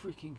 freaking...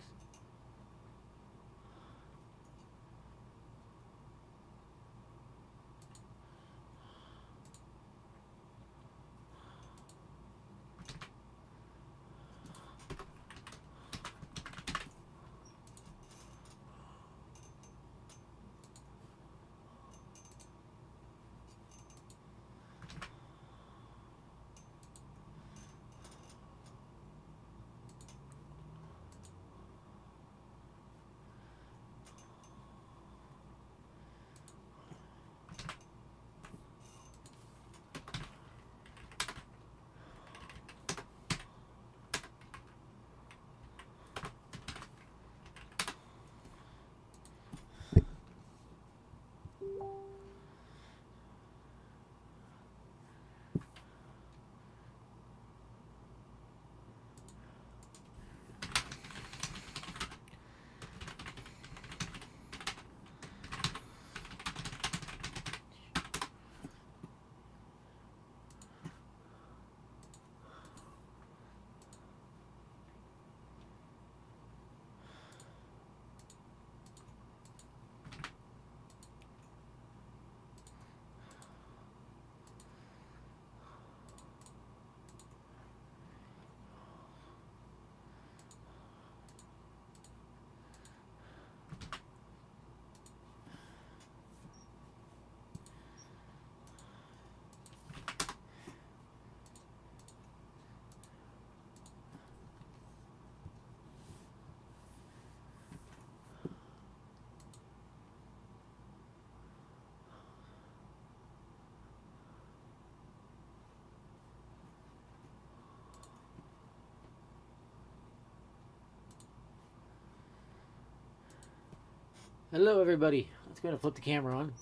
Hello, everybody. Let's go ahead and flip the camera on.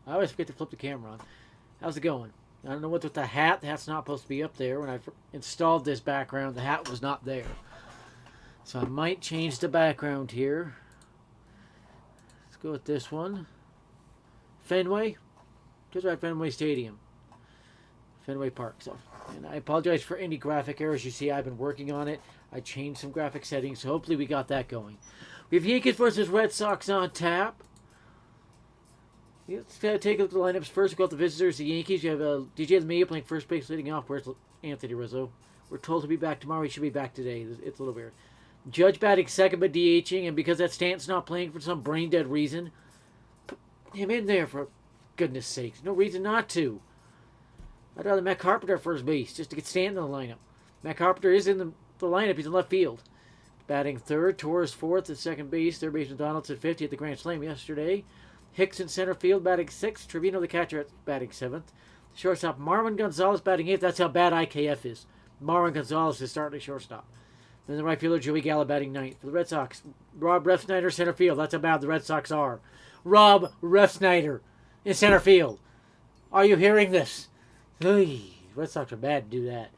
I always forget to flip the camera on. How's it going? I don't know what's with the hat. The hat's not supposed to be up there. When I installed this background, the hat was not there. So I might change the background here. Let's go with this one. Fenway. Just right, Fenway Stadium. Fenway Park. So, and I apologize for any graphic errors. You see, I've been working on it. I changed some graphic settings, so hopefully we got that going. We have Yankees versus Red Sox on tap. Let's take a look at the lineups first. We've got the visitors, the Yankees. You have DJ LeMahieu playing first base, leading off. Where's Anthony Rizzo? We're told to be back tomorrow. He should be back today. It's a little weird. Judge batting second, but DHing, and because that Stanton's not playing for some brain-dead reason, put him in there for goodness sakes. No reason not to. I'd rather Matt Carpenter at first base, just to get Stanton in the lineup. Matt Carpenter is in the lineup. He's in left field. Batting third, Torres fourth at second base. Third baseman Donaldson 50 at the Grand Slam yesterday. Hicks in center field batting sixth. Trevino the catcher at batting seventh. The shortstop Marwin Gonzalez batting eighth. That's how bad IKF is. Marwin Gonzalez is starting at shortstop. Then the right fielder Joey Gallo batting ninth. For the Red Sox, Rob Refsnyder center field. That's how bad the Red Sox are. Rob Refsnyder in center field. Are you hearing this? Red Sox are bad to do that.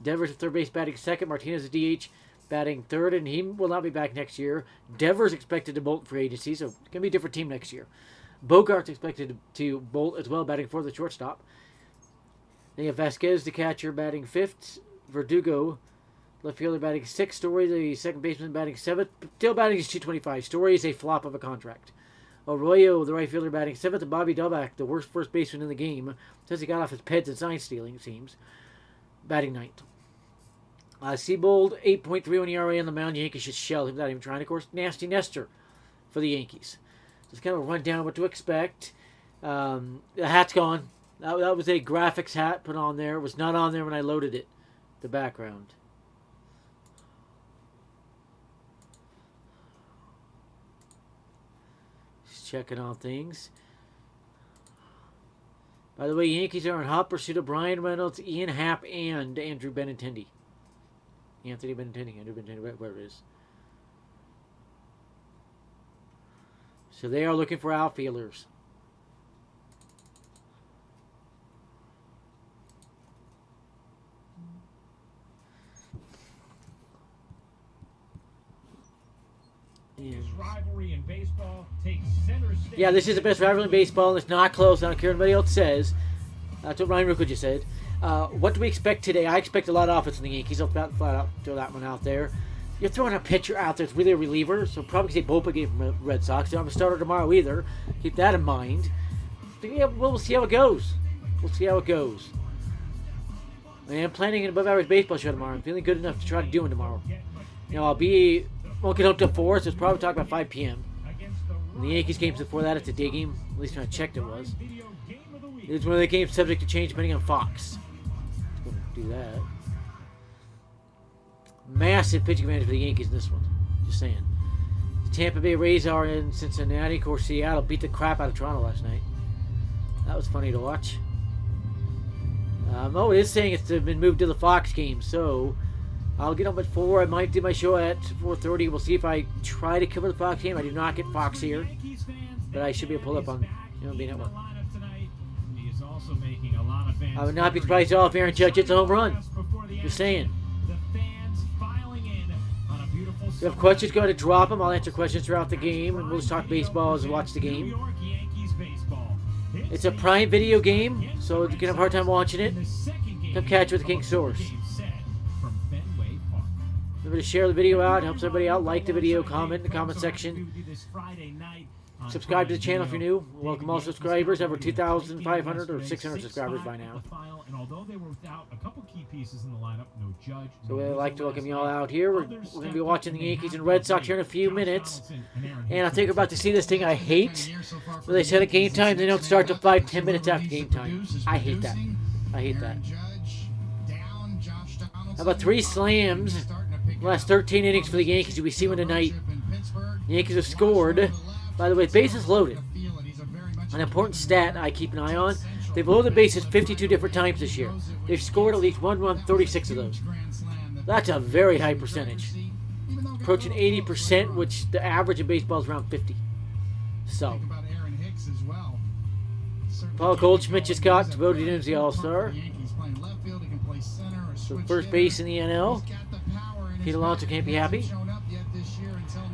Devers at third base batting second. Martinez at DH. Batting third, and he will not be back next year. Devers expected to bolt for agency, so it's going to be a different team next year. Bogart's expected to bolt as well, batting fourth at shortstop. Then you have Vasquez, the catcher, batting fifth. Verdugo, left fielder, batting sixth. Story, the second baseman, batting seventh. Still batting is 225. Story is a flop of a contract. Arroyo, the right fielder, batting seventh. And Bobby Dalbec, the worst first baseman in the game, says he got off his peds and sign stealing, it seems, batting ninth. Seabold, 8.31 ERA on the mound. Yankees should shell him. Not even trying. Of course, Nasty Nestor for the Yankees. Just kind of a rundown of what to expect. The hat's gone. That was a graphics hat put on there. It was not on there when I loaded it. The background. Just checking on things. By the way, Yankees are in hot pursuit of Brian Reynolds, Ian Happ, and Andrew Benintendi. Andrew Benintendi, whatever it is. So they are looking for outfielders. This rivalry in baseball takes center stage. Yeah, this is the best rivalry in baseball, and it's not close. I don't care what anybody else says. That's what Ryan Rucco just said. What do we expect today? I expect a lot of offense from the Yankees. I'll flat out throw that one out there. you're throwing a pitcher out there that's really a reliever, so probably say Bopa game from the Red Sox. They don't have a starter tomorrow either. Keep that in mind. But yeah, we'll see how it goes. We'll see how it goes. I am planning an above-average baseball show tomorrow. I'm feeling good enough to try to do one tomorrow. You know, won't get home till 4, so it's probably talking about 5 p.m. And the Yankees games before that, it's a day game. At least when I checked it was. It's one of the games subject to change depending on Fox. Let's go do that. Massive pitching advantage for the Yankees in this one. Just saying. The Tampa Bay Rays are in Cincinnati. Of course, Seattle beat the crap out of Toronto last night. That was funny to watch. It is saying it's been moved to the Fox game, so I'll get home at 4. I might do my show at 4:30. We'll see if I try to cover the Fox game. I do not get Fox here, but I should be able to pull up on MLB Network. I would not be surprised at all if Aaron Judge hits a home run. Just saying. If you have questions, go ahead and drop them. I'll answer questions throughout the game, and we'll just talk baseball as we watch the game. It's a Prime Video game, so if you can have a hard time watching it, come catch it with TheKingSource. Remember to share the video out. It helps everybody out. Like the video, comment in the comment section. Subscribe to the channel if you're new. Welcome all subscribers. Over 2,500 or 600 subscribers by now. So we'd like to welcome you all out here. We're going to be watching the Yankees and Red Sox here in a few minutes. And I think we're about to see this thing I hate. Where they set a game time, they don't start till 5-10 minutes after game time. I hate that. I hate that. How about 3 slams? Last 13 innings for the Yankees. Do we see one tonight? The Yankees have scored. By the way, bases loaded. An important stat I keep an eye on. They've loaded bases 52 different times this year. They've scored at least 1 run, 36 of those. That's a very high percentage. Approaching 80%, which the average in baseball is around 50. So, Paul Goldschmidt just got voted in as the All-Star. So first base in the NL. Pete Alonso can't be happy.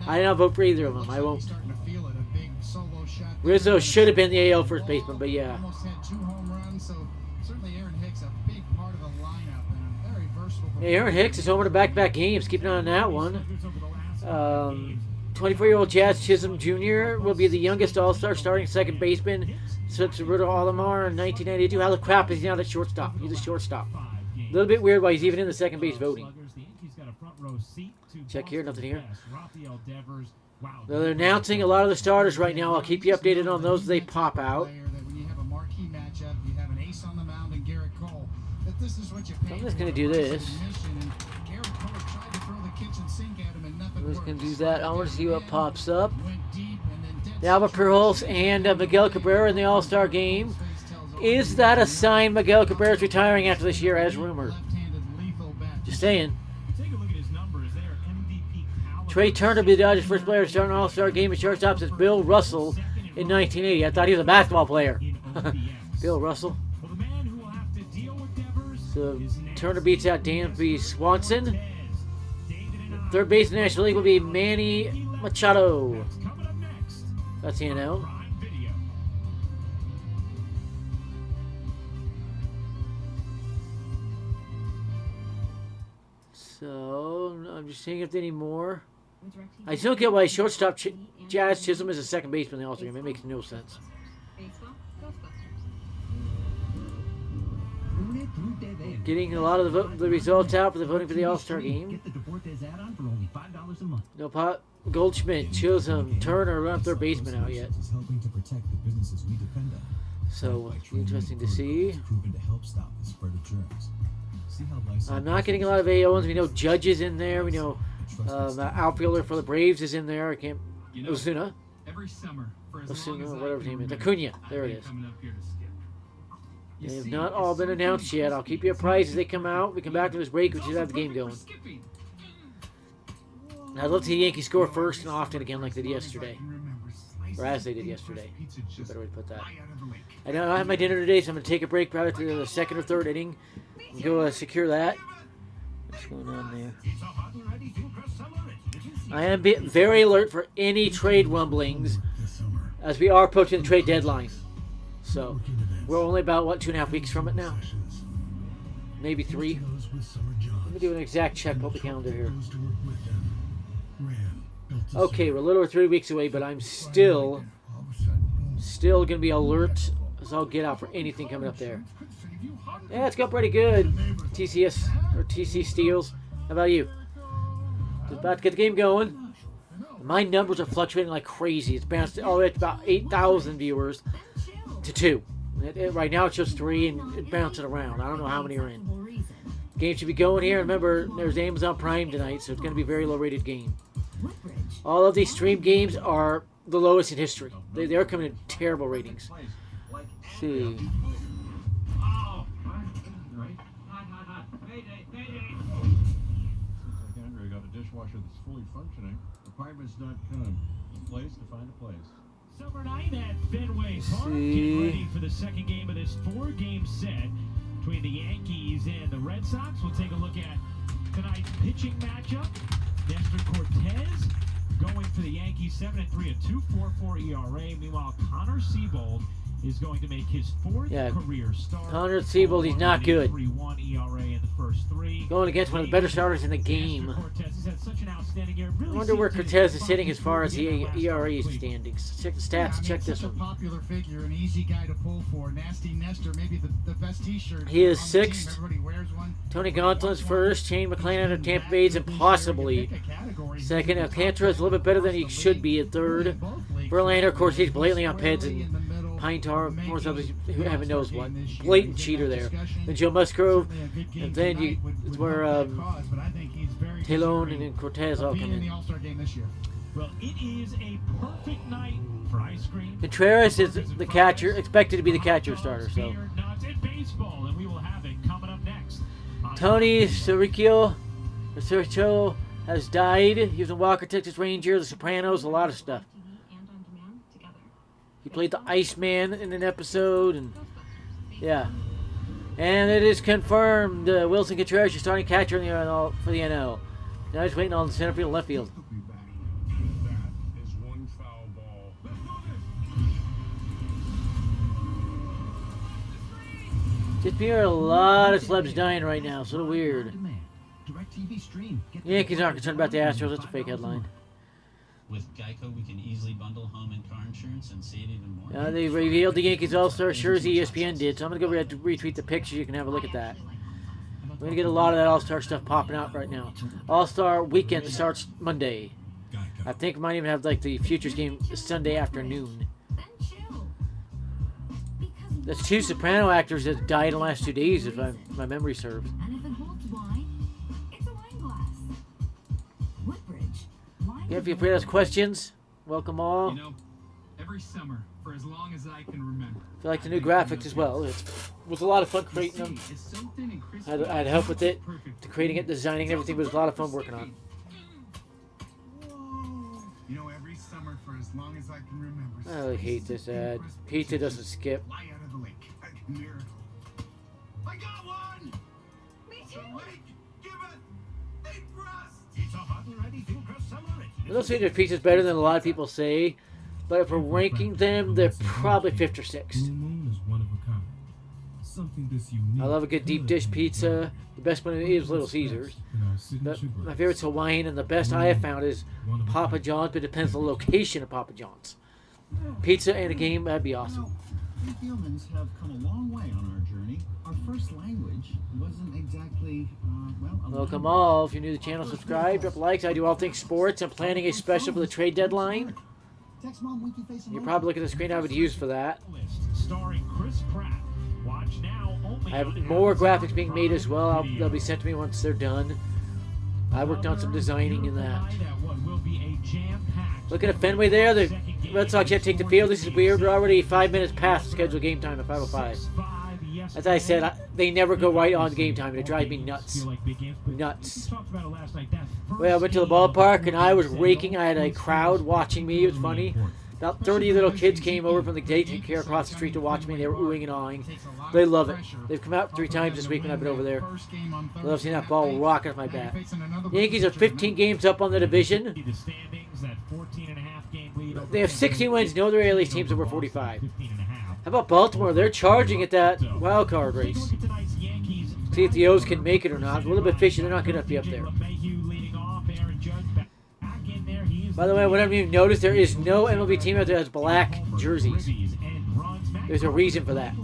I did not vote for either of them. I won't. Rizzo should have been the AL first baseman, but yeah. Aaron Hicks is home in back-to-back games. Keep an eye on that one. 24-year-old Jazz Chisholm Jr. will be the youngest All-Star starting second baseman since Roberto Alomar in 1992. How the crap is he not at shortstop? He's a shortstop. A little bit weird why he's even in the second base voting. Check here, nothing here. They're announcing a lot of the starters right now. I'll keep you updated on those as they pop out. I'm just going to do this. I'm just going to do that. I want to see what pops up. The Albert Pujols and Miguel Cabrera in the All-Star game. Is that a sign Miguel Cabrera is retiring after this year, as rumored? Just saying. Trey Turner will be the Dodgers' first player to start an All-Star game at shortstop since Bill Russell in 1980. I thought he was a basketball player. Bill Russell. So Turner beats out Dansby Swanson. Third base in the National League will be Manny Machado. That's the NL. So I'm just seeing if there any more. I still get why shortstop Jazz Chisholm is a second baseman in the All-Star game. It makes no sense. Getting a lot of the results out for the voting for the All-Star game. No Goldschmidt, Chisholm, Turner aren't their baseman out yet. So interesting to see. I'm not getting a lot of AOs. We know Judge is in there. We know outfielder for the Braves is in there. I can't. Ozuna. Ozuna, whatever his name is. Acuna. There it is. They have not all been announced yet. I'll keep you apprised as they come out. We come back to this break. We should have the game going. I'd love to see the Yankees score first and often again like they did yesterday. Or as they did yesterday. Better way to put that. I don't have my dinner today, so I'm going to take a break probably to the second or third inning. And go secure that. What's going on there? I am very alert for any trade rumblings as we are approaching the trade deadline. So we're only about, what, 2.5 weeks from it now? Maybe 3. Let me do an exact check. Pull the calendar here. Okay, we're a little over 3 weeks away, but I'm still going to be alert as I'll get out for anything coming up there. Yeah, it's got pretty good. TCS or TC Steals. How about you? Just about to get the game going. My numbers are fluctuating like crazy. It's bounced all the way up to about 8,000 viewers to 2. Right now it's just 3 and it's bouncing around. I don't know how many are in. Game should be going here. Remember, there's Amazon Prime tonight, so it's going to be a very low-rated game. All of these stream games are the lowest in history. They're coming in terrible ratings. Let's see. Andrew got a dishwasher that's fully functioning. Apartment's not kind of place to find a place. Summer night at Fenway Park. Get ready for the second game of this 4-game set between the Yankees and the Red Sox. We'll take a look at tonight's pitching matchup. Nestor Cortez going for the Yankees, 7-3, a 2.44 ERA. Meanwhile, Connor Seabold is going to make his 4th career start. Connor Seabold, he's not good. 3.1 ERA in the first 3. Going against one of the better starters in the game. I wonder where Cortez is sitting as far as the ERA standings. Check the stats. Check this one. Popular figure, an easy guy to pull for. Nasty Nestor, maybe the best T-shirt. He is 6th. Tony Gonsolin's 1st. Shane McClanahan of Tampa Bay is impossibly 2nd. Alcantara is a little bit better than he should be at 3rd. Verlander, of course, he's blatantly on Peds and Pine Tar, more something who heaven knows what. Blatant cheater there. Then Joe Musgrove, and then it's where Talon and then Cortez all come in. Well, it is a perfect night for ice cream. Contreras is the catcher, expected to be the catcher starter. So Tony Sergio has died. He was in Walker, Texas Ranger, The Sopranos, a lot of stuff. He played the Iceman in an episode, and yeah. And it is confirmed Wilson Contreras, your starting catcher in the NL, for the NL. Now he's waiting on the center field and left field. That is one foul ball. Just hear a lot of celebs dying right now. Sort of weird. Yankees aren't concerned about the Astros. That's a fake headline. With Geico, we can easily bundle home and car insurance and save even more. They revealed the Yankees All-Star shirts. ESPN did, so I'm going to go retweet the picture. You can have a look at that. We're going to get a lot of that All-Star stuff popping out right now. All-Star weekend starts Monday. I think we might even have like the Futures game Sunday afternoon. That's 2 soprano actors that died in the last 2 days, if my memory serves. Yeah, if you have questions, welcome all. You know, every summer for as long as I can remember. I like the new graphics as well. It was a lot of fun creating them. I had help with it, to creating it, designing and everything. It was a lot of fun working on it. You know, every summer for as long as I can remember. I really hate this ad. Pizza doesn't skip. Fly out of the lake. I can hear it. I got one! Me too! Lake, give it! They crust! It's a hot and ready thin crust summer. I don't say their pizza's better than a lot of people say, but if we're ranking them, they're probably 5th or 6th. I love a good deep dish pizza. The best one is Little Caesars. But my favorite's Hawaiian, and the best I have found is Papa John's, but it depends on the location of Papa John's. Pizza and a game, that'd be awesome. We humans have come a long way on our journey. Our first language wasn't exactly, Welcome all. If you're new to the channel, subscribe, drop likes. I do all things sports. I'm planning a special for the trade deadline. You're probably looking at the screen I would use for that. Starring Chris Pratt. Watch now only I have more graphics being made as well. They'll be sent to me once they're done. I worked on some designing in that. Looking at Fenway there. The Red Sox yet to take the field. This is weird. We're already 5 minutes past the scheduled game time at 5:05. As I said, they never go right on game time. It drives me nuts. Nuts. Well, I went to the ballpark and I was raking. I had a crowd watching me. It was funny. About 30 little kids came over from the daycare across the street to watch me. They were oohing and awing. They love it. They've come out 3 times this week when I've been over there. I love seeing that ball rocket off my bat. The Yankees are 15 games up on the division. They have 16 wins. No other AL East teams over 45. How about Baltimore? They're charging at that wild card race. See if the O's can make it or not. A little bit fishy. They're not going to be up there. By the way, whatever you noticed, there is no MLB team out there that has black jerseys. There's a reason for that.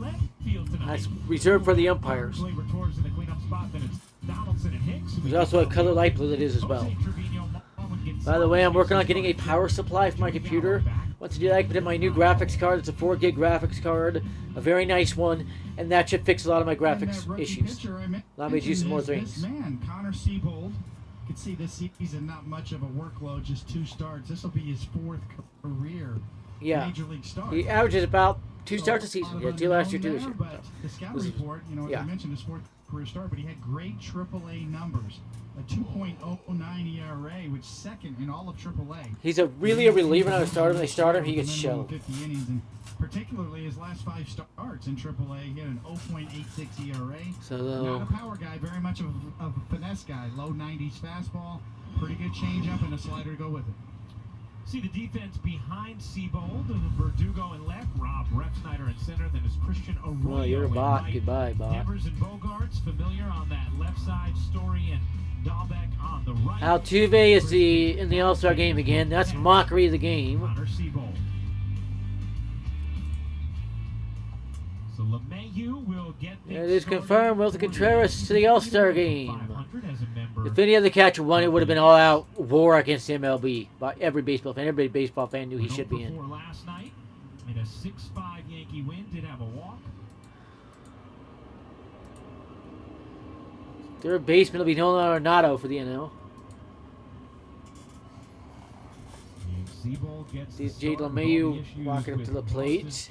That's reserved for the umpires. There's also a color light blue that is as well. By the way, I'm working on getting a power supply for my computer. Once I do that, I can put in my new graphics card. It's a 4 gig graphics card, a very nice one, and that should fix a lot of my graphics issues. Allow me to do some more things. Man, Connor Siebold. You can see this season not much of a workload, just 2 starts. This will be his 4th career major league start. He averages about 2 starts a season. Yeah, 2 last year, 2 this year. But the scout report, as I mentioned, his 4th career start, but he had great AAA numbers. A 2.09 ERA, which second in all of AAA. He's a reliever now to start him. When they start him, he gets shelled. 50 innings, and particularly his last 5 starts in AAA, he had an 0.86 ERA. So not a power guy, very much of a finesse guy. Low 90s fastball, pretty good changeup, and a slider to go with it. See the defense behind Siebold, Verdugo in left, Rob Refsnyder in center, then is Christian Arroyo. Well, you're a bot. Right. Goodbye, bot. Devers and Bogarts familiar on that left side. Story and Dahlbeck on the right. Altuve is in the All-Star game again. That's mockery of the game. Connor Siebold. So LeMahieu will get It is confirmed. Wilson Contreras to the All-Star game. If any other catcher won, it would have been all-out war against MLB by every baseball fan. Every baseball fan knew he should be in. Last night, in a 6-5 Yankee win, did have a walk. Third baseman will be Nolan Arenado for the NL. Jade LeMahieu walking up to the plate.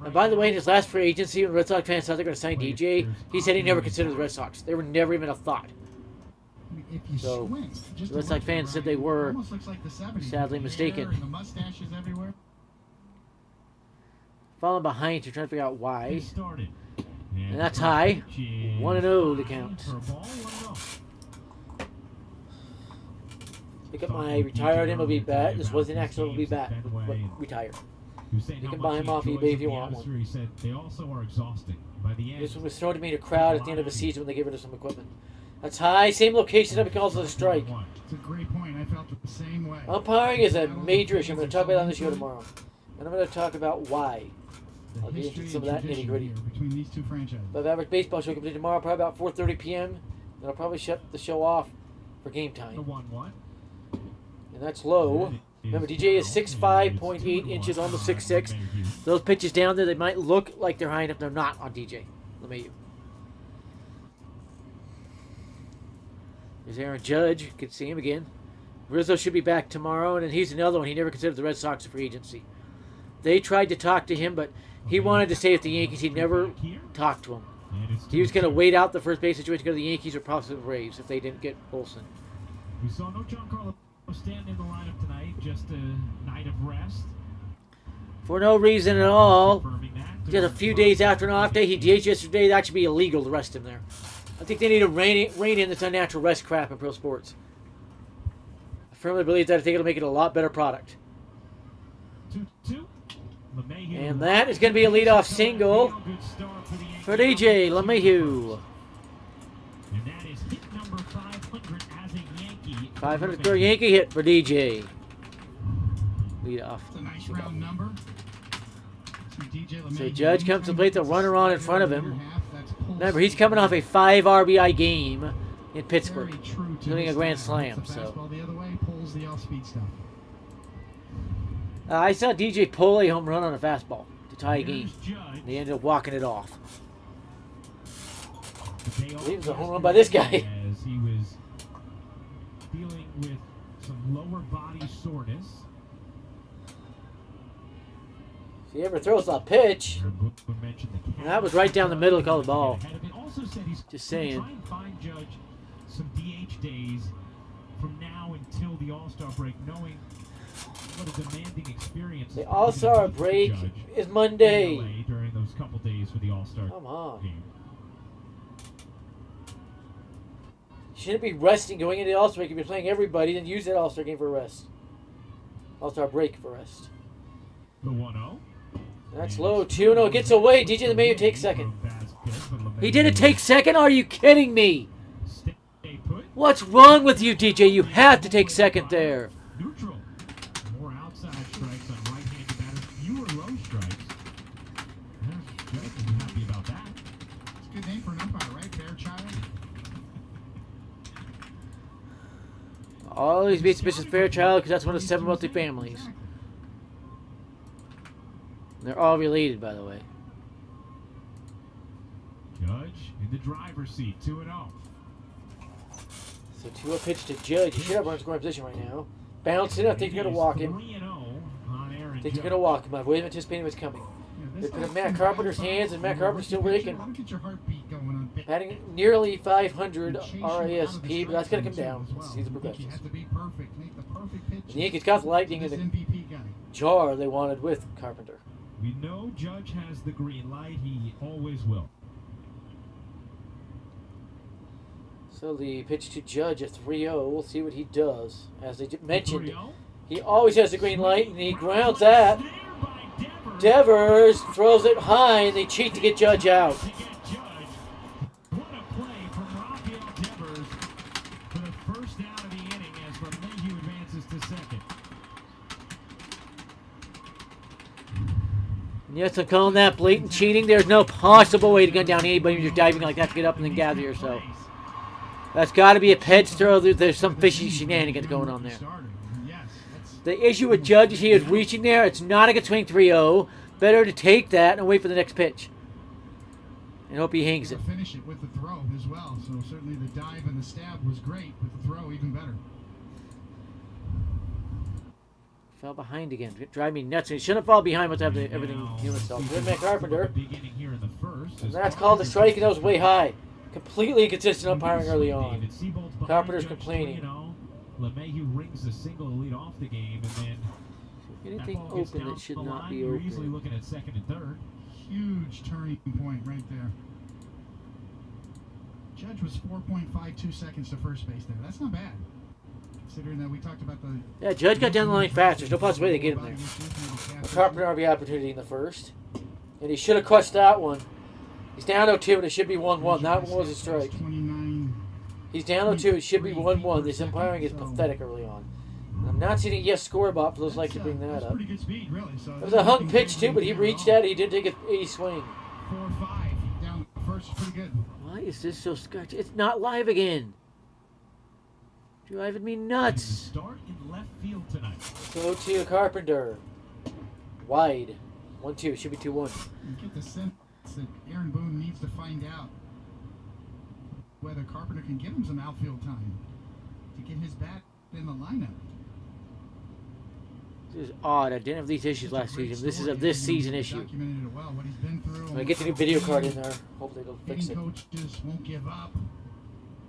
And by the way, in his last free agency, when Red Sox fans thought they were going to sign DJ, he said he never considered the Red Sox. They were never even a thought. So, the Red Sox fans said they were sadly mistaken. Falling behind, you're trying to figure out why. And that's high. 1-0 to count. Pick up my retired MLB bat. This was an actual MLB bat. But retired. You can buy him off eBay if you want one. This one was thrown to me in a crowd at the end of a season when they gave rid of some equipment. That's high. Same location that because of the strike. It's a great point. I felt it the same way. Umpiring is a major issue. I'm going to talk about it on the show tomorrow. And I'm going to talk about why. I'll get into some of that nitty gritty. Between these two franchises. But the average baseball show will be tomorrow, probably about 4:30 p.m. And I'll probably shut the show off for game time. And that's low. Remember, DJ is 6'5", 0.8 inches, almost 6'6". Those pitches down there, they might look like they're high enough. They're not on DJ. LeMahieu. There's Aaron Judge. You can see him again. Rizzo should be back tomorrow. And then he's another one. He never considered the Red Sox a free agency. They tried to talk to him, but he wanted to stay with the Yankees. He never talked to him. He was going to wait out the first base situation, go to the Yankees or possibly the Braves if they didn't get Olsen. We saw no Giancarlo Stanton in the lineup tonight, just a night of rest. For no reason at all. Just a few days after an off day, he DH'd yesterday. That should be illegal to rest him there. I think they need to rein in this unnatural rest crap in pro sports. I firmly believe that. I think it'll make it a lot better product. 2-2. And that is going to be a leadoff single for DJ LeMahieu. And that is hit number 500 as a Yankee. 503rd Yankee hit for DJ. Leadoff. It's a nice round number. So Judge comes to plate, the runner on in front of him. Remember, he's coming off a 5 RBI game in Pittsburgh, including a grand slam. So I saw DJ pull a home run on a fastball to tie a game. They ended up walking it off. It was a home run by this guy. As he was dealing with some lower body soreness. If he ever throws a pitch, and that was right down the middle of the ball. Just saying. Try and find Judge some DH days from now until the All-Star break, knowing what a demanding experience. The All-Star break is Monday. During those couple days for the All-Star Come on. game. You shouldn't be resting going into the All-Star break. If you're playing everybody, then use that All-Star game for rest. All-Star break for rest. The 1-0. That's low. 2-0 gets away. DJ LeMahieu takes second. He didn't take second? Are you kidding me? What's wrong with you, DJ? You have to take second there. strikes. Judge will be happy about that. It's a good name for an umpire, right? Fairchild. Always be suspicious of Fairchild because that's one of 7 wealthy families. Exactly. They're all related, by the way. Judge in the driver's seat, 2-0. So 2-0 pitch to Judge. He should have run scoring position right now. Bouncing. I think they're going to walk him. 3-0 on Aaron I think they're Judge. going to walk him. I wasn't anticipating what's coming. They put it in Matt Carpenter's hands, and Matt Carpenter's still raking. Look at your heartbeat going on. Batting nearly 500 RASP, but that's going to come down. See the progressions. You have to be perfect. Make the perfect pitch. And the Yankees got the lightning in This the MVP guy. jar they wanted with Carpenter. We know Judge has the green light. He always will. So the pitch to Judge at 3-0. We'll see what he does. As I mentioned, 3-0. he always has the green light, and he grounds that. Devers throws it high, and they cheat to get Judge out. To get Judge. What a play from Rafael Devers for the first out of the inning as LeMahieu advances to second. And yes, I'm calling that blatant cheating. There's no possible way to gun down anybody when you're diving like that to get up and then gather yourself. That's got to be a pitch throw. There's some fishy shenanigans going on there. The issue with Judge is he is reaching there. It's not a good swing 3-0. Better to take that and wait for the next pitch. And hope he hangs it. Finish it with the throw as well. So certainly the dive and the stab was great, but the throw even better. Fell behind again. Drive me nuts. He shouldn't fall behind once after everything healed himself. Good man, Carpenter. And that's called a strike, and that was way high. Completely inconsistent umpiring early on. Carpenter's complaining. LeMahieu rings the single to lead off the game, and then Anything that ball gets open down that should the not line, be you're easily open. looking at second and third. Huge turning point right there. Judge was 4.52 seconds to first base there. That's not bad. Considering that we talked about the... Yeah, Judge got down the line fast. There's no possibility they get him there. Carpenter RBI opportunity in the first. And he should have crushed that one. He's down 0-2, and it should be 1-1. That one was a strike. 29. He's down 0-2. It should be 1-1. This umpiring is pathetic early on. I'm not seeing a yes score bot for those like to bring that up. Pretty good speed, really. So It was a hunk pitch, too, but he reached at it. He did take an 80 swing. 4-5 down the first is pretty good. Why is this so scratchy? It's not live again. Driving me nuts. Start in left field tonight. Go to Carpenter. Wide. 1-2. Should be 2-1. You get the sense that Aaron Boone needs to find out whether Carpenter can give him some outfield time to get his bat in the lineup. This is odd. I didn't have these issues last season. This is a this season issue. Documented it well, what he's been through. When I get the new video card in there, hopefully they'll fix it. Coaches won't give up.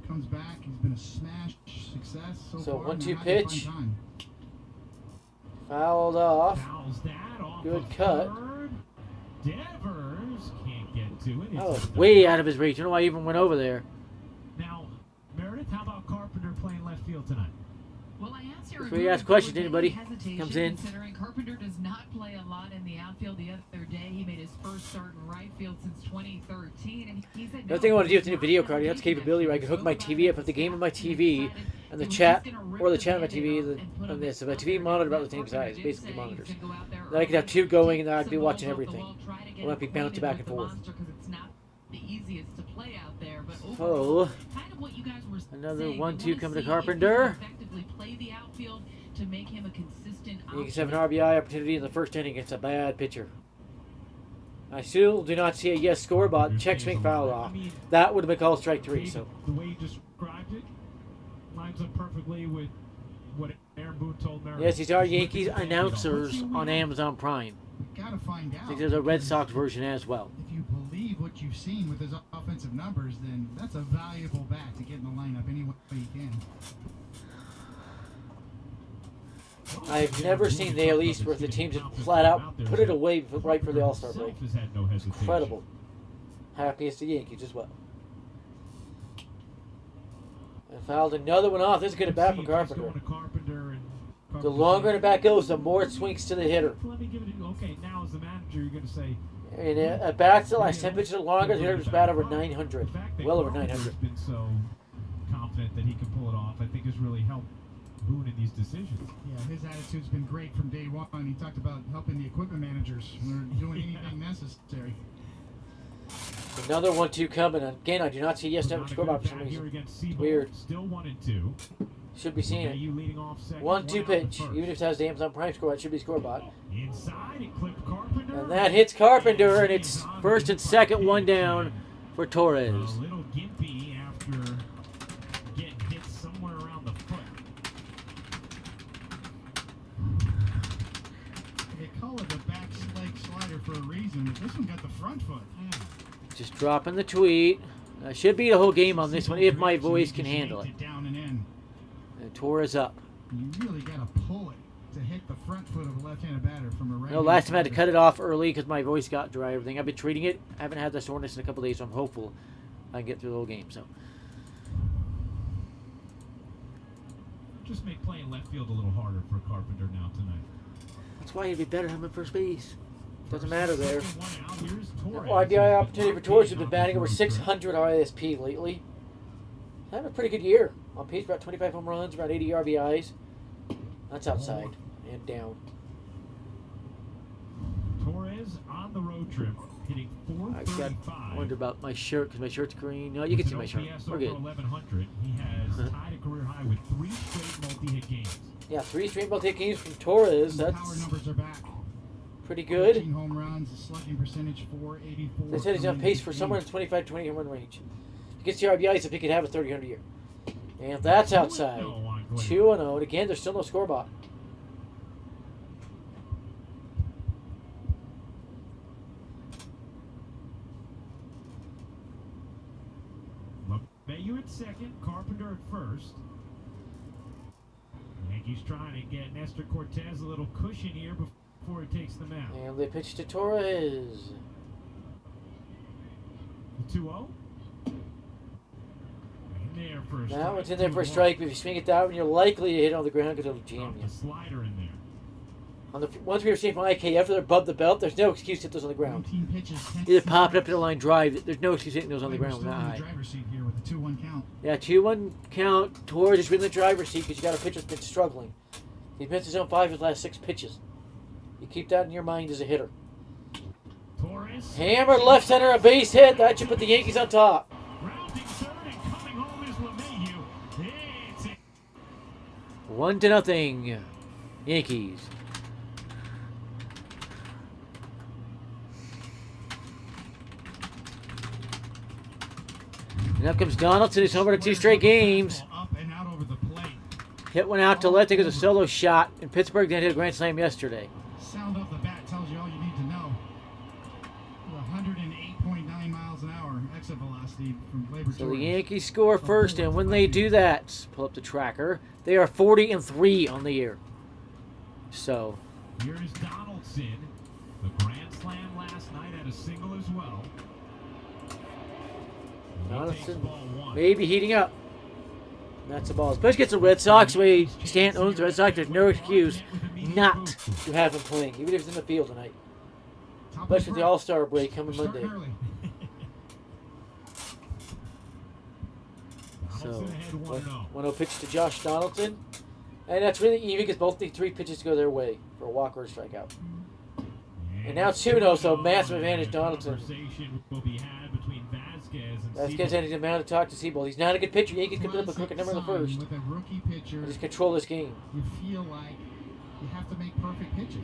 Comes back. He's been a smash success so So, far. 1-2 Now how do you pitch. find time? Fouled off. Fouls that off Good of cut. third. Devers can't get to it. That It's was a- way out of his reach. I don't know why I even went over there. Now, Meredith, how about Carpenter playing left field tonight? Well, I asked Before you ask questions, anybody comes in. Considering Carpenter does not play a lot in the outfield. The other day, he made his first start in right field since 2013, and he said The other thing I want to do with the new video card, you have the capability where I can hook my TV up, put the game on my TV, and the chat, or the chat on my TV, on this. So my TV monitor about the same size, basically monitors. Then I could have two going, and then I could be watching everything. I won't be bouncing back and forth. The easiest to play out there, but So, overall, kind of what you guys were another saying, 1-2 we wanna coming to see Carpenter. if he can effectively play the outfield to make him a consistent Yankees have an RBI opportunity in the first inning against a bad pitcher. I still do not see a yes score bot. Check swing foul off. That would have been called strike 3. So The way you described it lines up perfectly with what Aaron Boone told Meredith. yes, these are Yankees announcers on Amazon Prime. We gotta find out. I think there's a Red Sox version as well. If you believe what you've seen with his offensive numbers, then that's a valuable bat to get in the lineup any way you can. I've never seen the AL East where the teams just flat out put it away right for the All-Star break. Has had no hesitation. Incredible. Happiest the Yankees as well. And fouled another one off. This is a good bat for Carpenter. The longer the bat goes, the more it swings to the hitter. Let me give it. Okay, now as the manager, you're going to say. And a bat's the last 10 pitches or longer, the hitter's bat over 900. Well over 900. Been so confident that he can pull it off. I think has really helped Boone in these decisions. Yeah, his attitude's been great from day one. He talked about helping the equipment managers when they're doing anything necessary. Another 1-2 coming. Again, I do not see yes to have a scoreboard for some reason. Weird. Still 1-2. Should be seeing You it. leading off second, 1-2 pitch. first. Even if it has the Amazon Prime score, it should be scoreboard. Inside, it clipped Carpenter. And that hits Carpenter, and it's first and second, one down for A Torres. little gimpy after getting hit somewhere around the foot. They call it the back leg slider for a reason, but this one got the front foot. Just dropping the tweet. I should beat a whole game on this one if my voice can handle it. Down and in. And Torres up. You really got to pull it to hit the front foot of a left-handed batter from a right. No, last time I had to cut it off early because my voice got dry and everything. I've been treating it. I haven't had the soreness in a couple days, so I'm hopeful I can get through the whole game. So Just make playing left field a little harder for Carpenter now tonight. that's why it'd be better to have him at first base. Doesn't matter there. Second one out, here's Torres. RBI opportunity for Torres, who's been batting over 600 RISP lately. Having a pretty good year. On pace for about 25 home runs, around 80 RBIs. That's outside and down. Torres on the road trip, hitting I got 435. wonder about my shirt because my shirt's green. No, you can see my shirt. OPS We're over good. 1100. He has tied a career high with 3 straight multi-hit games. Yeah, 3 straight multi games from Torres. The power That's numbers are back. pretty good. 14 home runs, a slugging percentage 484. They said he's on pace for somewhere in the 25-20 home run range. He gets the RBIs if he could have a 30-100 year. And that's outside. 2-0 on Glade. 2-0. And again, there's still no scoreboard. LeMahieu at second, Carpenter at first. Yankees trying to get Nestor Cortez a little cushion here before he takes the mound. And they pitch to Torres. The 2-0. In there for a Now strike, it's in there for a 2-1. strike. If you swing it down, you're likely to hit it on the ground because it'll jam Drop you. the slider in there. On the once we were seeing from IKF, they're above the belt. There's no excuse to hit those on the ground. 19 pitches, 10 Either pop it up to the line, drive. There's no excuse hitting those on the We're ground still that in the high. driver's seat here with the 2-1 count. Yeah, 2-1 count. Torres is in the driver's seat because you got a pitcher that's been struggling. He's missed his own 5 of his last 6 pitches. You keep that in your mind as a hitter. Torres. Hammered left center, a base hit. That should put the Yankees on top. Rounding third and coming home is LeMahieu. It's 1-0. Yankees. And up comes Donaldson. He's homered in 2 straight games. Up and out over the plate. Hit one out to left. I think it was a solo shot. And Pittsburgh then hit a grand slam yesterday. Sound off the bat tells you all you need to know. 108.9 miles an hour exit velocity from Gleyber So the Torres. Yankees score first, and when they do that, pull up the tracker, they are 40-3 on the year. So, Here is Donaldson. The grand slam last night had a single as well. He takes Donaldson ball 1. maybe heating up. That's the ball. Especially against the Red Sox, the way Stanton owns the Red Sox, there's no excuse not to have him playing, even if he's in the field tonight. Top of Especially with the front. All-Star break coming They're starting Monday. early. So, Donaldson ahead 1-0. 1-0 pitch to Josh Donaldson. And that's really even because both the 3 pitches go their way for a walk or a strikeout. And now it's 2-0, so massive advantage Donaldson. Conversation will be had between Vasquez and That's Seabold. getting the amount to talk to Seabold. He's not a good pitcher. Yankees could put up a crooked number in the Classic first. sign with a rookie pitcher, Just control this game. you feel like you have to make perfect pitches.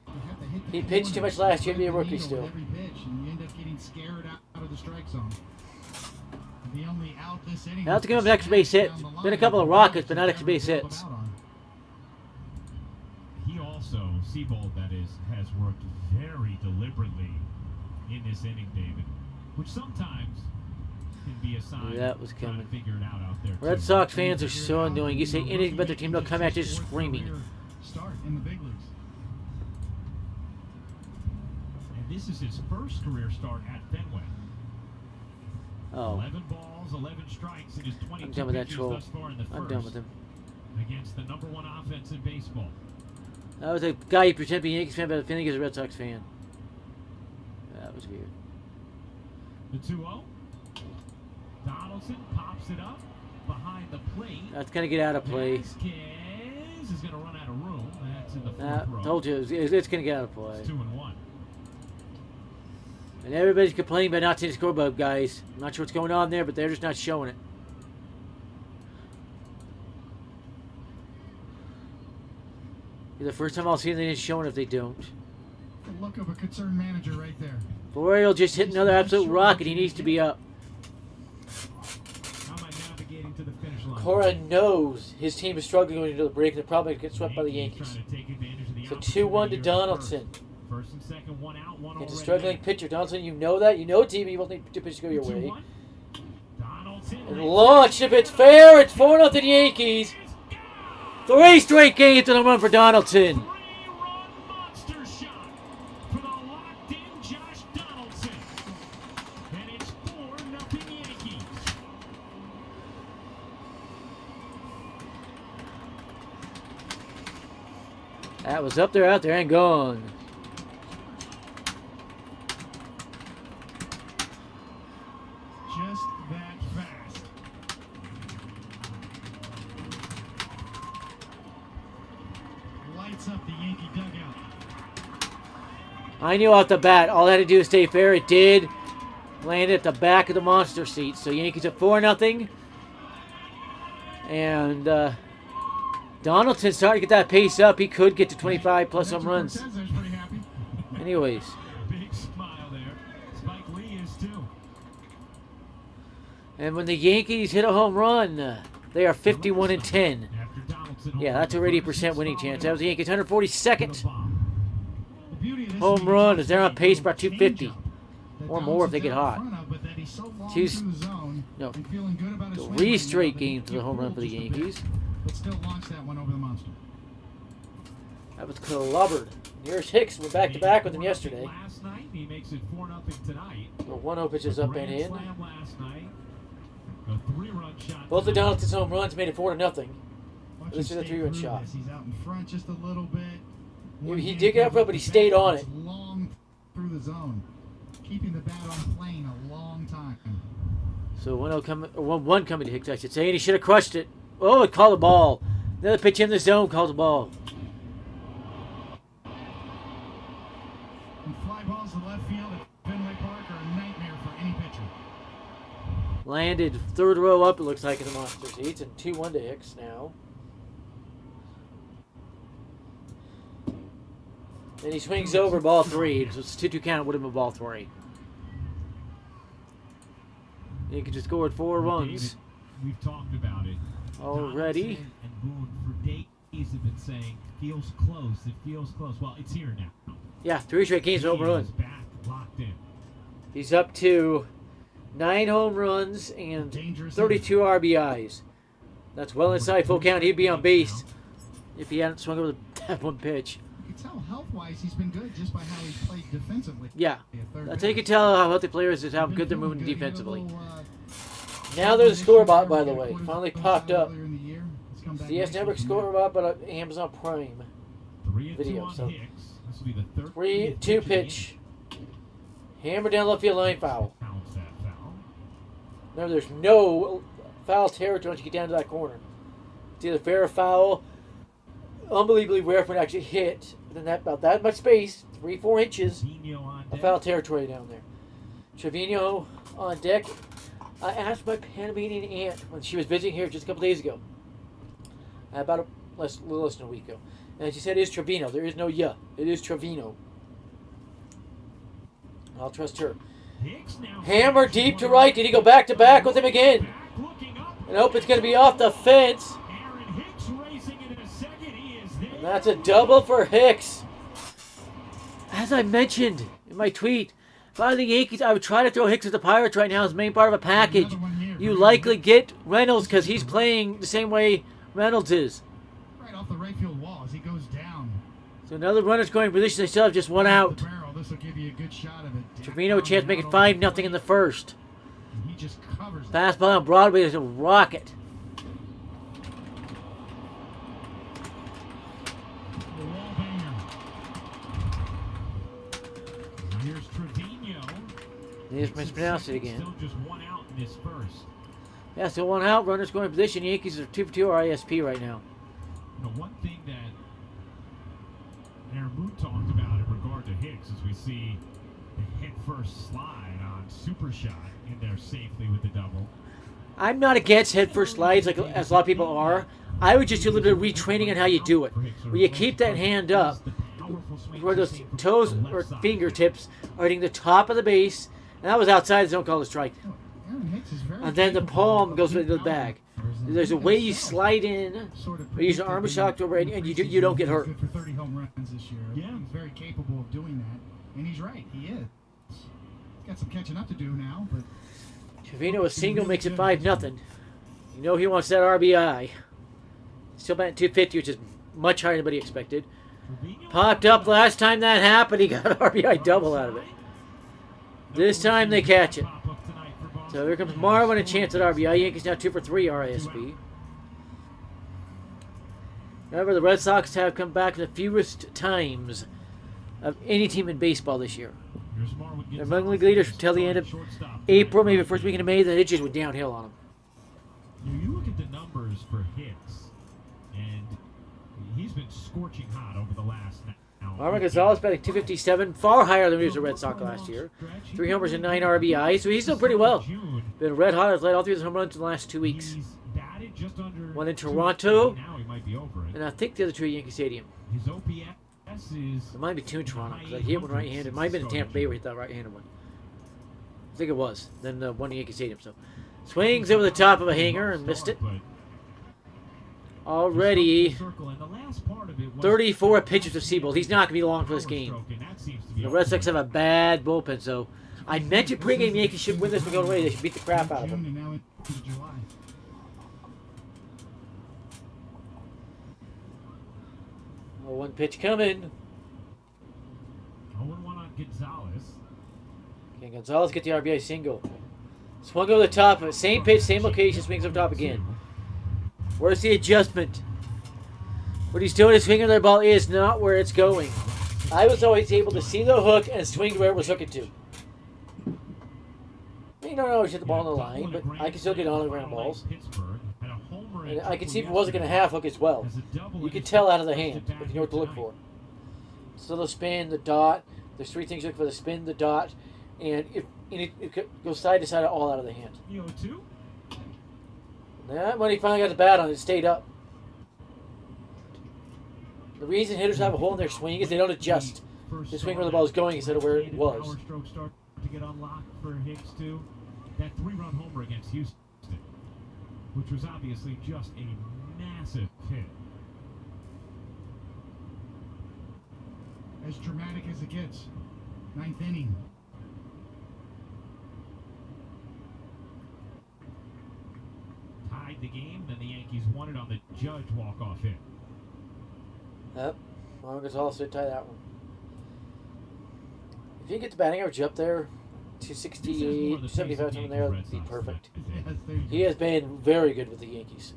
You have to hit the He pitched too corner, much last year to be a thread the rookie needle still. with every pitch, and you end up getting scared out of the strike zone. The only out this inning Now was to give him an extra base hit. down the Been a line, couple of but rockets, but not never extra base drove him hits. out on. He also, Seabold that is, has worked very deliberately in this inning, David, which sometimes can be a sign That was of trying to coming. figure it out there. Red too. Sox fans are so annoying. You say anything about their team, they'll come at you screaming. Start in the big leagues. And this is his first career start at Fenway. Oh, 11 balls, 11 strikes in his 22 I'm done with that pitches troll. thus far in the first. I'm done with him. Against the #1 offense in baseball. That was a guy you pretend to be a Yankees fan, but I think he's a Red Sox fan. That was weird. The 2-0. Donaldson pops it up behind the plate. That's going to get out of play. Vasquez is going to run out of room. That's in the fourth row. Told you, it's going to get out of play. It's 2-1. And everybody's complaining about not seeing the scoreboard, guys. I'm not sure what's going on there, but they're just not showing it. It's the first time I'll see anything showing if they don't. The look of a concerned manager right there. Boreal just hit another absolute rocket. He needs to be up. How am I navigating to the finish line? Cora knows his team is struggling going into the break, and they're probably going to get swept by the Yankees. Trying to take advantage of the So outfield 2-1 to here Donaldson. First and second, one out, one It's a already struggling in. pitcher. Donaldson, you know that. You know TV. You won't need two pitches to go your way. 2-1. Donaldson And launched. If it's fair, it's 4-0 Yankees. 3 straight games and a run for Donaldson. Three-run monster shot for the locked-in Josh Donaldson. And it's 4-0 Yankees. That was up there, out there, and gone. Just that fast. Lights up the Yankee dugout. I knew off the bat, all I had to do was stay fair. It did. Landed at the back of the monster seat. So Yankees at 4-0. And Donaldson starting to get that pace up. He could get to 25 plus home runs. Cortez pretty happy. Anyways. Big smile there. Spike Lee is too. And when the Yankees hit a home run, they are 51-10. After Donaldson Yeah, that's a 80% winning chance. That was the Yankees' 142nd The beauty of this home is run he is they're on has pace a for 250. changeup that Or more if they get Donaldson's hot. out in front of, but that he's so long Two- through the zone no, and feeling good about his swing 3 right now straight that he games with a home run for the just a bit, Yankees. But still launched that one over the monster. That was clobbered. Here's Hicks. We're back to back with him yesterday. Last night, he makes it 4-0 tonight. The 1-0 pitches up and Grand in. slam last night. A 3-run shot. Both of tonight. Donaldson's home runs made it 4-0. Watch This him is a stay 3-run through shot. this. He's out in front just a little bit. He hand did get out comes front, up but he the stayed bat, on it's it. long through the zone. Keeping the bat on plane a long time. So 1-0 coming, or 1-1 coming to Hicks, I should say, and he should have crushed it. Oh, it called the ball. Another pitch in the zone calls the ball. And fly balls to left field at Fenway Park are a nightmare for any pitcher. Landed third row up, it looks like, in the monster seats, and 2-1 to Hicks now. Then he swings over ball 3. So it's 2-2 count, would have been ball 3. He could just scored 4 runs. David, we've talked about it. Already. Donaldson and Boone for days have been saying, feels close, it feels close. Well, it's here now. Yeah, 3 straight games of home He is runs. back, locked in. He's up to 9 home runs and 32 RBIs. That's well inside full count. He'd be on base if he hadn't swung over that one pitch. You can tell health-wise he's been good just by how he played defensively. Yeah, At third that's how you base. can tell how healthy players is how He's been good they're feeling moving good. He had a defensively. little, Now there's a score bot, by the quarters way. of Finally close popped out up. earlier in the year. It's come back CS nicely Network from score there. bot, but Amazon Prime. 3-2 Video, on so- Hicks. This will be the 13th 3-2 of the pitch. Hammer down left field line foul. game. Counts that foul. Remember, there's no foul territory once you get down to that corner. It's either fair or foul. Unbelievably rare for it to actually hit. Then that about that much space, 3-4 inches Trevino on of deck. foul territory down there. Trevino on deck. I asked my Panamanian aunt when she was visiting here just a couple days ago. About a little less than a week ago. And she said it is Trevino. There is no ya. It is Trevino. I'll trust her. Hicks now Hammer deep to right. Did he go back to back with him again? Back looking up. And I hope it's going to be off the fence. Aaron Hicks racing into the second. He is there. And that's a double for Hicks. As I mentioned in my tweet, if I were the Yankees, I would try to throw Hicks at the Pirates right now as main part of a package. Another one here. You likely get Reynolds because he's playing the same way Reynolds is. Right off the right field wall as he goes down. So another runner scoring position. They still have just one out. The barrel. This will give you a good shot of it. Trevino a chance to make it 5-0 in the first. And he just covers it. Fastball on Broadway is a rocket. The wall banger. Here's Trevino. They just mispronounced it again. Still just one out in this first. Yeah, so one out. Runner scoring position. Yankees are 2 for 2 or ISP right now. one thing that Aaron Boone talked about in regard to Hicks is we see the head-first slide on Super Shot in there safely with the double. I'm not against head-first slides like as a lot of people are. I would just do a little bit of retraining on how you do it. Where you keep that hand up, where those toes or fingertips are hitting the top of the base, and that was outside the zone called a strike. And then the palm goes into the bag. There's a way you slide in, or use your arm shocked over, and you don't get hurt. Good for 30 home runs this year. Yeah, he's very capable of doing that, and he's right. He is. He's got some catching up to do now, but Trevino, a single makes it 5-0. You know he wants that RBI. Still batting 250, which is much higher than anybody expected. Popped up last time that happened. He got an RBI double out of it. This time they catch it. So here comes Marwin, a chance at RBI. Yankees now 2 for 3 RISP. However, the Red Sox have come back the fewest times of any team in baseball this year. Their among league leaders until the end of April, maybe the first weekend of May, then it just went downhill on them. You look at the numbers for Hicks, and he's been scorching hot over the last now. Marwin Gonzalez batting 257, far higher than he was a Red Sox last year. 3 homers and 9 RBI, so he's doing pretty well. Been red hot, has led all 3 of his home runs in the last 2 weeks. One in Toronto, and I think the other 2 at Yankee Stadium. His OPS is... It might be 2 in Toronto, because I hit one right-handed. It might have been in Tampa Bay where he hit that right-handed one. I think it was. Then one at Yankee Stadium, so. Swings over the top of a hanger and missed it. Already 34 pitches to Seabold. He's not going to be long for this game. The Red Sox have a bad bullpen, so I mentioned pregame Yankees should win this one going away. They should beat the crap out of them. Oh, 1 pitch coming. 0-1 on Gonzalez. Can Gonzalez get the RBI single? Swung over the top of it. Same pitch, same location, swings up top again. Where's the adjustment? What he's doing is swinging their ball is not where it's going. I was always able to see the hook and swing to where it was hooking to. You don't always hit the ball on the line, but I can still get on the ground balls. And I could see if it wasn't going to half hook as well. You could tell out of the hand if you know what to look for. So the spin, the dot. There's 3 things you look for: the spin, the dot, and it goes side to side all out of the hand. That when he finally got the bat on, it stayed up. The reason hitters have a hole in their swing is they don't adjust the swing where the ball is going instead of where it was. Power stroke start to get unlocked for Hicks too. That 3-run homer against Houston, which was obviously just a massive hit. As dramatic as it gets. 9th inning. Tied the game, then the Yankees won it on the Judge walk-off hit. Yep. Marwin Gonzalez did tie that one. If you get the batting average up there, 268, 275, something there, that'd be perfect. He has been very good with the Yankees.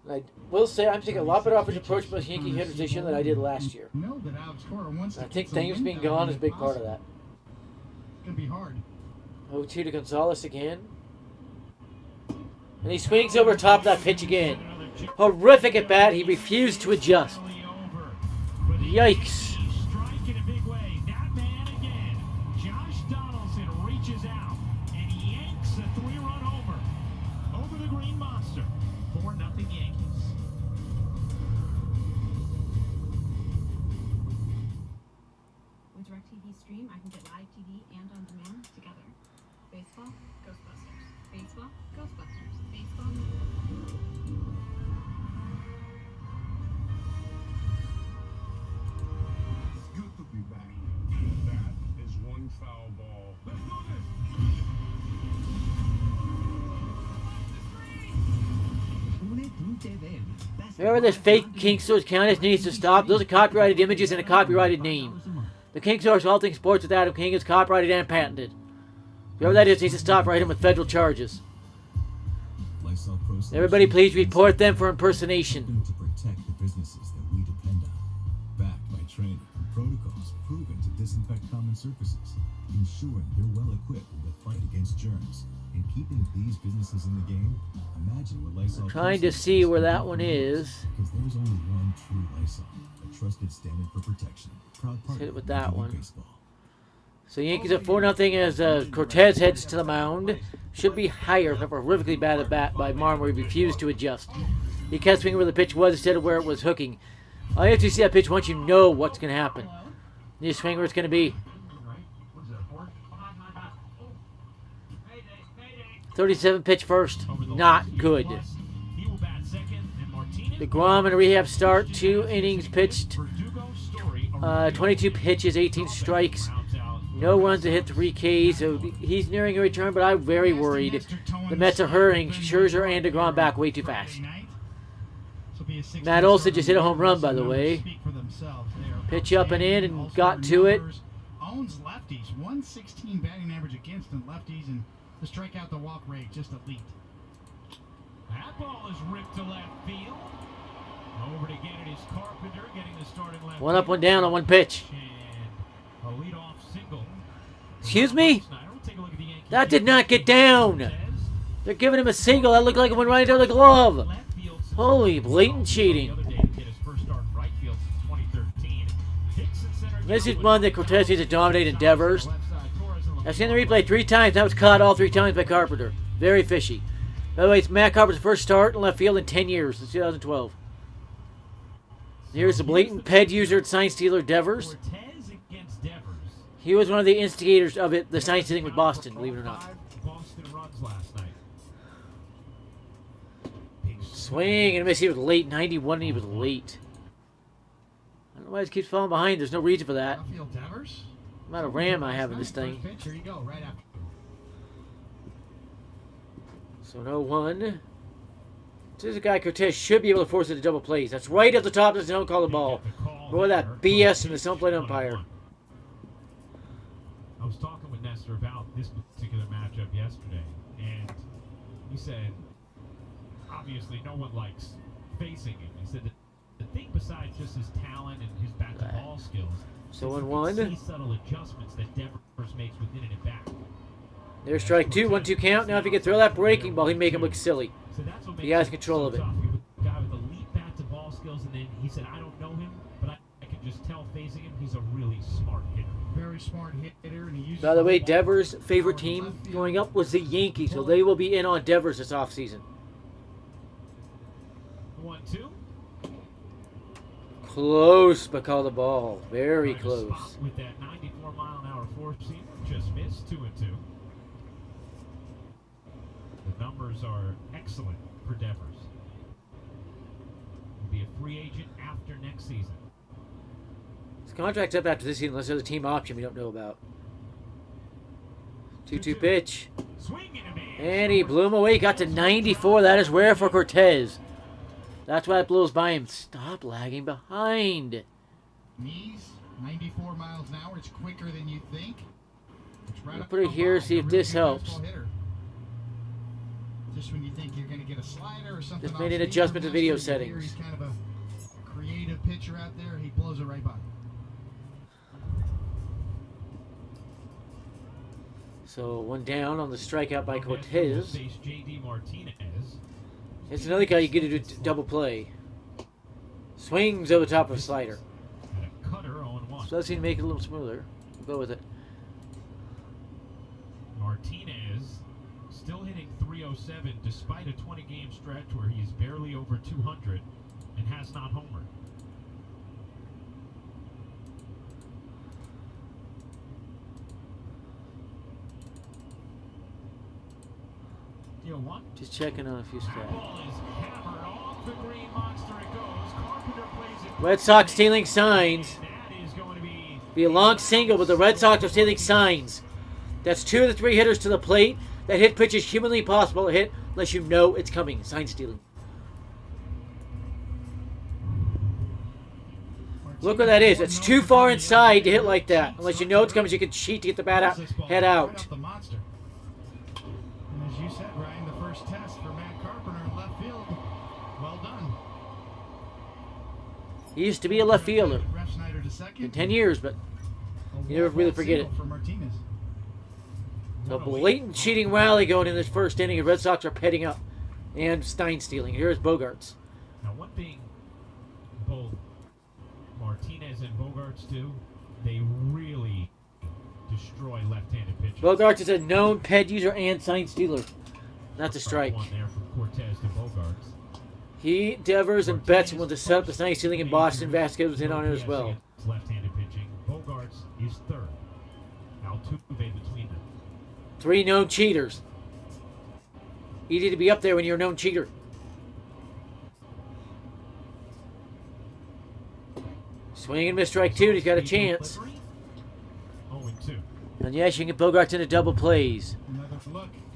I will say I'm taking a lot better offensive approach with Yankee hitters this year than I did last year. I think Thames being gone is a big part of that. It's going to be hard. 0-2 to Gonzalez again. And he swings over top of that pitch again. Horrific at bat. He refused to adjust. Yikes. Strike in a big way. That man again. Josh Donaldson reaches out and yanks a 3-run homer over the Green Monster. 4-0 Yankees. With DirecTV Stream, I can get live TV and on demand together. Baseball, Ghostbusters. Baseball, Ghostbusters. Baseball. It's good to be back. That is one foul ball. Let's do this. Remember this fake TheKingSource contest needs to stop. Those are copyrighted images and a copyrighted name. TheKingSource, all things sports with Adam King, is copyrighted and patented. Whoever that is needs to stop right him with federal charges. Everybody please report them for impersonation. To protect the businesses that we depend on. Backed by training and protocols proven to disinfect common surfaces, ensuring you're well equipped in the fight against germs. And keeping these businesses in the game, imagine what Lysol Trying to see where that one is. Because there's only one true Lysol, a trusted standard for protection. Proud Let's partner hit it with of that Major one. League Baseball. So Yankees at 4-0 as Cortez heads to the mound. Should be higher, but horrifically bad at bat by Marmor. He refused to adjust. He kept swinging where the pitch was instead of where it was hooking. All you have to see that pitch once you know what's going to happen. You swing where it's going to be. 37 pitch first. Not good. DeGrom in a rehab start. 2 innings pitched. 22 pitches, 18 strikes. No runs to hit 3 Ks. So he's nearing a return, but I'm very worried. The Mets are hurrying Scherzer and DeGrom back way too fast. Matt Olson just hit a home run, by the way. Pitch up and in and got to it. Owns lefties. 116 batting average against the lefties, and the strikeout to walk rate just elite. That ball is ripped to left field. Over to get it is Carpenter getting the start in left. One up, one down on one pitch. And a leadoff single. Excuse me? That did not get down. They're giving him a single. That looked like it went right into the glove. Holy blatant cheating. This is one that Cortez needs to dominate endeavors. I've seen the replay 3 times. That was caught all 3 times by Carpenter. Very fishy. By the way, it's Matt Carpenter's first start in left field in 10 years. Since 2012. Here's the blatant ped user at sign stealer Devers. He was one of the instigators of it, the sign stealing with Boston, believe it or not. Swing and a miss. He was late. 91 and he was late. I don't know why he keeps falling behind. There's no reason for that. I'm out of RAM I have in this thing. Here you go, right after. So no 1. This is a guy Cortez should be able to force it to double plays. That's right at the top of the zone, call the ball. Boy, that BS from the zone plate umpire. I was talking with Nestor about this particular matchup yesterday, and he said, obviously no one likes facing him. He said that the thing besides just his talent and his bat-to-ball skills, so is 1-1. see subtle adjustments that Devers makes within and at back. There's strike 2, 1-2 count. Now if he could throw that breaking ball, he'd make him look silly. So that's what He has control of it. tough. You have a guy with elite bat-to-ball skills, and then he said, I don't know him, but I can just tell facing him, he's a really smart hitter. Very smart hitter, and he uses. By the way, Devers' favorite team going up was the Yankees, so they will be in on Devers this offseason. 1-2. Close, but call the ball. Very close. With that 94-mile-an-hour four-seamer, just missed 2-2. The numbers are excellent for Devers. He'll be a free agent after next season. His contract's up after this season unless there's a team option we don't know about. 2-2 pitch. And he blew him away. Got to 94. That is rare for Cortez. That's why it blows by him. Stop lagging behind. Knees, 94 miles an hour. It's quicker than you think. It's right We'll put it here, see if this helps. Just when you think you're going to get a slider or something. Just made an adjustment to video settings. He's kind of a creative pitcher out there. He blows it right by. So 1 down on the strikeout by Cortez. JD Martinez. It's another guy you get to do double play. Swings over the top of a slider. And a cutter on 1. So that seems to make it a little smoother. We'll go with it. Martinez still hitting .307 despite a 20-game stretch where he's barely over 200 and has not homered. Deal 1. Just checking on a few stats. Ball is hammered off the green monster. It goes. Carpenter plays it. Red Sox stealing signs. That is going to Be a long single, but the Red Sox are stealing signs. That's 2 of the 3 hitters to the plate. That hit pitch is humanly possible to hit unless you know it's coming. Sign stealing. Look what that is. It's too far inside to hit like that. Unless you know it's coming, so you can cheat to get the bat out, head out. And as you said, Ryan, the first test for Matt Carpenter in left field. Well done. He used to be a left fielder. Ref Snyder to second. In 10 years, but you never really forget it. For Martinez. A blatant cheating rally going in this first inning. The Red Sox are petting up and Stein stealing. Here's Bogarts. Now, one thing both Martinez and Bogarts do, they really destroy left-handed pitchers. Bogarts is a known ped user and sign stealer. That's a strike. One there from Cortez to Bogarts. He, Devers, and Betts want to set up the sign stealing in Boston. Vasquez was in on it as well. Left-handed pitching. Bogarts is third. Altuve between them. 3 known cheaters. Easy to be up there when you're a known cheater. Swing and miss strike 2. He's got a chance. 0-2. And yes, you can get Bogarts into double plays.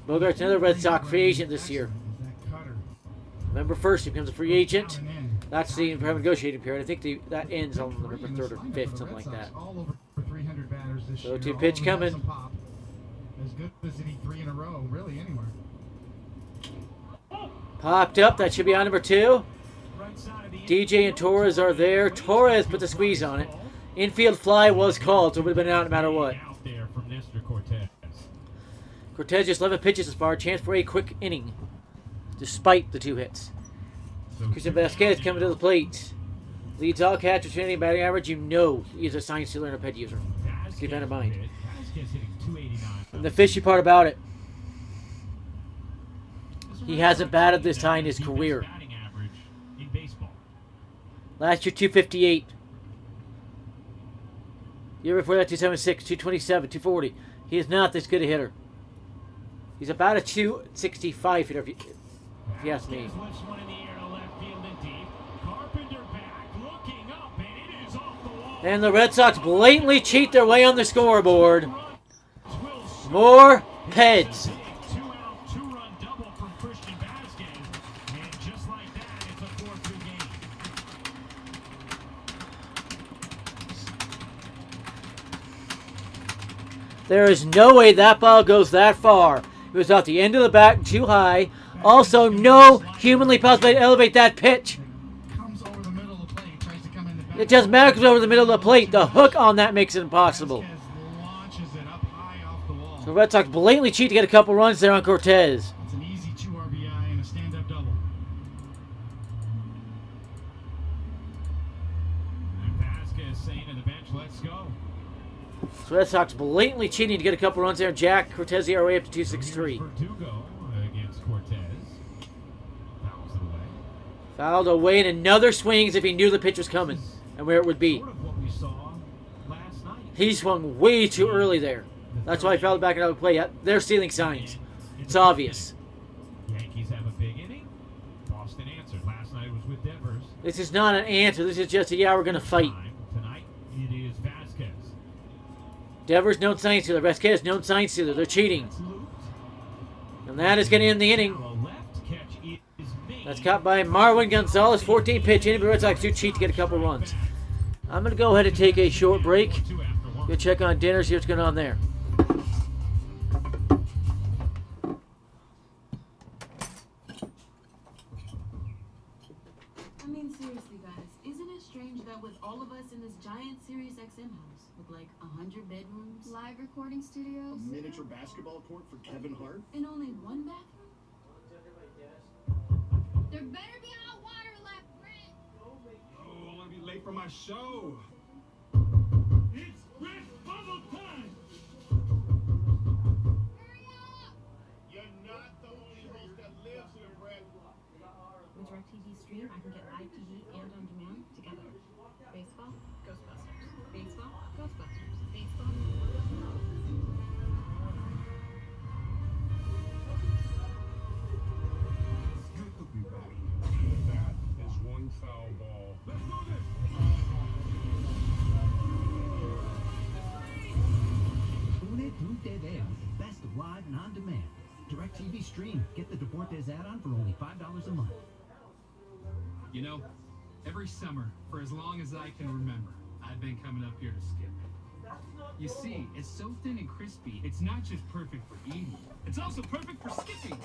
Bogarts, another Red Sox free agent this year. November 1st, he becomes a free agent. That's the negotiating period. I think that ends on November 3rd or 5th, something like that. So 2 pitch coming. As good as any 3 in a row, really anywhere. Popped up. That should be on number 2. DJ and Torres are there. Torres put the squeeze on it. Infield fly was called, so it would have been out no matter what. Cortez just 11 pitches as far. Chance for a quick inning, despite the 2 hits. Christian Vasquez coming to the plate. Leads all catchers, hitting batting average. You know he's a sign stealer and a ped user. Keep that in mind. And the fishy part about it, he hasn't batted this high in his career. Last year, 258. Year before that, 276, 227, 240. He is not this good a hitter. He's about a 265 hitter, if you ask me. And the Red Sox blatantly cheat their way on the scoreboard. More Peds. There is no way that ball goes that far. It was out the end of the bat, too high. Also, no humanly possible way to elevate that pitch. It doesn't matter if it's over the middle of the plate. The hook on that makes it impossible. So the Red Sox blatantly cheat to get a couple runs there on Cortez. It's an easy 2 RBI and a stand-up double. And Vasquez saying to the bench, let's go. So Red Sox blatantly cheating to get a couple runs there. Jack Cortez the RA up to 263. Verdugo against Cortez. Fouls it away. Fouled away, and another swings if he knew the pitch was coming and where it would be. Sort of what we saw last night. He swung way too early there. That's why he fouled back another play. They're stealing signs. It's obvious. Yankees have a big inning. Boston answered. Last night was with Devers. This is not an answer. This is just a we're going to fight. Tonight it is Vasquez. Devers, known sign stealer. Vasquez, known sign stealer. They're cheating. And that is going to end the inning. That's caught by Marwin Gonzalez. 14 pitch inning. The Red Sox do cheat to get a couple runs. I'm going to go ahead and take a short break. Go check on dinner, see what's going on there. I mean, seriously, guys, isn't it strange that with all of us in this giant Sirius XM house with like 100 bedrooms, Live recording studios. A miniature basketball court for Kevin Hart? and only 1 bathroom? There better be hot water left, Brent. Oh, I'm gonna be late for my show. It's Red Bubble time! Hurry up! You're not the only host that lives here, Brett. With DirecTV Stream, I can get live TV and on demand together. Baseball, Ghostbusters. Baseball, Ghostbusters. Baseball. Good to be back. That is one foul ball. Let's do this! Tune TV, best of live and on demand. DirecTV Stream. Get the Deportes add-on for only $5 a month. You know, every summer, for as long as I can remember, I've been coming up here to skip. You see, it's so thin and crispy, it's not just perfect for eating, it's also perfect for skipping.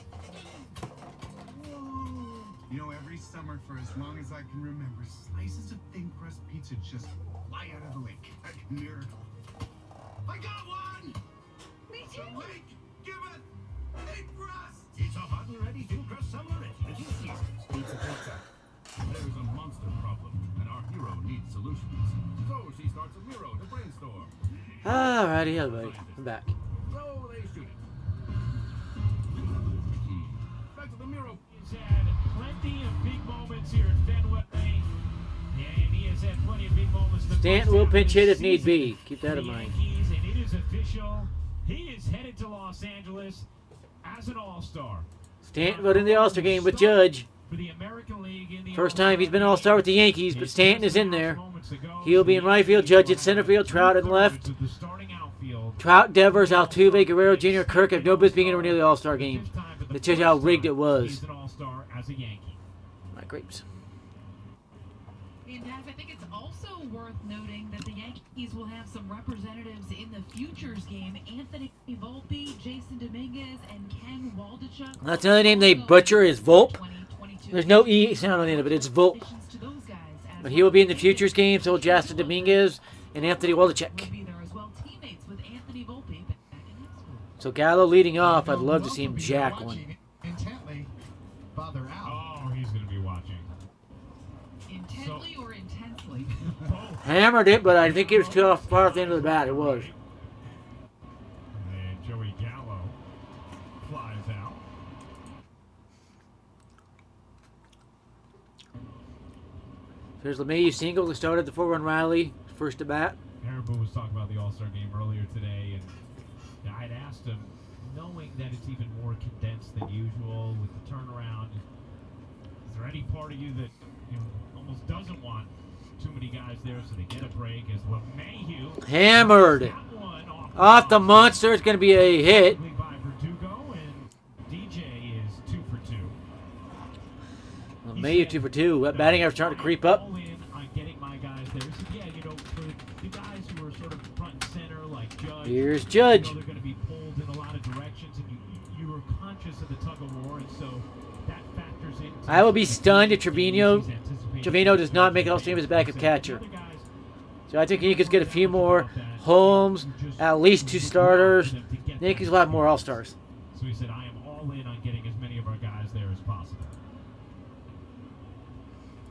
You know, every summer for as long as I can remember, slices of thin crust pizza just fly out of the lake. Like a miracle. I got one! Me The too. lake, They thrust. It's a hot and ready thin crust summer at Little Caesars. Pizza, pizza. There's a monster problem, and our hero needs solutions. So she starts a Miro to brainstorm. Alrighty, everybody. I'm back. So they shoot it. Back to the Miro. He's had plenty of big moments here at Fenway. And he has had plenty of big moments. Stanton will pinch hit if need be. Keep that in mind. Yankees, and it is official. He is headed to Los Angeles as an All-Star. Stanton voted in the All-Star game with Judge. For the American League in the First time he's been All-Star with the Yankees, but Stanton is in there. He'll be in right field, Judge at center field, Trout in left. Trout, Devers, Altuve, Guerrero Jr., Kirk have no business being anywhere near the All-Star game. That shows you how rigged it was. He's an All-Star as a Yankee. My grapes. And guys, I think it's also worth noting that the Yankees will have some representatives in the Futures game. Anthony Volpe, Jason Dominguez, and Ken Waldachuk. That's another name they butcher is Volpe. There's no E sound on the end of it. It's Volpe. But he will be in the Futures game, so will Jason Dominguez and Anthony Waldachuk. So Gallo leading off. I'd love to see him jack one. Intently, bother out. Oh, he's going to be watching. Intently or intensely? Hammered it, but I think it was too far off the end of the bat. It was. And Joey Gallo flies out. There's LeMahieu single that started the 4-run rally. First at bat. Aaron Boone was talking about the All-Star game earlier today, and I'd asked him, knowing that it's even more condensed than usual with the turnaround, is there any part of you that almost doesn't want too many guys there so they get a break? As LeMahieu Hammered. Off the monster. It's going to be a hit. By Verdugo, and DJ is 2 for 2. LeMahieu 2 for 2. That batting average starting to creep up. All in on getting my guys there. So yeah, for the guys who are sort of front and center, like Judge. Here's Judge. They're going to be pulled in a lot of directions, and you are conscious of the tug of war, and so that factors in. I will be stunned if Trevino does not make it All-Star game as a backup catcher. So I think the Yankees get a few more. Holmes, at least 2 starters. The Yankees will have more All-Stars. So he said, I am all in on getting as many of our guys there as possible.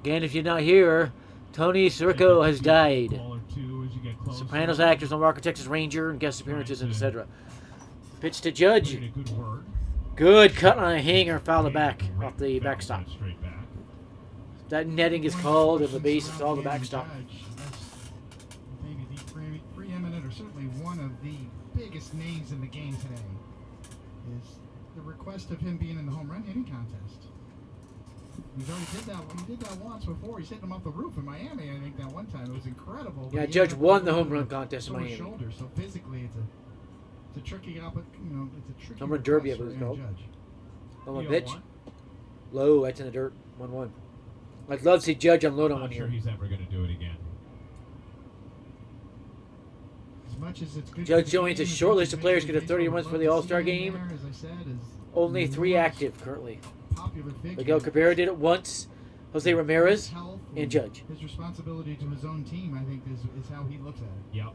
Again, if you're not here, Tony Sirico has died. Sopranos actors on Rocker, Texas Ranger, and guest appearances, etc. Pitch to Judge. Good cut on a hanger, foul the back off the backstop. That netting is called, and the base is all the backstop. Maybe the preeminent, or certainly one of the biggest names in the game today, is the request of him being in the home run hitting contest. He's already did that. He did that once before. He's hitting him off the roof in Miami. I think that one time it was incredible. Yeah, Judge won the home run contest in Miami. Shoulder, so physically, it's a tricky it's a tricky. Home run derby, I believe it's called. Home run pitch. Low. That's in the dirt. 1-1. I'd love to see Judge unload on one here. I'm not sure he's ever going to do it again. As much as it's good. Judge joins a short list of players get a 30 runs for the All-Star game. Only 3 active currently. Miguel Cabrera did it once. Jose Ramirez and Judge. His responsibility to his own team, I think, is how he looks at it. Yep.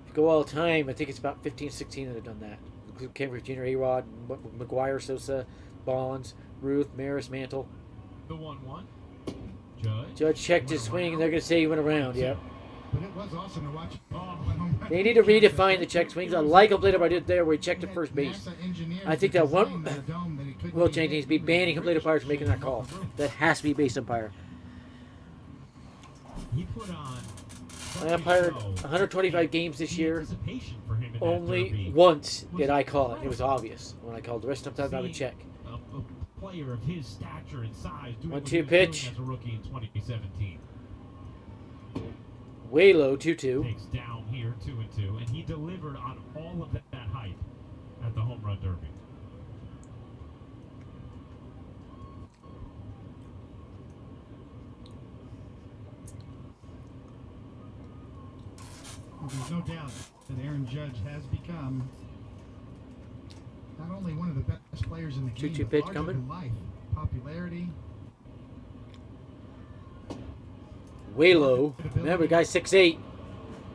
If you go all the time, I think it's about 15, 16 that have done that. Include Cambridge Jr., A-Rod, McGuire, Sosa, Bonds, Ruth, Maris, Mantle. The 1-1. Judge. Judge checked his swing, and they're going to say he went around. Yep. But it was awesome to watch. They need to redefine the check swings. I like a play I did there where he checked at first base. I think that one Will Change needs to be banning complete umpires from making that call. That has to be base umpire. He put on. I umpired 125 games this year. Only once did I call it. It was obvious when I called. The rest of the time I would check. A player of his stature and size doing 1-2 pitch. as a rookie in 2017. Way low, 2-2. Takes down here, 2-2, and he delivered on all of that hype at the home run derby. There's no doubt that Aaron Judge has become not only one of the best players in the game, 2-2 but pitch larger coming. than life. Popularity. Way low. Remember, guy's 6'8".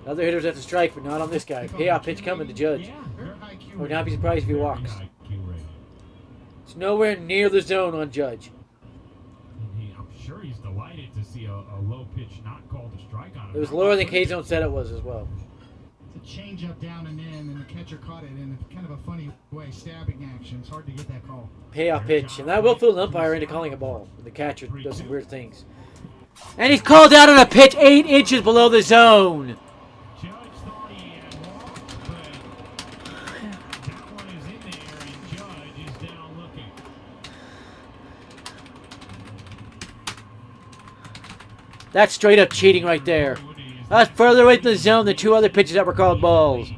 Other hitters have to strike, but not on this guy. Payoff pitch coming to Judge. I would not be surprised if he walks. It's nowhere near the zone on Judge. I'm sure he's delighted to see a low pitch not called a strike on him. It was lower than K-Zone said it was as well. It's a change up down and in, and the catcher caught it in kind of a funny way, stabbing action. It's hard to get that call. Payoff pitch, and that will fool the umpire into calling a ball. The catcher does some weird things. And he's called out on a pitch 8 inches below the zone. Judge thought he had walked, but that one is in there, and Judge is down looking. That's straight up cheating right there. That's further away from the zone than 2 other pitches that were called balls.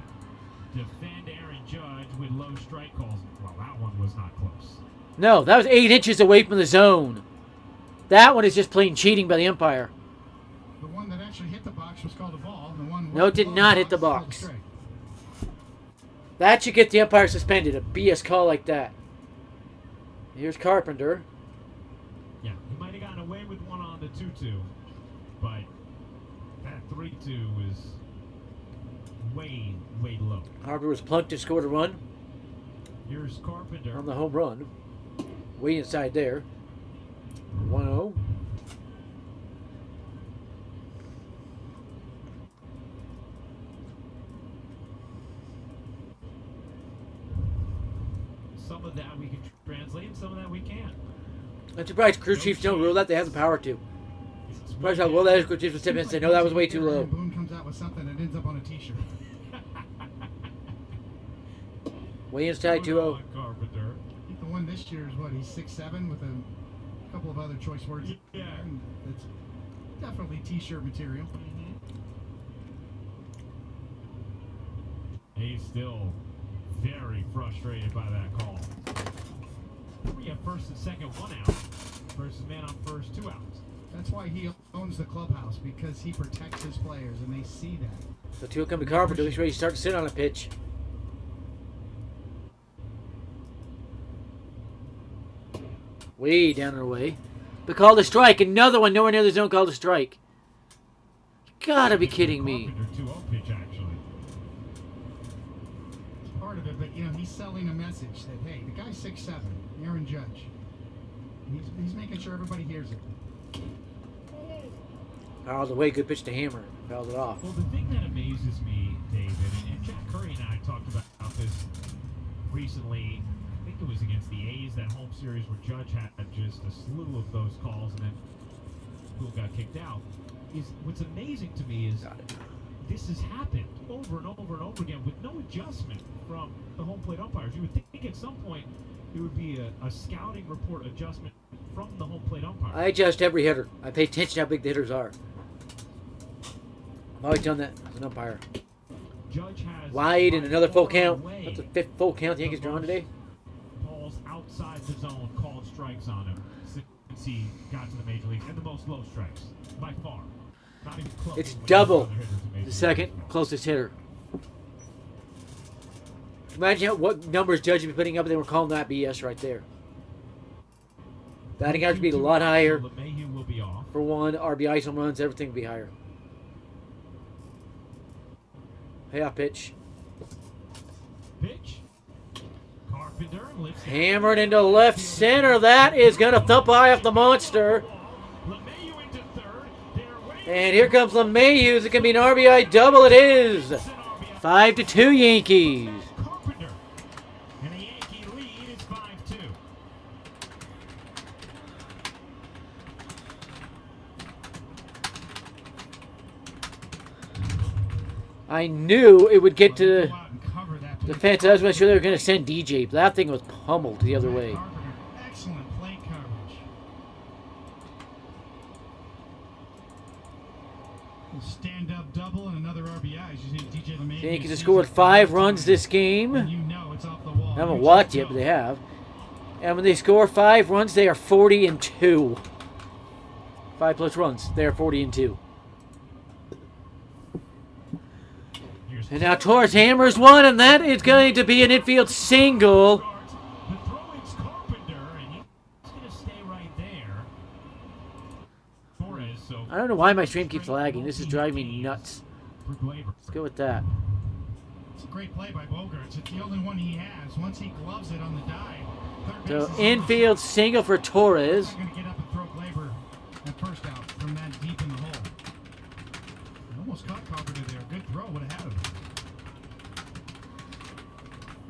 Defend Aaron Judge with low strike calls. Well, that one was not close. No, that was 8 inches away from the zone. That one is just plain cheating by the umpire. The one that actually hit the box was called a ball. The one No, it did not hit the box. That should get the umpire suspended. A BS call like that. Here's Carpenter. Yeah, he might have gotten away with one on the 2-2, but that 3-2 is way, way low. Carpenter was plunked and scored a run Here's Carpenter. on the home run. Way inside there. 1-0. Some of that we can translate, and some of that we can't. I'm surprised crew chiefs don't rule that. They have the power to. Surprised how well that is. Crew chiefs would step in and say, no, that was way too low. Boone comes out with something that ends up on a t-shirt. Way inside 2-0. Carpenter. I think the one this year is what, he's 6'7" with a couple of other choice words. Yeah. And it's definitely t-shirt material. He's still very frustrated by that call. We have first and second, 1 out. Versus man on first, 2 outs. That's why he owns the clubhouse, because he protects his players, and they see that. So 2 come to Carpenter. He's ready to start to sit on a pitch. Way down and away. But called a strike. Another one nowhere near the zone called a strike. You gotta be kidding me. Carpenter 2-0 pitch, actually. It's part of it, but, you know, he's selling a message that, hey, the guy's 6'7", Aaron Judge. He's making sure everybody hears it. Fouled away. Good pitch to Hammer. Fouled it off. Well, the thing that amazes me, David, and Jack Curry and I talked about this recently. I think it was against the A's, that home series where Judge had just a slew of those calls, and then Poole got kicked out. Is what's amazing to me is this has happened over and over and over again with no adjustment from the home plate umpires. You would think at some point there would be a scouting report adjustment from the home plate umpire. I adjust every hitter. I pay attention to how big the hitters are. I've always done that as an umpire. Judge has Wide and another full count. That's the 5th full count the Yankees drawn today. Balls outside the zone called strikes on him since he got to the major leagues, and the most low strikes by far. Not even close. It's with double other hitters in major the league second baseball. closest hitter. Imagine what numbers Judge would be putting up if they were calling that BS right there. Batting average would be a lot higher. So LeMahieu will be off. For one, RBIs, home runs, everything would be higher. Payoff pitch. Pitch. Carpenter lifts it. Hammered into left center. That is going to thump high off the monster. LeMahieu into third. They're waiting. And here comes LeMahieu. Is it going to be an RBI double? It is. 5-2 Yankees. Carpenter. And the Yankee lead is 5-2. I knew it would get to Go out and cover that play. the fence. I was not sure they were going to send DJ, but that thing was pummeled the other way. Carpenter, excellent plate coverage. Stand-up double and another RBI. You see DJ LeMahieu. The Yankees have scored 5 runs this game. And you know it's off the wall. I haven't watched yet, but they have. And when they score 5 runs, they are 40-2. 5+ runs, they are 40-2. And now Torres hammers one, and that is going to be an infield single. The throw is Carpenter, and he's going to stay right there. Torres, so I don't know why my stream keeps lagging. This is driving me nuts. for Glaber. Let's go with that. It's a great play by Bogarts. It's the only one he has. Once he gloves it on the dive, So infield single for Torres. Not going to get up and throw Glaber at first out from that deep in the hole. He almost caught Carpenter there. Good throw would have had him.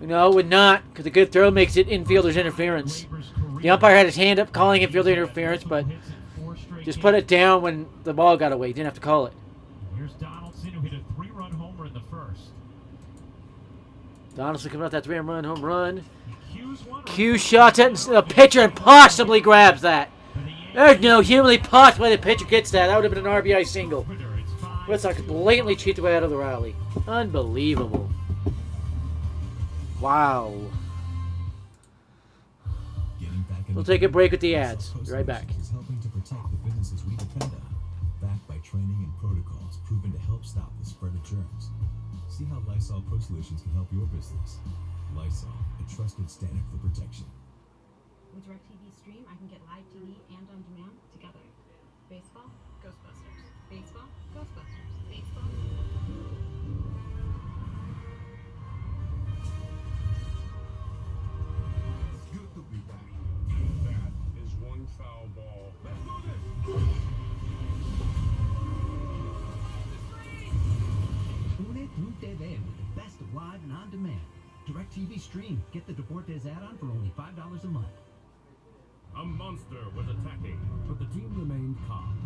No, would not, because a good throw makes it infielder's interference. The umpire had his hand up calling infielder interference, but just put it down when the ball got away. Didn't have to call it. Here's Donaldson, who hit a 3-run homer in the first. Donaldson coming out that 3-run home run. Q shots it, and the pitcher impossibly grabs that. There's no humanly possible way the pitcher gets that. That would have been an RBI single. Red Sox blatantly cheat their way out of the rally. Unbelievable. Wow. We'll take a break with the ads. Be right back. Is helping to protect the businesses we depend on, backed by training and protocols proven to help stop the spread of germs. See how Lysol Pro Solutions can help your business. Lysol, a trusted standard for protection. With DirecTV Stream, I can get live TV and on demand together. Baseball, Ghostbusters. Baseball, Ghostbusters. Baseball. It's good to be back. That is one foul ball. Let's do this. Tune Through TV with the best of live and on demand. DirecTV Stream. Get the Deportes add-on for only $5 a month. A monster was attacking, but the team remained calm.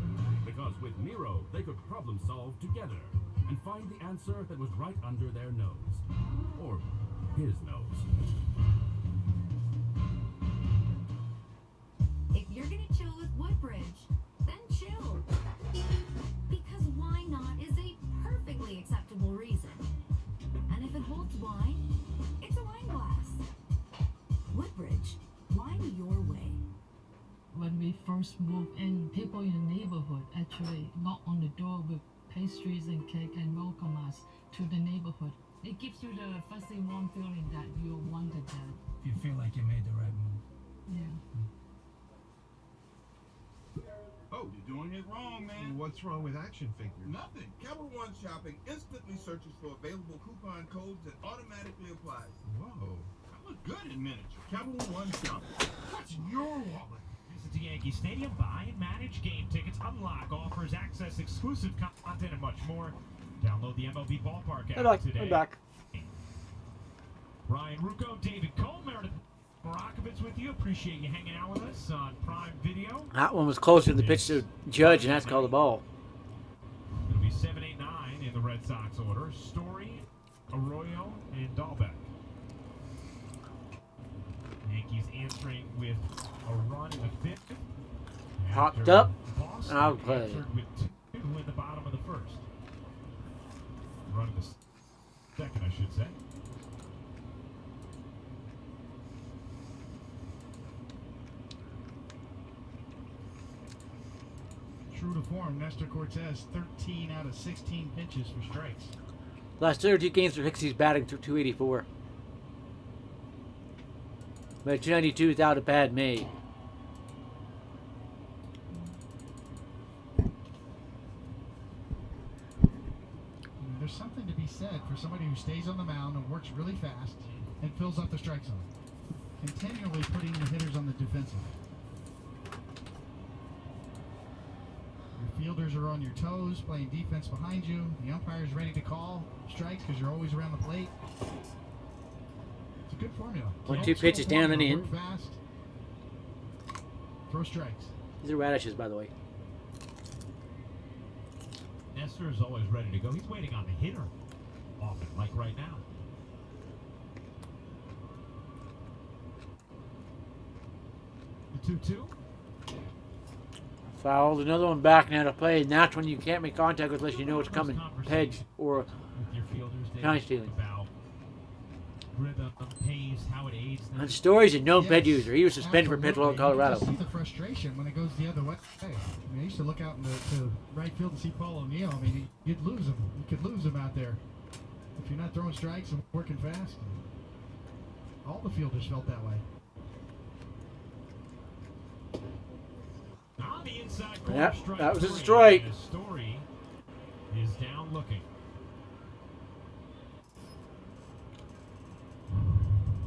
Because with Miro, they could problem solve together and find the answer that was right under their nose. Or his nose. If you're gonna chill with Woodbridge, then chill. Because why not is a perfectly acceptable reason. And if it holds wine, it's a wine glass. Woodbridge, wine your way. When we first moved in, people in the neighborhood actually knock on the door with pastries and cake and welcome us to the neighborhood. It gives you the fuzzy warm feeling that you wanted that. You feel like you made the right move. Yeah. Oh, you're doing it wrong, man. What's wrong with action figures? Nothing. Capital One Shopping instantly searches for available coupon codes and automatically applies. Whoa. I look good in miniature. Capital One Shopping. What's your wallet? Visit to Yankee Stadium, buy and manage game tickets, unlock offers, access exclusive content, and much more. Download the MLB Ballpark app today. I'm back. Ryan Rucco, David Cole, Meredith Morakovitz with you. Appreciate you hanging out with us on Prime Video. That one was closer to the pitch to Judge, and that's called the ball. It'll be 7, 8, 9 in the Red Sox order. Story, Arroyo, and Dahlbeck. Yankees answering with a run in the fifth. Hopped up. Boston I'll play. answered with 2 in the bottom of the first. Run in the second, I should say. True to form, Nestor Cortez, 13 out of 16 pitches for strikes. Last 32 games for Hicksy's batting through 284. But 292 without a bad May. There's something to be said for somebody who stays on the mound and works really fast and fills up the strike zone, continually putting the hitters on the defensive. Your fielders are on your toes, playing defense behind you. The umpire's ready to call strikes because you're always around the plate. It's a good formula. 1-2 pitches down and in. Work fast. Throw strikes. These are radishes, by the way. Nestor is always ready to go. He's waiting on the hitter often, like right now. The 2-2. Fouled. Another one back now to play. And that's when you can't make contact with unless you know it's coming. Hedge or county stealing. Rhythm, pace, how it aids them. And Story's a known ped user. He was suspended for pitch in Colorado. You can see the frustration when it goes the other way. I mean, I used to look out in to right field to see Paul O'Neill. I mean, you'd lose him. You could lose him out there if you're not throwing strikes and working fast. All the fielders felt that way. On the inside corner, Yep, strike that was a 3. strike. The Story is down looking.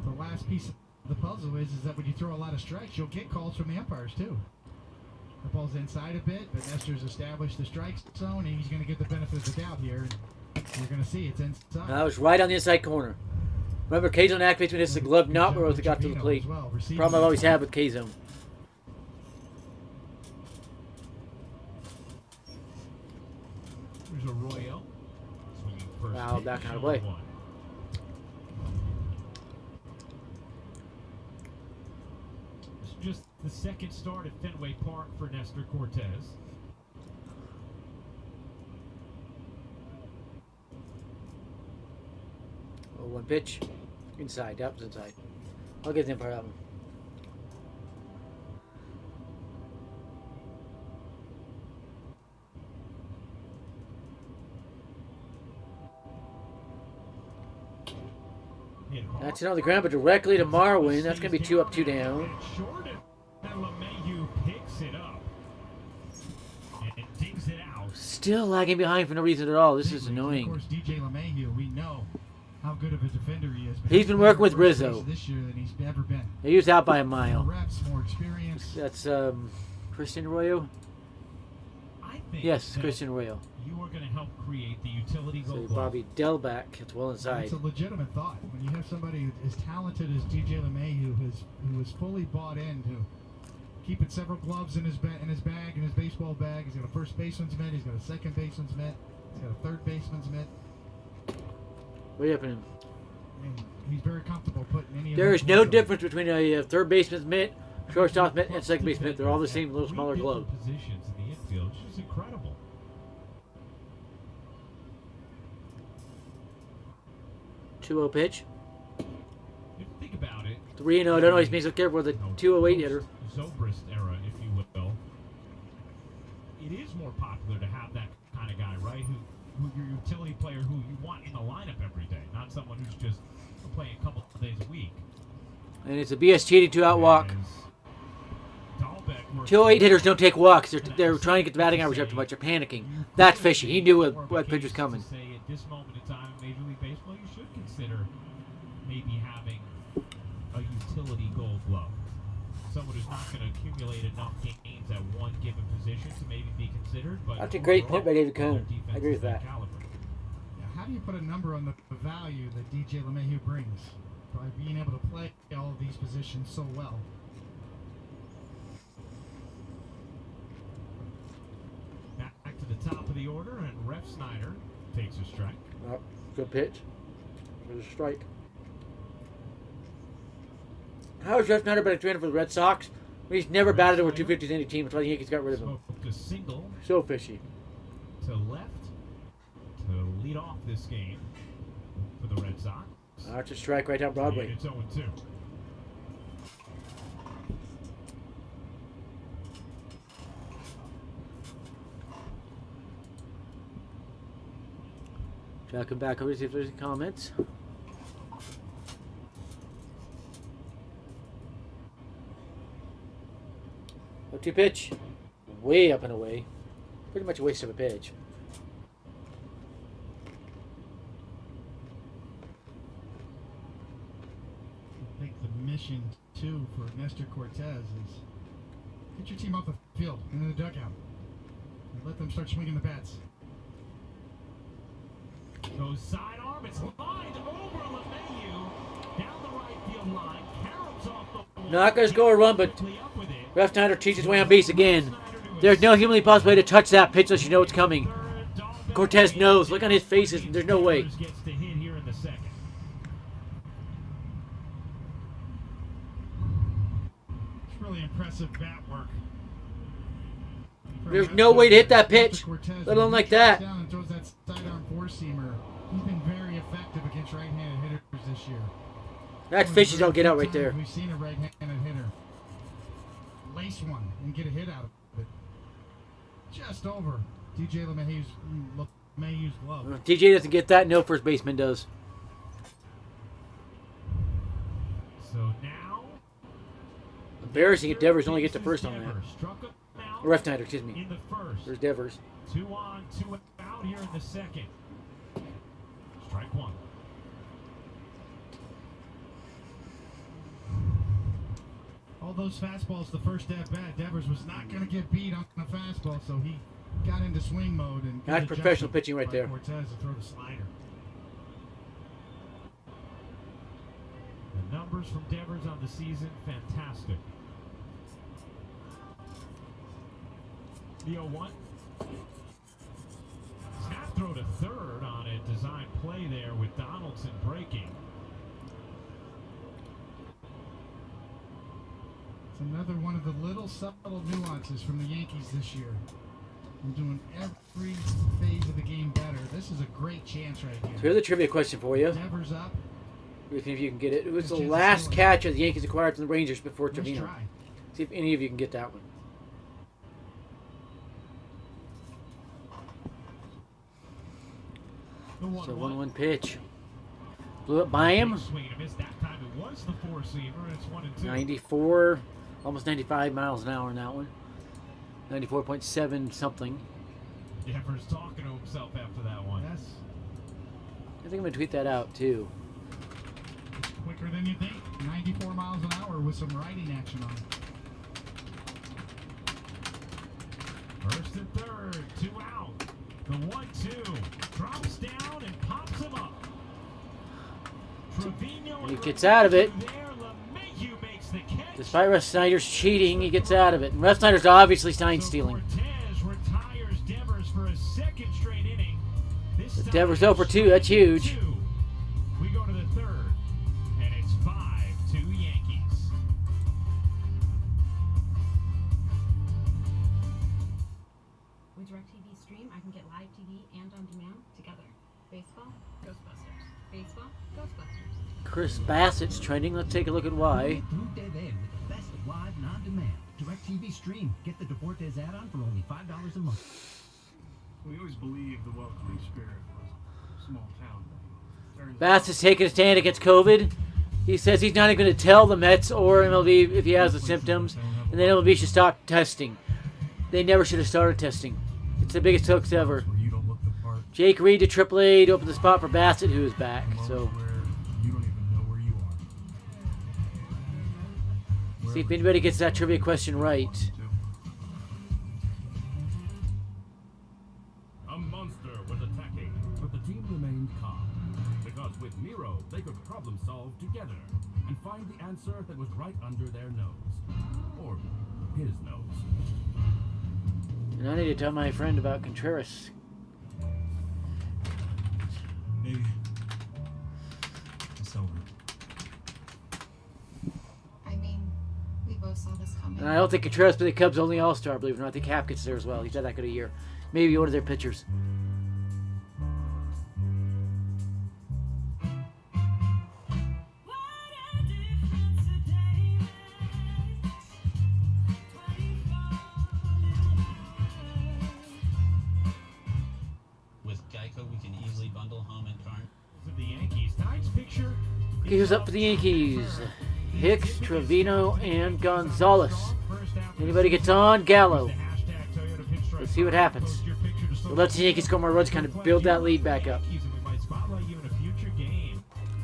The last piece of the puzzle is that when you throw a lot of strikes, you'll get calls from the umpires too. The ball's inside a bit, but Nestor's established the strike zone, and he's going to get the benefit of the doubt here. You're going to see it's inside. That was right on the inside corner. Remember, K-Zone activates when it's the glove, not where it got to the plate. Problem I've always had with K-Zone. There's Arroyo. Swinging first Wow, pitch, that kind of 0-1. play. It's just the second start at Fenway Park for Nestor Cortez. Oh, one pitch. Inside. That was inside. I'll get them for that one. That's it on the ground, but directly to Marwin. That's going to be 2 up, 2 down. And LeMahieu picks it up and digs it out. Still lagging behind for no reason at all. This is Of annoying. course, DJ LeMahieu, we know how good of a defender he is. But He's been working with better Rizzo. this year than he's ever been. He was out by a mile. More reps, more experience. That's Christian Arroyo. I think Yes, that Christian Arroyo. you are going to help create the utility So goal glove. Bobby Delback. It's well inside. It's a legitimate thought. When you have somebody as talented as DJ LeMahieu, who is fully bought in to keeping several gloves in his bag, in his baseball bag. He's got a first baseman's mitt. He's got a second baseman's mitt. He's got a third baseman's mitt. What happened? And he's very comfortable putting any. There of is those no gloves on. difference between a third baseman's mitt, shortstop mitt, and second base mitt. They're all the same, little smaller glove. Positions in the infield, which is incredible. 2-0 pitch. If you think about it. 3-0. Don't always be so careful with the 208 hitter. Zobrist era, if you will. It is more popular to have that kind of guy, right? Who your utility player who you want in the lineup every day, not someone who's just playing a couple of days a week. And it's a BS cheating 2-out walk. 208 hitters don't take walks. They're trying to get the batting average up too much. They're panicking. That's fishy. He knew what pitch was coming. Say at this moment in time in Major League Baseball, you should consider maybe having a utility gold glove. Someone who's not going to accumulate enough gains at one given position to maybe be considered. But That's a great point by David Cohn. I agree with that. Yeah, how do you put a number on the value that DJ LeMahieu brings by being able to play all of these positions so well? Back to the top of the order, and Ref Snyder takes a strike. Oh, good pitch. There's a strike. How has Ref Snyder been a trainer for the Red Sox? He's never batted over 250s in any team. That's why the Yankees got rid of him. A single So fishy. to left to lead off this game for the Red Sox. That's a strike right down Broadway. And it's 0-2. Jack him back over to see if there's any comments. O2 pitch. Way up and away. Pretty much a waste of a pitch. I think the mission, too, for Nestor Cortez is get your team off the field and in the dugout. And let them start swinging the bats. Goes sidearm, it's lined over LeMahieu, down the right field line, caroms off the wall. Not going to score a run, but Ref Snyder cheats his way on base again. There's no humanly possible way to touch that pitch unless you know it's coming. Cortez knows. Look on his faces. There's no way. Gets to hit here in the second. It's really impressive bat work. There's no way to hit that pitch, let alone like that. Down and throws that sidearm four-seamer. He's been very effective against right-handed hitters this year. That fishy don't get out right there. We've seen a right-handed hitter lace one and get a hit out of it. Just over DJ LeMahieu's glove. DJ doesn't get that. No first baseman does. So now, Embarrassing if Devers only get to first on that. struck him out Ref Snyder, excuse me. in the first. There's Devers. 2 on, 2 out here in the second. Strike one. All those fastballs the first at bat. Devers was not going to get beat on the fastball, so he got into swing mode. And That's professional pitching right there. Cortez to throw the slider. The numbers from Devers on the season, fantastic. The 0-1. Snap throw to third on a design play there with Donaldson breaking. It's another one of the little subtle nuances from the Yankees this year. They're doing every phase of the game better. This is a great chance right here. So here's a trivia question for you. Devers up. If you can get it. It was the last catch of the Yankees acquired from the Rangers before Nice Trevino. try. See if any of you can get that one. So 1-1 pitch. Blew up by him. Swing and a miss that time. It was the four-seamer, and it's 1-2. 94, almost 95 miles an hour in that one. 94.7 something. Devers talking to himself after that one. Yes. I think I'm going to tweet that out too. Quicker than you think. 94 miles an hour with some riding action on it. First and third, 2 out. The 1-2 drops down and pops him up. Trevino And he gets out of it. there. LeMahieu makes the catch. Despite Russ Snyder's cheating, he gets out of it. And Russ Snyder's obviously sign stealing. Cortez retires Devers for a second straight inning. This But time Devers 0 for 2, that's huge. 2. We go to the third, and it's 5-2 Yankees. With DirecTV Stream, I can get live TV and on demand together. Baseball, Ghostbusters. Baseball, Ghostbusters. Chris Bassett's trending. Let's take a look at why. Through TV with the best of live and on demand. DirecTV Stream. Get the Deportes add-on for only $5 a month. We always believed the welcoming spirit was a small town thing. Bassett's taking a stand against COVID. He says he's not even going to tell the Mets or MLB if he has the symptoms, and then MLB should stop testing. They never should have started testing. It's the biggest hoax ever. Jake Reed to AAA to open the spot for Bassett, who is back. So, You don't even know where you are. see if anybody gets that trivia question right. A monster was attacking, but the team remained calm. Because with Miro, they could problem solve together and find the answer that was right under their nose. Or his nose. And I need to tell my friend about Contreras. Maybe. It's over. I mean, we both saw this coming. And I don't think Contreras, but the Cubs only All-Star, believe it or not. I think Happ gets there as well. He's had that good a year. Maybe one of their pitchers. With Geico, we can easily bundle home and car. The Yankees. Tonight's picture. Okay, who's up for the Yankees? Hicks, Trevino, and Gonzalez. Anybody gets on? Gallo. Let's see what happens. We'll let the Yankees score more runs, kind of build that lead back up.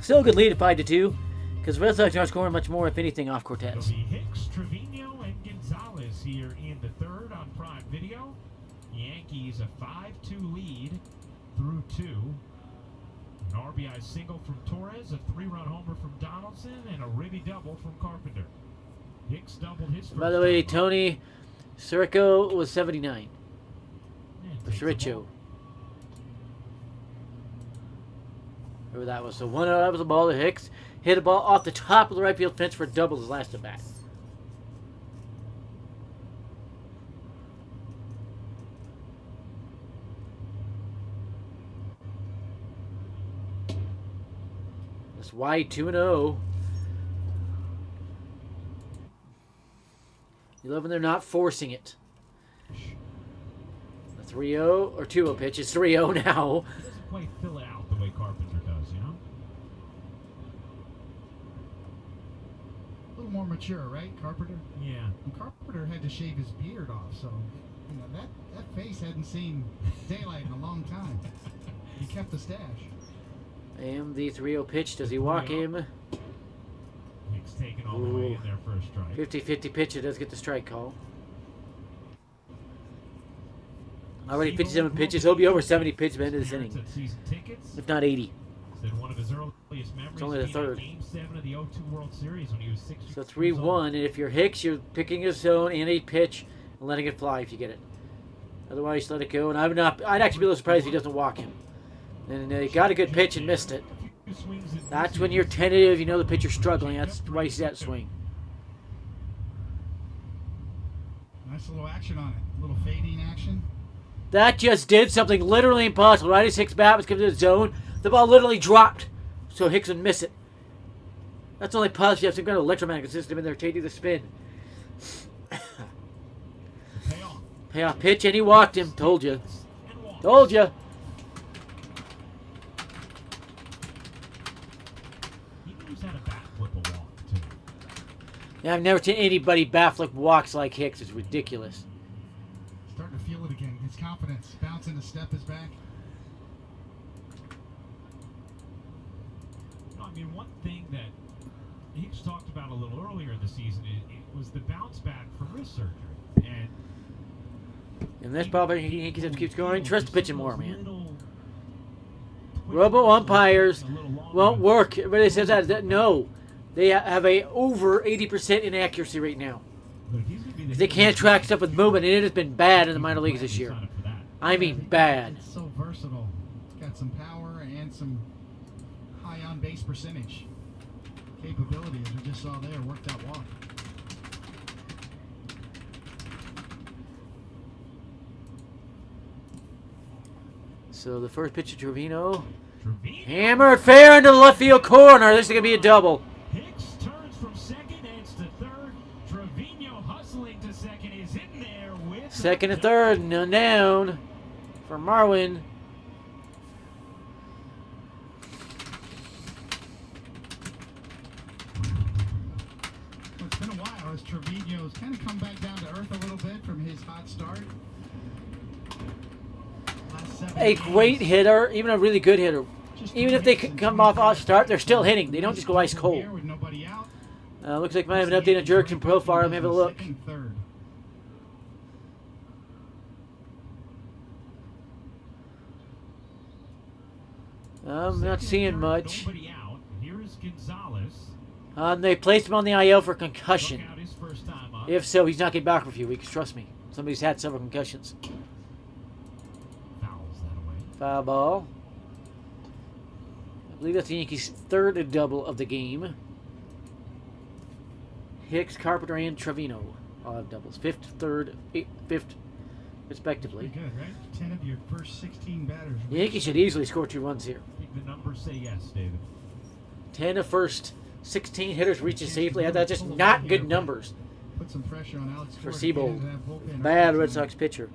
Still a good lead at 5-2, because Red Sox aren't scoring much more, if anything, off Cortez. Hicks, Trevino, and Gonzalez here in the third on Prime Video. Yankees a 5-2 lead through 2. An RBI single from Torres, a 3-run homer from Donaldson, and a ribby double from Carpenter. Hicks doubled his first. By the way, Tony Sirico was 79. Or Siricho. Whoever that was. So 1-0, that was a ball to Hicks. Hit a ball off the top of the right field fence for a double his last at bat. That's wide 2-0. You love when they're not forcing it. A 3-0 or 2-0 pitch. It's 3-0 now. Doesn't quite fill it out the way Carpenter does, you know? A little more mature, right, Carpenter? Yeah. And Carpenter had to shave his beard off, so you know that face hadn't seen daylight in a long time. He kept the stash. And the 3-0 pitch. Does he walk him? Hicks Hicks taken all the way in their first strike. 50-50 pitch. It does get the strike call. Already 57 pitches. He'll be over 70 pitches by the end of this inning. If not 80. Said one of his earliest memories It's only the third. Game 7 of the 0-2 World Series when he was 6 So years 3-1, old. and if you're Hicks, you're picking a zone and a pitch and letting it fly if you get it. Otherwise, let it go. And I'd actually be a little surprised if he doesn't walk him. And he got a good pitch and missed it. That's when you're tentative. You know the pitcher's struggling. That's why you see that swing. Nice little action on it. A little fading action. That just did something literally impossible. Right as Hicks' bat was coming to the zone, the ball literally dropped, so Hicks would miss it. That's only possible. You have some kind of electromagnetic system in there changing the spin. Payoff pitch, and he walked him. Told you. Told you. He knows how to bat flip a walk, too. Yeah, I've never seen anybody bat flip walks like Hicks. It's ridiculous. Starting to feel it again. His confidence. Bouncing the step is back. I mean, one thing that Hicks talked about a little earlier in the season it was the bounce back from wrist surgery. And this probably he keeps going. Trust the pitching more, man. Robo umpires won't work. Everybody says that. No. They have a over 80% inaccuracy rate now. They can't track stuff with movement, and it has been bad in the minor leagues this year. I mean bad. It's so versatile. It's got some power and some high on base percentage. Capability, as we just saw there, worked out walk. So the first pitch to Trevino. Hammered fair into the left field corner. This is going to be a double. Hicks turns from second, ends to third. Trevino hustling to second is in there with Second and third, and down for Marwin. It's been a while as Trevino's kind of come back down to earth a little bit from his hot start. A great hitter, even a really good hitter. Even if they come off start, they're still hitting. They don't just go ice cold. Looks like I have an update on Jerkson profile. Let me have a look. I'm not seeing much. Here's Gonzalez. They placed him on the IL for concussion. If so, he's not getting back for a few weeks. Trust me. Somebody's had several concussions. Foul ball. I believe that's the Yankees' third double of the game. Hicks, Carpenter, and Trevino all have doubles. Fifth, third, fifth, respectively. Pretty good, right? 10 of your first 16 batters. The Yankees should easily score 2 runs here. I think the numbers say yes, David. 10 of first 16 hitters reaches safely. That's just not good numbers Put some pressure on Alex for Cora. Seabold. Bad Red Sox pitcher.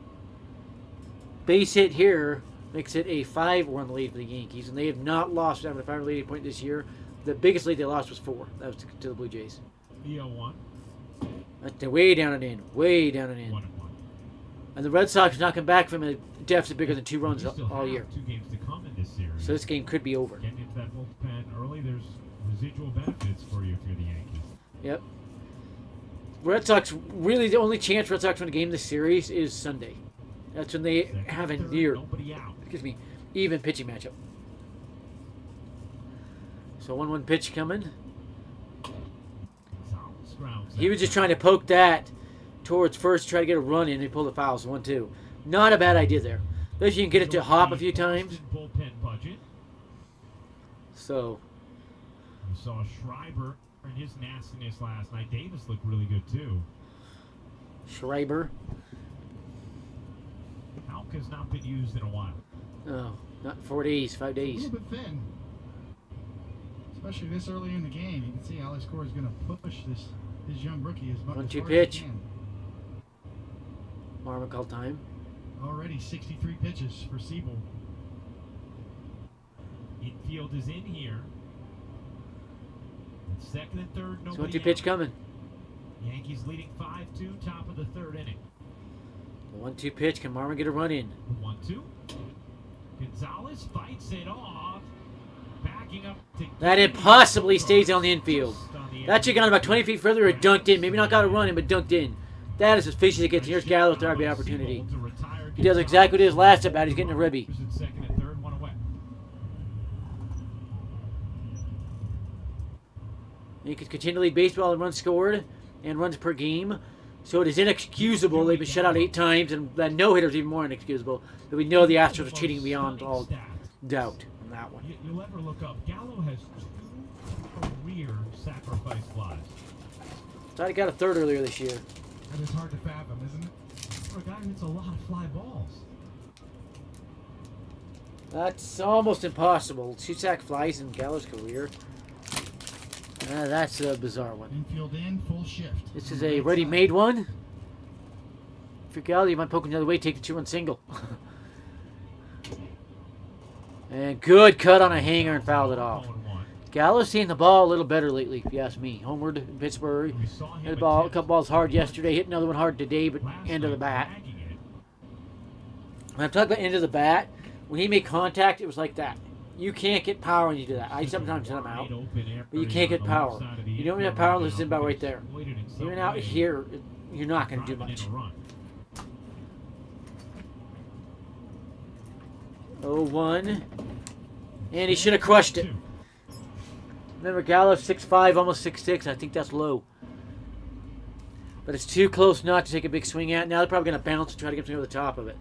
Base hit here makes it a 5-run lead for the Yankees, and they have not lost having a 5-run lead point this year. The biggest lead they lost was 4. That was to the Blue Jays. The 0-1. That's way down and in. Way down and in. 1-1. And the Red Sox not come back from a deficit bigger than 2 runs They still all have year. 2 games to come in this series. So this game could be over. Getting into that bullpen early, there's residual benefits for you if you're the Yankees. Yep. Red Sox, really the only chance Red Sox win a game this series is Sunday. That's when they have a near, even pitching matchup. So 1-1 pitch coming. He was just trying to poke that towards first, try to get a run in, and he pulled the fouls. 1-2. Not a bad idea there. Especially you can get it to hop a few times. Bullpen budget. So. We saw Schreiber and his nastiness last night. Davis looked really good too. Schreiber. Alka's not been used in a while. No, not 4 days, 5 days. A little bit thin. Especially this early in the game. You can see Alex Cora is going to push this young rookie as much as 1-2 hard pitch. as he can. Marvin called time. Already 63 pitches for Siebel. Infield is in here. Second and third, So nobody 1-2 pitch out. coming. Yankees leading 5-2, top of the third inning. 1-2 pitch. Can Marvin get a run in? 1-2. Gonzalez fights it off. Backing up to That impossibly stays on the infield. on the That should have gone about 20 feet further or dunked in. Maybe not got a run in, but dunked in. That is as fishy as it gets. Here's Gallo with the RB opportunity. He does exactly what his last at bat. He's getting a ribby. Second and third, one away. He could continue to lead baseball in runs scored and runs per game. So it is inexcusable. They've been shut out 8 times, and that no-hitter's even more inexcusable. But we know the Astros are cheating beyond all doubt on that one. You'll ever look up. Gallo has 2 career sacrifice flies. Thought he got a third earlier this year. That is hard to fathom, isn't it? For a guy who hits a lot of fly balls. That's almost impossible. 2 sack flies in Gallo's career. That's a bizarre one. Infield in, full shift. This is a ready-made one. For Gallo, you might poke him the other way, take the 2-run single. And good cut on a hanger and fouled it off. Gallo's seen the ball a little better lately, if you ask me. Homeward in Pittsburgh. Hit the ball, a couple balls hard yesterday. Hit another one hard today, but end of the bat. When I'm talking about end of the bat, when he made contact, it was like that. You can't get power when you do that. I sometimes hit him out, but you can't get power. You don't have power unless it's about right there. Even out here, you're not going to do much. 0-1. And he should have crushed it. Remember, Gallo's 6'5", almost 6'6". I think that's low. But it's too close not to take a big swing at. Now they're probably going to bounce and try to get something over the top of it.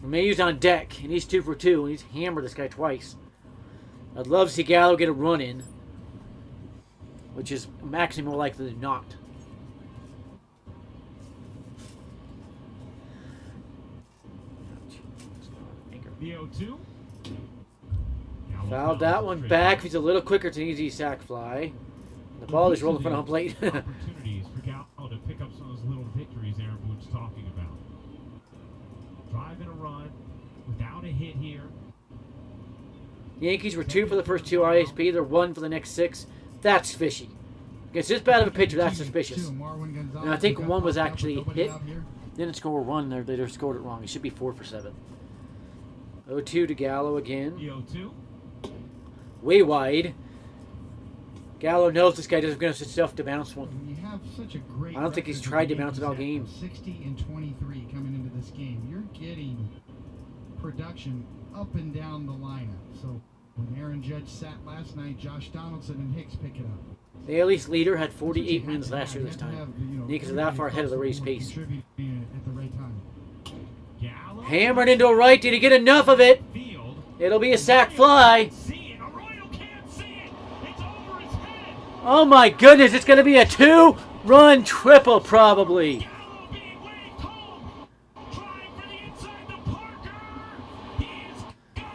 Mayu's on deck, and he's 2 for 2, and he's hammered this guy twice. I'd love to see Gallo get a run in, which is maximally more likely than not. The 0-2. Fouled that one back. He's a little quicker. It's an easy sack fly. The ball is rolling in front of home plate. Opportunities for Gallo to pick up some of those little victories Aaron Boone's talking about. Driving a run without a hit here. The Yankees were 2 for the first 2 ISP. They're 1 for the next 6. That's fishy. Against this bad of a pitcher, that's suspicious. And I think 1 was actually hit. Didn't score 1 there. They just scored it wrong. He should be 4 for 7. 0-2 to Gallo again. The 0-2. Way wide. Gallo knows this guy doesn't have enough stuff to bounce one. You have such a great I don't think he's tried to bounce it all game. 60 and 23 coming into this game. You're getting production up and down the lineup. So when Aaron Judge sat last night, Josh Donaldson and Hicks pick it up. The AL East leader had 48 wins last year this time. The Yankees are that far ahead of the race pace. At the right time. Hammered into a right. Did he get enough of it? It'll be a sack fly. Oh my goodness, it's going to be a 2-run triple probably.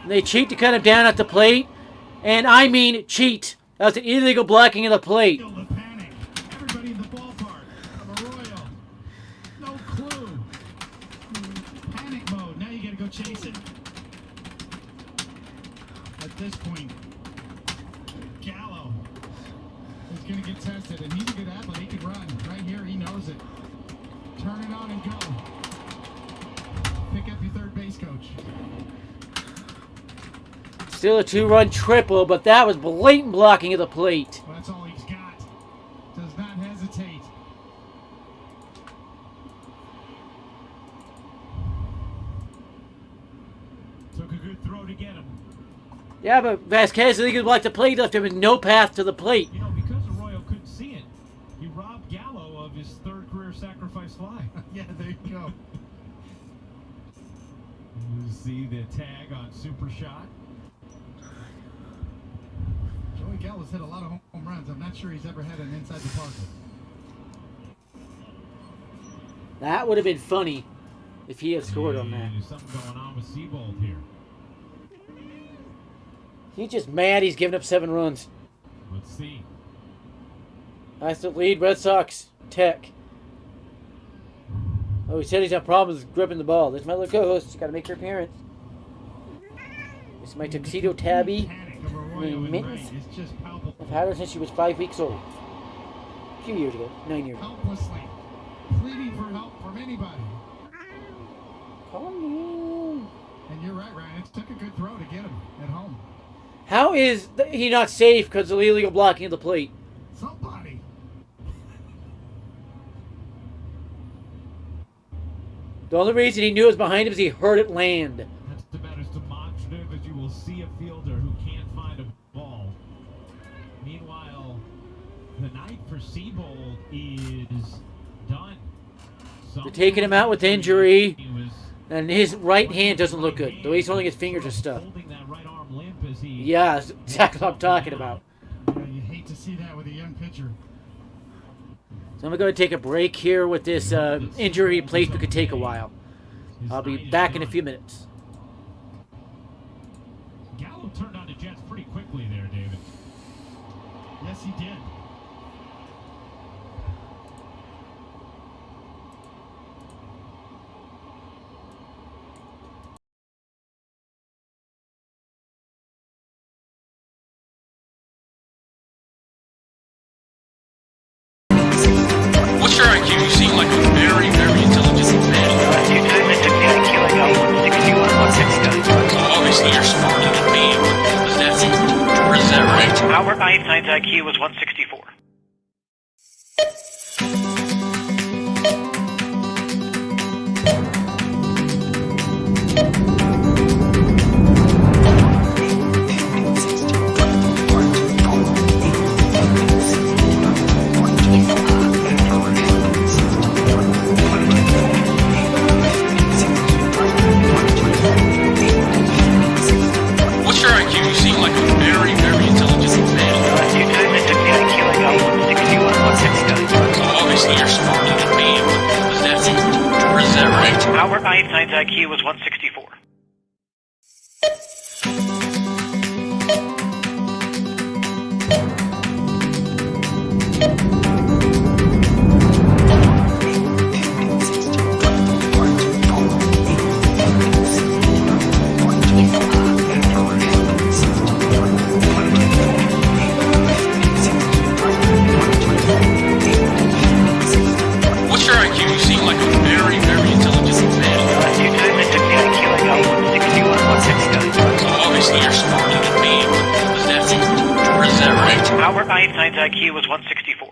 They cheat to cut him down at the plate. And I mean cheat. That's an illegal blocking of the plate. Everybody in the ballpark. Arroyo. No clue. Panic mode. Now you got to go chase it. At this point, Gallo is going to get tested, and he's a good athlete. He can run. Right here, he knows it. Turn it on and go. Pick up your third base coach. Still a 2-run triple, but that was blatant blocking of the plate. Well, that's all he's got. Does not hesitate. Took a good throw to get him. Yeah, but Vasquez, he could block the plate, left him with no path to the plate. You know, because Arroyo couldn't see it, he robbed Gallo of his 3rd career sacrifice fly. Yeah, there you go. You see the tag on Super Shot. Joey Gallo's hit a lot of home runs. I'm not sure he's ever had an inside the park. That would have been funny if he had scored on that. There's something going on with Seabold here. He's just mad he's giving up 7 runs. Let's see. That's the lead, Red Sox. Tech. Oh, he said he's had problems gripping the ball. This is my little co-host. She's got to make her appearance. This is my tuxedo tabby. Mittens. I've had her since she was 5 weeks old. A few years ago. 9 years ago. Helplessly. Pleading for help from anybody. Calm down. And you're right, Ryan. It took a good throw to get him at home. How is he not safe because of illegal blocking of the plate? Somebody. The only reason he knew it was behind him is he heard it land. That's about as demonstrative as you will see a fielder who can't find a ball. Meanwhile, the night for Seabold is done. They're taking him out with injury, and his right hand doesn't look good. The way he's holding his fingers and stuff. Yeah, that's exactly what I'm talking about. Yeah, you hate to see that with a young pitcher. So I'm going to take a break here with this injury replacement. Could take a while. I'll be back in a few minutes. Gallo turned on the Jets pretty quickly there, David. Yes, he did. What's your IQ? You seem like a very, very intelligent man. So obviously you're smarter than me. Is that right? Our Einstein's IQ was 164. What's your IQ? You seem like a very, very intelligent man. So obviously you're smarter than me. Is that right? Our Einstein's IQ was 164. What's your IQ? You seem like a very, very intelligent man. So obviously you're smarter than me. Is that right? Our Einstein's IQ was 164.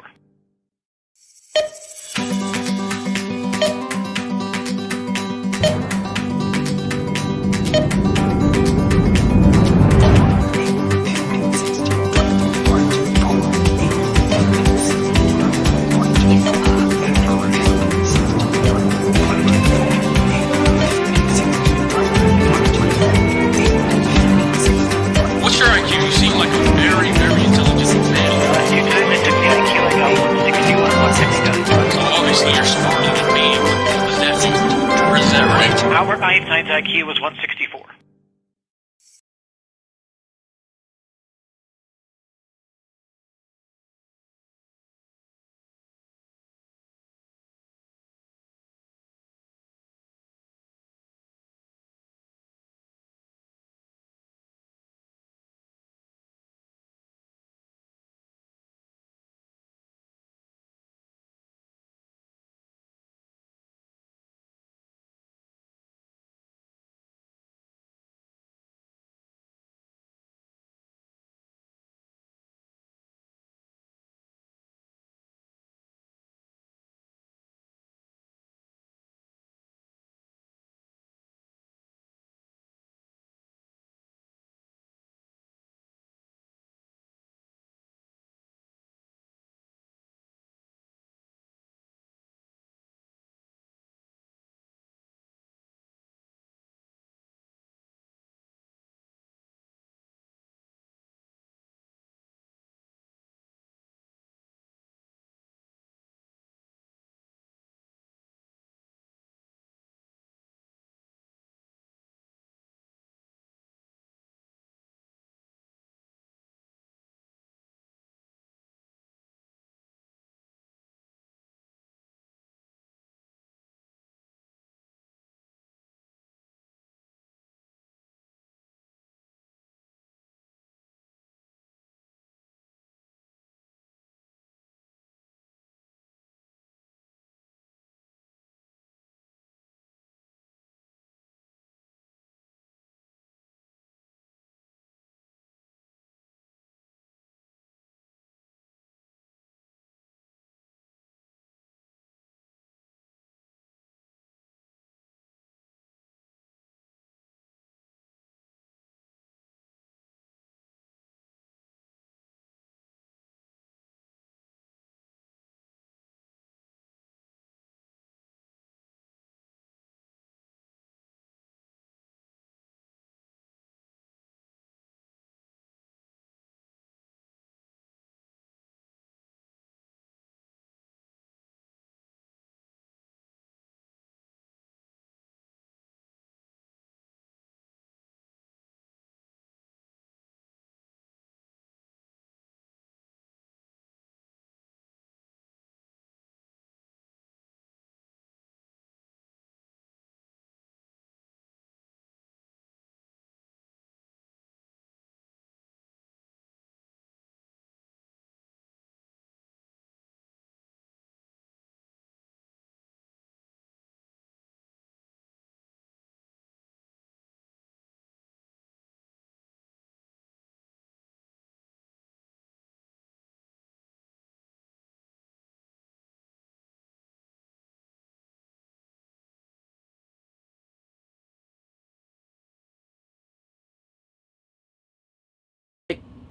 What's your IQ? You seem like a very, very intelligent man. Your time is 15 kilo, 61, 160.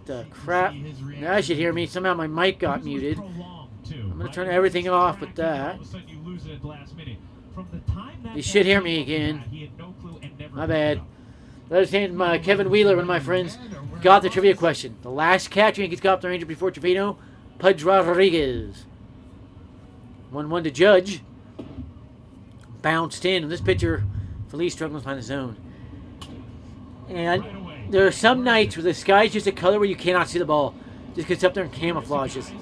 the crap? Now I should hear me. Somehow my mic got muted. I'm going to turn everything off with that. You should hear me again. My bad. Let us hand Kevin Wheeler, one of my friends, got the trivia question. The last catcher Yankees got off the Ranger before Trevino, Pudge Rodriguez. 1-1 to Judge. Bounced in. And this pitcher, Felice, struggling to find the zone. And there are some nights where the sky's just a color where you cannot see the ball. Just gets up there and camouflages. It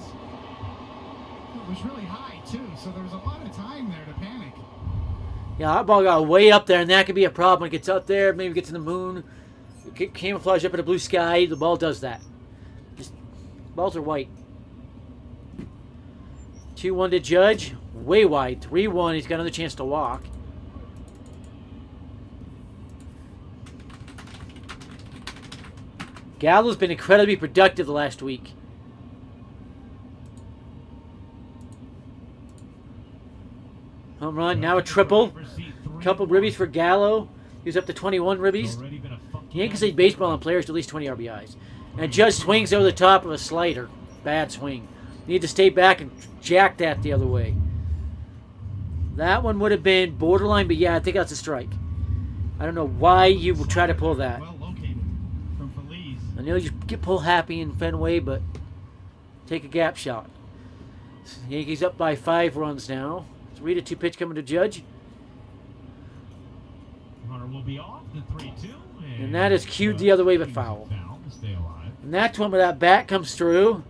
was really high, too, so there was a lot of time there to panic. Yeah, that ball got way up there, and that could be a problem. When it gets up there, maybe gets in the moon, camouflage up in the blue sky. The ball does that. Just, balls are white. 2-1 to Judge. Way wide. 3-1. He's got another chance to walk. Gallo's been incredibly productive the last week. Home run, now a triple. Couple ribbies for Gallo. He was up to 21 ribbies. Yankees lead baseball on players to at least 20 RBIs. And Judge swings over the top of a slider. Bad swing. Need to stay back and jack that the other way. That one would have been borderline, but yeah, I think that's a strike. I don't know why you would try to pull that. I know you get pull happy in Fenway, but take a gap shot. Yankees up by 5 runs now. 3-2 pitch coming to Judge. Runner will be off the 3-2. And that is cued the other way, but foul. And that's one where that bat comes through,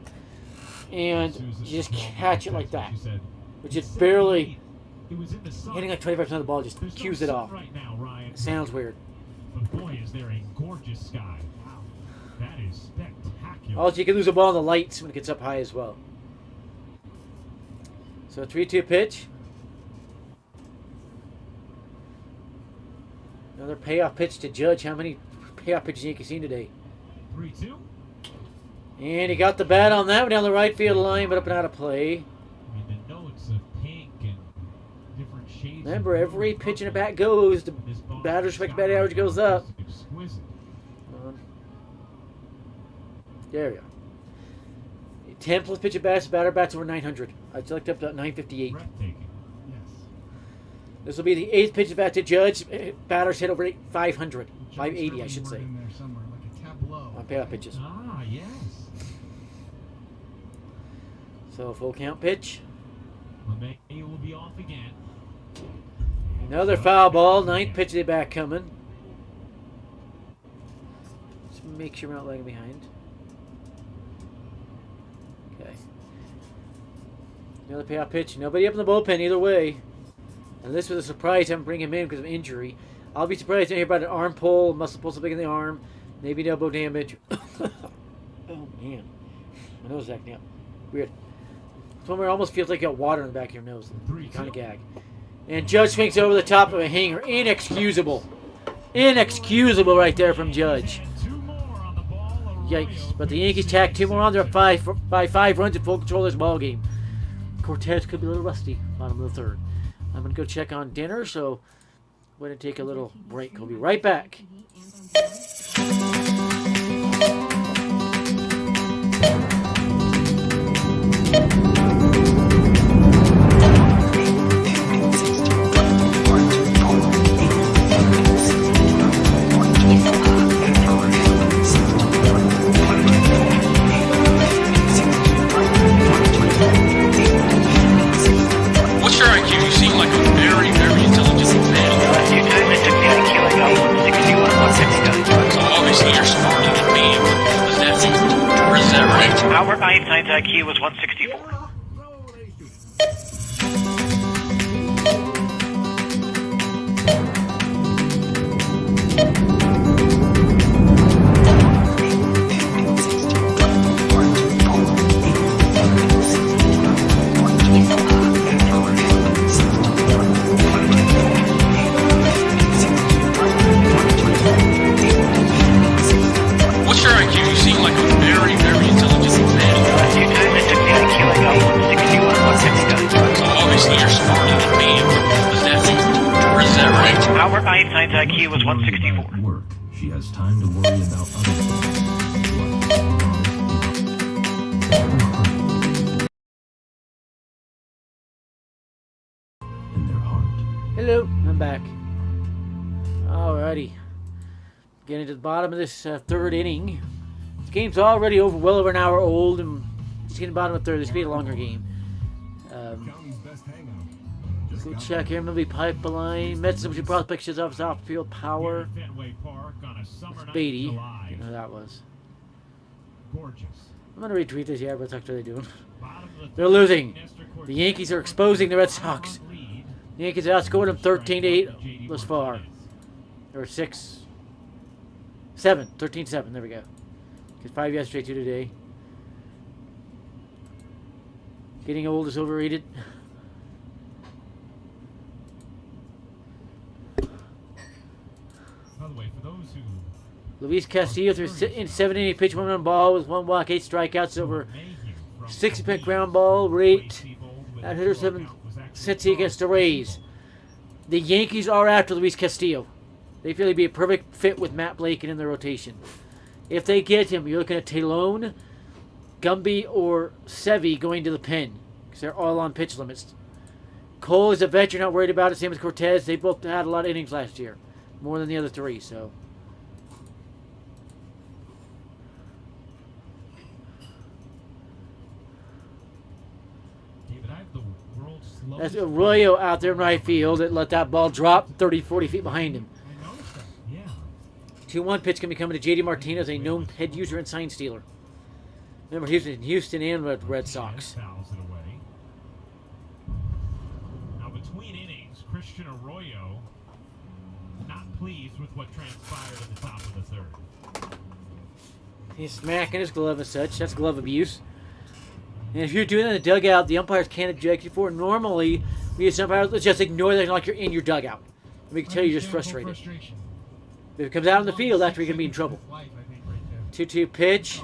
and you just catch it like that. Which is barely hitting like 25% of the ball, just cues it off. It sounds weird. But boy, is there a gorgeous sky. Wow. That is spectacular. Also, you can lose a ball in the lights when it gets up high as well. So 3-2 pitch. Another payoff pitch to Judge. How many payoff pitches Yankees seen today? 3-2. And he got the bat on that one down the right field line, but up and out of play. I mean, the notes of pink and different shades. Remember, every pitch in a bat goes, the batter's expected batting average goes up. Exquisite. There we go. 10 plus pitch at bats, batter bats over 900. I selected up to 958. This will be the 8th pitch at bat to Judge. Batters hit over 500. 580, I should say. In there somewhere, like a tableau. On payoff pitches. Ah, yes. So full count pitch. LeMay will be off again. Another foul ball. 9th pitch of the bat coming. Just make sure we're not lagging behind. Okay. Another payoff pitch. Nobody up in the bullpen either way. And this was a surprise. I haven't bring him in because of injury. I'll be surprised to hear about an arm pull, muscle pull something in the arm, maybe an elbow damage. Oh man, my nose is acting up. Weird. It's one where it almost feels like you got water in the back of your nose. You kind of gag. And Judge swings over the top of a hanger. Inexcusable. Inexcusable right there from Judge. Yikes. But the Yankees tack 2 more on. They're by 5 runs in full control of this ball game. Cortez could be a little rusty. Bottom of the 3rd. I'm going to go check on dinner, so we're going to take a little break. We'll be right back. What's your IQ? You seem like a very, very intelligent man. Well, obviously you're smarter than me. Is that right? Our Einstein's IQ was 164. What's your IQ? You seem like a very, very intelligent man. Well, obviously you're smarter than me. Is that right? Our Einstein's IQ was 164. Work. She has time to worry about other things. comeback. Alrighty. Getting to the bottom of this third inning. The game's already well over an hour old, and just getting to the bottom of the third. This will be a longer game. Go check here. MLB Pipeline. Mets some prospects shows off his off-field power. Beatty. You know who that was. Gorgeous. I'm going to retweet this. Yeah, Red Sox, what are they doing? They're losing. The Yankees are exposing the Red Sox. The Yankees have outscored them 13-8 thus far. Or 6. 7. 13-7. There we go. Because 5 yesterday, 2 today. Getting old is overrated. By the way, for those who Luis Castillo threw in 7 inning pitch, 1 run ball with 1 walk, 8 strikeouts over 60% ground ball rate at hitter 7 Cincy against the Rays. The Yankees are after Luis Castillo. They feel he'd be a perfect fit with Matt Blake and in their rotation. If they get him, you're looking at Talon, Gumby, or Sevy going to the pen because they're all on pitch limits. Cole is a veteran, not worried about it. Same as Cortez. They both had a lot of innings last year, more than the other 3. So. That's Arroyo out there in right field that let that ball drop 30, 40 feet behind him. 2-1 pitch can be coming to J.D. Martinez, a known head user and sign stealer. Remember, Houston and Red Sox. Now, between innings, Christian Arroyo not pleased with what transpired at the top of the third. He's smacking his glove and such. That's glove abuse. And if you're doing that in the dugout, the umpires can't eject you for it. Normally, we as umpires just ignore that like you're in your dugout. We can tell you're just frustrated. If it comes out on the field, that's where you're going to be in trouble. 2-2 pitch.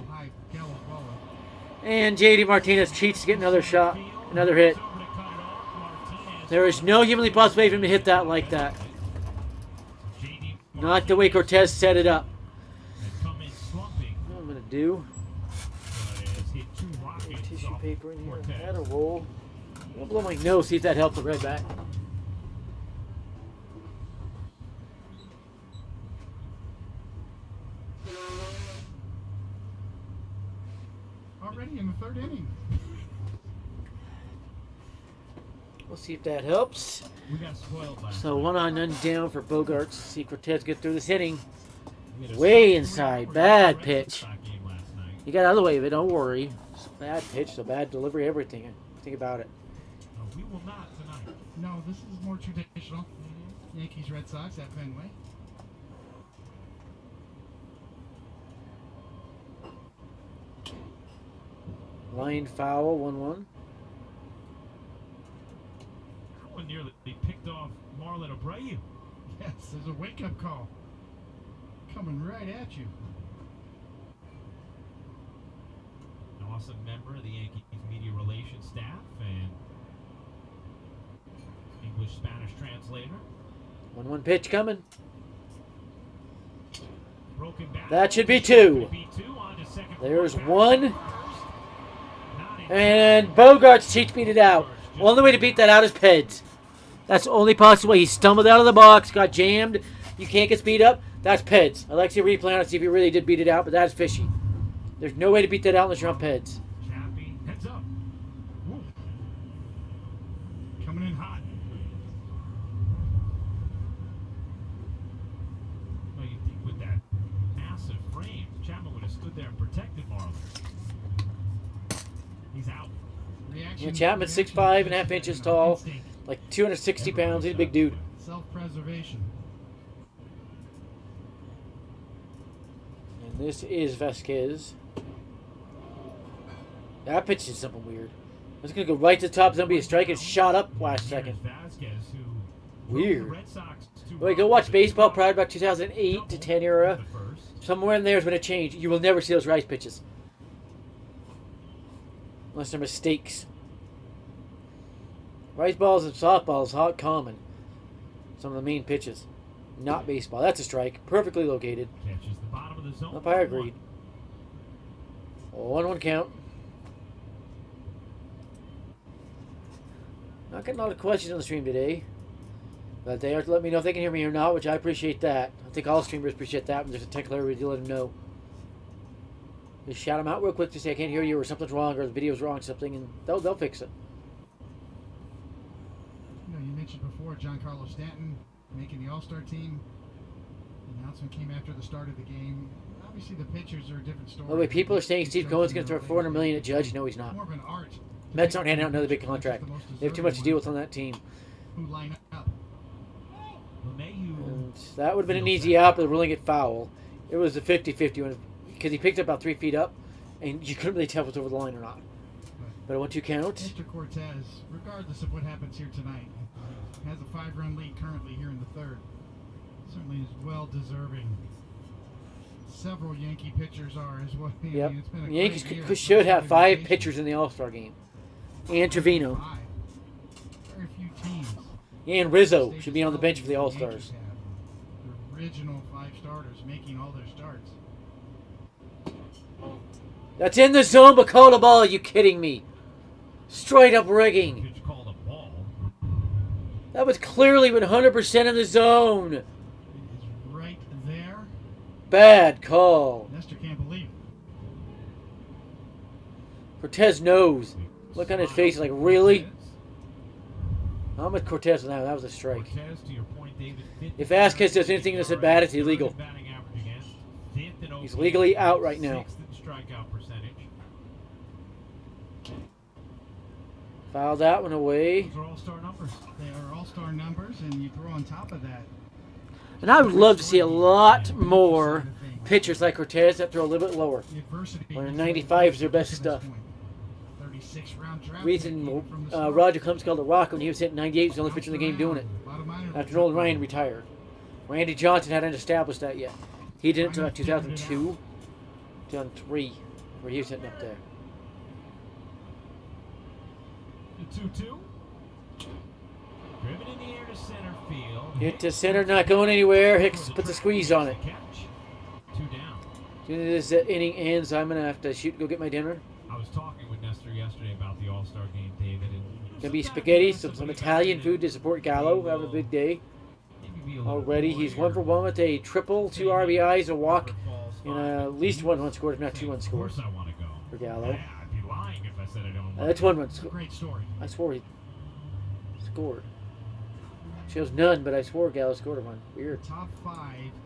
And J.D. Martinez cheats to get another shot, another hit. There is no humanly possible way for him to hit that like that. Not the way Cortez set it up. What I'm going to do. Tissue paper in here. Add a roll. I'll blow my nose, see if that helps the red back. Already in the third inning. We'll see if that helps. So 1 on, none down for Bogarts. See if Cortez get through this inning. Way inside. Bad pitch. You got out of the way of it, don't worry. It's a bad pitch, so bad delivery, everything. Think about it. No, we will not tonight. No, this is more traditional. Yankees, Red Sox at Fenway. Line foul, 1-1. That one nearly picked off Marlon Abreu. Yes, there's a wake-up call. Coming right at you. An awesome member of the Yankees media relations staff and English-Spanish translator. 1-1 pitch coming. Broken back. That should be 2. There's 1. And Bogarts cheats beat it out. Only way to beat that out is Peds. That's the only possible way. He stumbled out of the box, got jammed. You can't get speed up. That's Peds. I'd like to see a replay on it, see if he really did beat it out, but that's fishy. There's no way to beat that out unless you're on Peds. Chappie, heads up. Woo. Coming in hot. Well, you think with that massive frame, Chapman would have stood there and protected Marlon. He's out. Yeah, Chapman's 6'5.5 inches tall, like 260 pounds. He's a big dude. Self-preservation. And this is Vasquez. That pitch is something weird. It's going to go right to the top. It's going to be a strike. It's shot up last second. Weird. Wait, go watch baseball prior to about 2008 to 10 era. Somewhere in there is going to change. You will never see those Rice pitches. Unless they're mistakes. Rice balls and softballs are common. Some of the main pitches. Not baseball. That's a strike. Perfectly located. Catches the bottom of the zone. Umpire agreed. 1-1 count. Not getting a lot of questions on the stream today. But they have to let me know if they can hear me or not, which I appreciate that. I think all streamers appreciate that when there's a technical error, you let them know. Just shout them out real quick to say I can't hear you or something's wrong or the video's wrong or something, and they'll fix it. You know, you mentioned before Giancarlo Stanton making the All-Star team. The announcement came after the start of the game. Obviously, the pitchers are a different story. Oh wait, people are saying Steve Cohen's going to throw $400 million at Judge. No, he's not. More of an art. Mets aren't handing out another big contract. They have too much to deal with on that team. Who line up? And that would have been an easy out, but ruling it foul. It was a 50-50 because he picked it about 3 feet up, and you couldn't really tell if it was over the line or not. But I want to count. Mr. Cortez, regardless of what happens here tonight, has a 5-run lead currently here in the third. Certainly is well deserving. Several Yankee pitchers are as well. Yep. It's been a The Yankees great year. should have 5 pitchers in the All-Star game. And Trevino. Very few teams. And Rizzo should be on the bench for the All-Stars. The original 5 starters making all their starts. That's in the zone, but call the ball. Are you kidding me? Straight up rigging. That was clearly 100% in the zone. It is right there. Bad call. Nestor can't believe it. Cortez knows. Look on his face like, really? I'm with Cortez on that. That was a strike. If Vasquez does anything that's bad, it's illegal. He's legally out right now. Foul that one away. Those are all-star numbers. They are all-star numbers, and you throw on top of that. And I would love to see a lot more pitchers like Cortez that throw a little bit lower. When 95 is their best stuff. Reason Roger Clemens called it rock when he was hitting 98, was the only pitcher in the game doing it. After Nolan Ryan retired. Randy Johnson hadn't established that yet. He did it until 2002, 2003, where he was hitting up there. 2-2. Driven in the air to center field. Hit to center, not going anywhere. Hicks puts a squeeze on it. 2 down. As soon as this inning ends, I'm going to have to shoot and go get my dinner. I was talking with Nestor yesterday about the All-Star game, David. Gonna be spaghetti, some Italian food to support Gallo. Having a big day already. He's 1 for 1 with a triple, 2 RBIs, a walk, and at least 1 run scored, if not 2 runs scored for Gallo. Yeah, I'd be lying if I said I don't. That's 1 run scored. Great story. I swore he scored. Shows none, but I swore Gallo scored a run. Weird. Top 5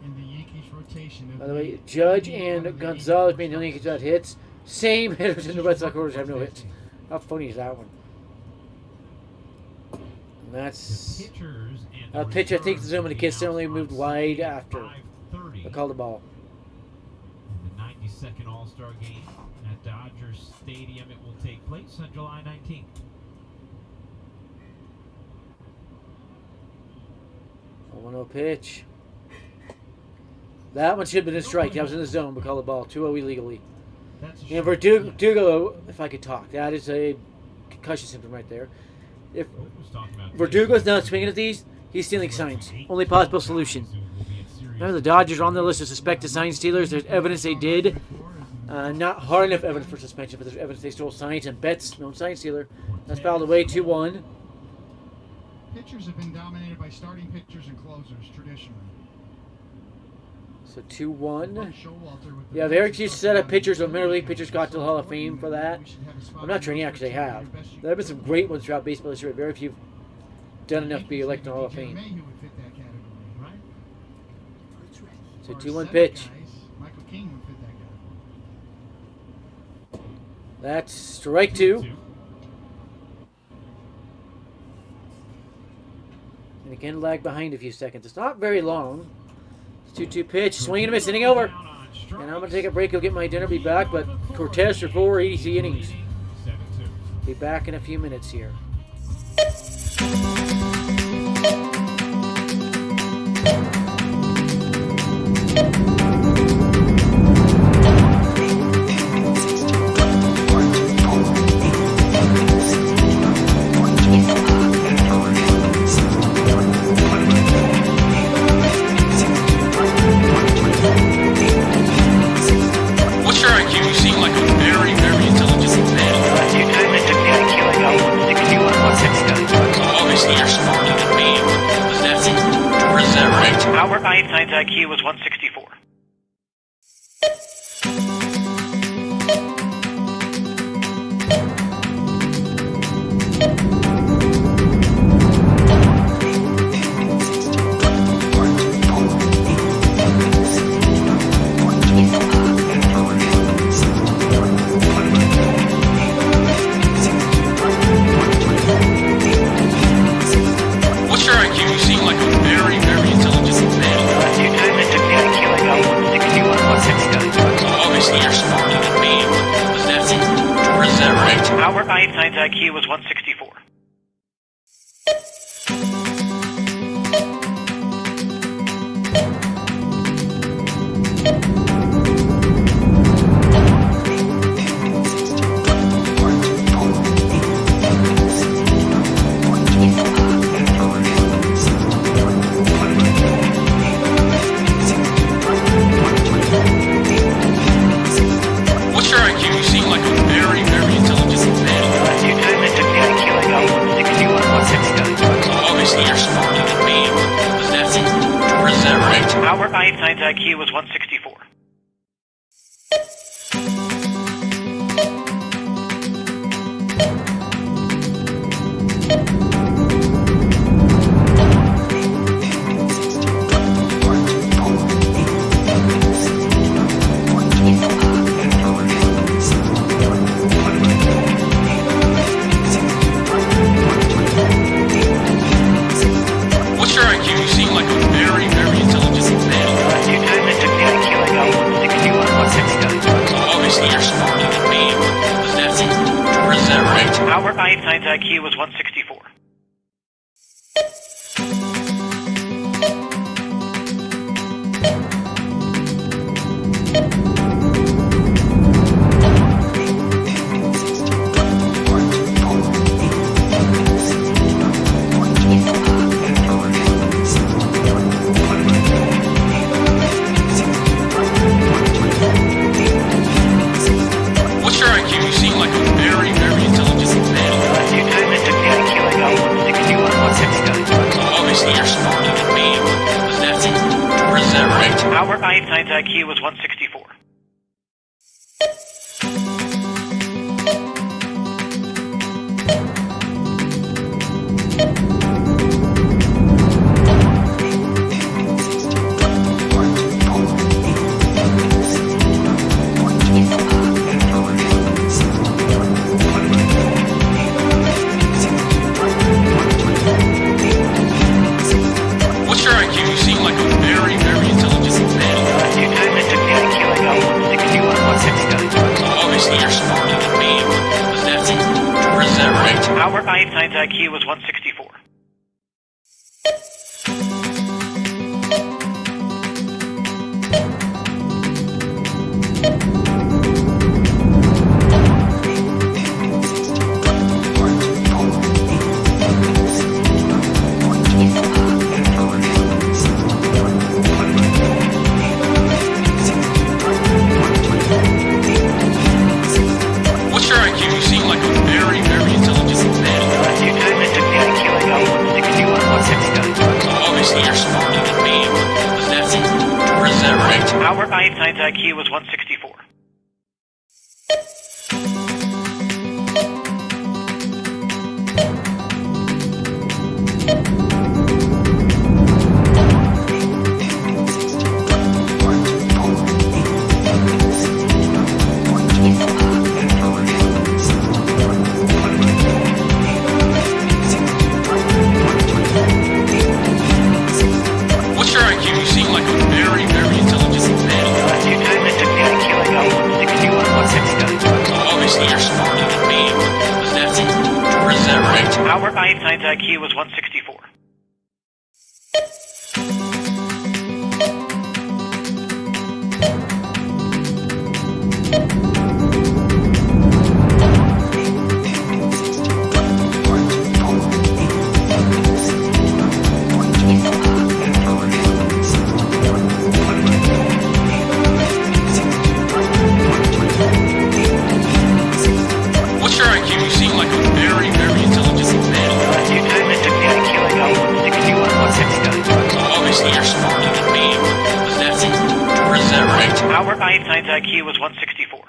in the Yankees rotation. By the way, Judge and Gonzalez being the only Yankees that hits. Same hitters in the Red Sox orders have no hits. How funny is that one? And that's a pitch I think the zone when the kids only moved wide after I called the ball. The 92nd All-Star game at Dodger Stadium. It will take place on July 19th. A 1-0 pitch. That one should have been a strike. That was in the zone, but called the ball. 2-0 illegally. And Verdugo, if I could talk, that is a concussion symptom right there. If Verdugo's not swinging at these, he's stealing signs. Only possible solution. Remember, the Dodgers are on the list of suspected sign stealers. There's evidence they did. Not hard enough evidence for suspension, but there's evidence they stole signs and bets. Known sign stealer. That's fouled away, 2-1. Pitchers have been dominated by starting pitchers and closers traditionally. So 2-1. Yeah, very few set of pitchers or minor league pitchers got to the Hall of Fame for that. I'm not sure any actually have. There have been some great ones throughout baseball this year, but very few done enough to be elected to the Hall of Fame. So 2-1 pitch. Michael King would fit that category. That's strike 2. And again, lag behind a few seconds. It's not very long. 2-2 pitch, swing and a miss, inning over. And I'm going to take a break, go get my dinner, be back. But Cortez for 4 easy innings. Be back in a few minutes here. What's your IQ? You seem like a very, very intelligent man. You do, Mr. IQ, I got 161 and 160. So obviously you're smarter than me. What does that mean? Einstein's IQ was 164. What's your IQ? You seem like a very, very intelligent man. Two times I took the IQ, I got 161, 169. So obviously you're smarter than me. Is that right? Albert Einstein's IQ was 164. What's your IQ? You seem like a very, very intelligent man. Two times I took the IQ, I got 161, 169. So obviously you're smarter than me. Is that right? Albert Einstein's IQ was 164. What's your IQ? You seem like a very, very intelligent man. Two times I took the IQ, I got 161, 169. So obviously you're smarter than me. Is that right? Albert Einstein's IQ was 164. What's your IQ? You seem like a very, very intelligent man. Two times I took the IQ, I got 161, 169. So obviously you're smarter than me. Is that right? Albert Einstein's IQ was 164. What's your IQ? You seem like a very, very intelligent man. Two times I took the IQ, I got 161, 169. So obviously you're smarter than me. Is that right? Albert Einstein's IQ was 164. What's your IQ? You seem like a very, very intelligent man. Two times I took the IQ, I got 161, 169. So obviously you're smarter than me. Is that right? Albert Einstein's IQ was 164. What's your IQ? You seem like a very, very intelligent man. Two times I took the IQ, I got 161, 169. So obviously you're smarter than me. Is that right? Albert Einstein's IQ was 164. What's your IQ? You seem like a very, very intelligent man. Two times I took the IQ, I got 161, 169. So obviously you're smarter than me. IQ was 164.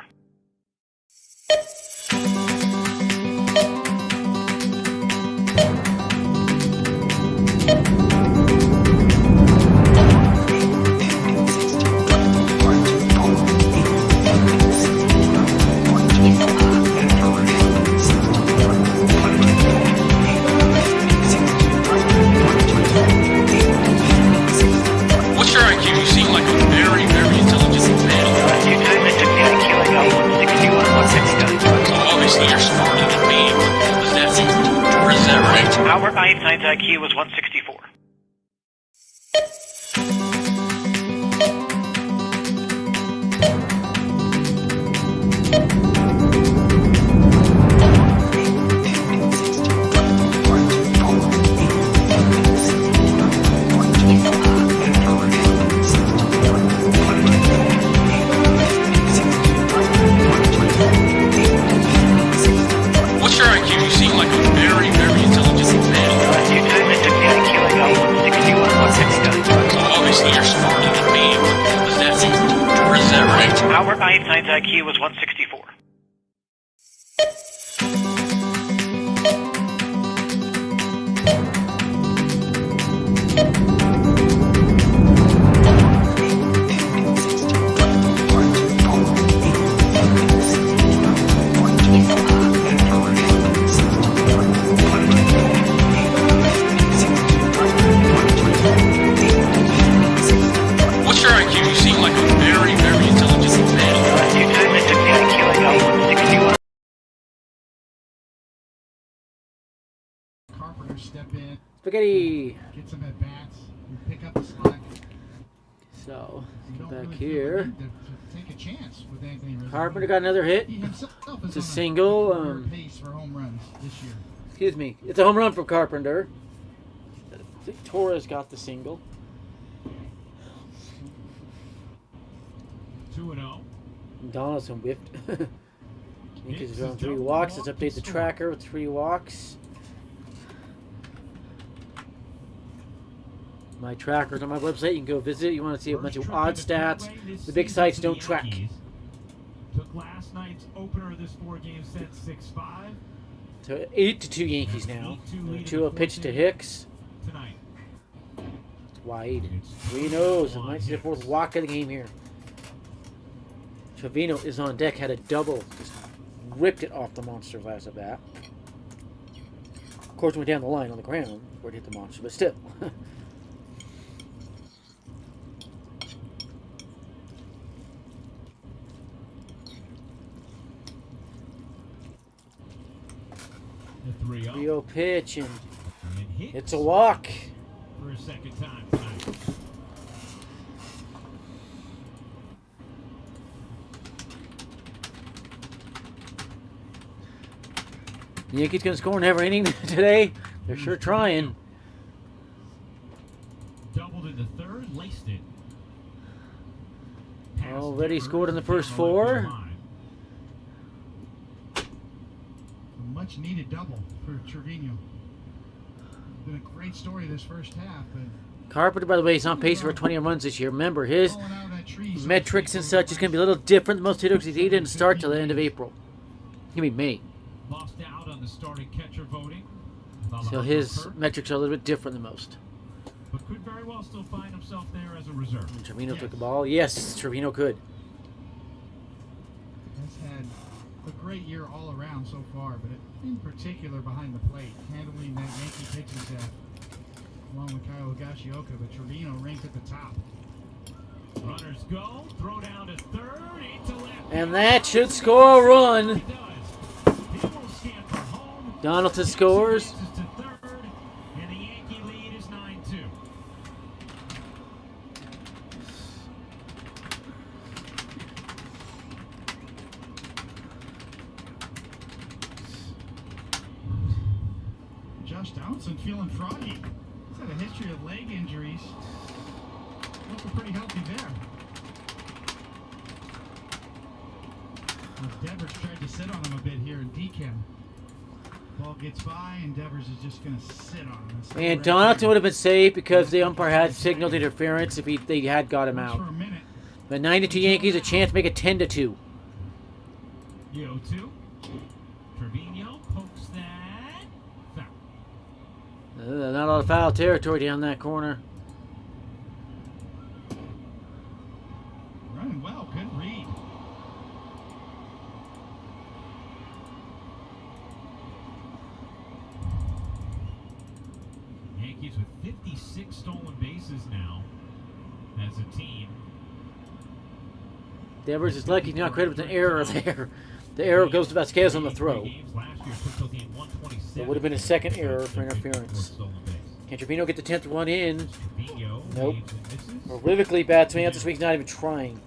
What's your IQ? You seem like a very, very intelligent man. You time I took the IQ, I got 161 and 169. So obviously you're smarter than me. Was that or is that right? Albert Einstein's IQ was 164. What's your IQ? You seem like a very, very intelligent man. You time I took the IQ, I got 161 and 169. So obviously you're smarter than me. Was that or is that right? Albert Einstein's IQ was 164. What's your IQ? You seem like a very, very intelligent man. You time I took the IQ, I got 161. Carpenter step in, Spaghetti. get some at bats, and pick up the slack. So, You get don't back really here. feel the need to take a chance with Anthony Rizzo. Carpenter got another hit. He himself It's is a on single. career pace for home runs this year. Excuse me. It's a home run from Carpenter. I think Torres got the single. 2-0. Donaldson whipped. Yankees is on 3 walks. Let's update the tracker with 3 walks. My tracker's on my website. You can go visit. You want to see a bunch of odd stats. The big sites don't track. Took last night's opener of this 4-game set 6-5. So 8-2 Yankees now. 2-0 pitch to Hicks. Tonight. It's wide. 3-0. So might see the 4th walk of the game here. Trevino is on deck. Had a double. Just ripped it off the monster last at bat. Of course, went down the line on the ground before it hit the monster, but still. The 3-0. 3-0 pitch, and hits it's a walk. for a second time tonight. The Yankees going to score in every inning today. They're sure trying. Doubled in the third, laced it. Already scored in the first 4. A much needed double for Trevino. Been a great story this first half, but Carpenter, by the way, is on pace for 20 runs this year. Remember, his metrics and such is going to be a little different than most hitters. He didn't start till the end of April. It's going to be May. Lost out on the starting catcher voting. So his metrics are a little bit different than most. But could very well still find himself there as a reserve. And Trevino took the ball. Yes, Trevino could. has had a great year all around so far, but in particular behind the plate, handling that Yankee pitching staff, along with Kyle Higashioka, but Trevino ranked at the top. Runners go, throw down to third, 8 to left. And that should score a run. Donaldson scores. And the Yankee lead is 9-2. Josh Donaldson feeling froggy. He's had a history of leg injuries. Looking pretty healthy there. Devers tried to sit on him a bit here in DChem. Ball gets by, and Devers is just going to sit on him. And Donaldson would have been safe because the umpire had signaled interference if they had got him out. But 9-2 Yankees, a chance to make it 10-2. 0-2. Trevino pokes that. Foul. Not a lot of foul territory down that corner. Running well, good read. Yankees with 56 stolen bases now as a team. Devers is lucky he's not credited with an error there. The error goes to Vasquez on the throw. It would have been a second error for interference. Can Trevino get the 10th one in? Nope. Horrifically bad swing out this week. He's not even trying.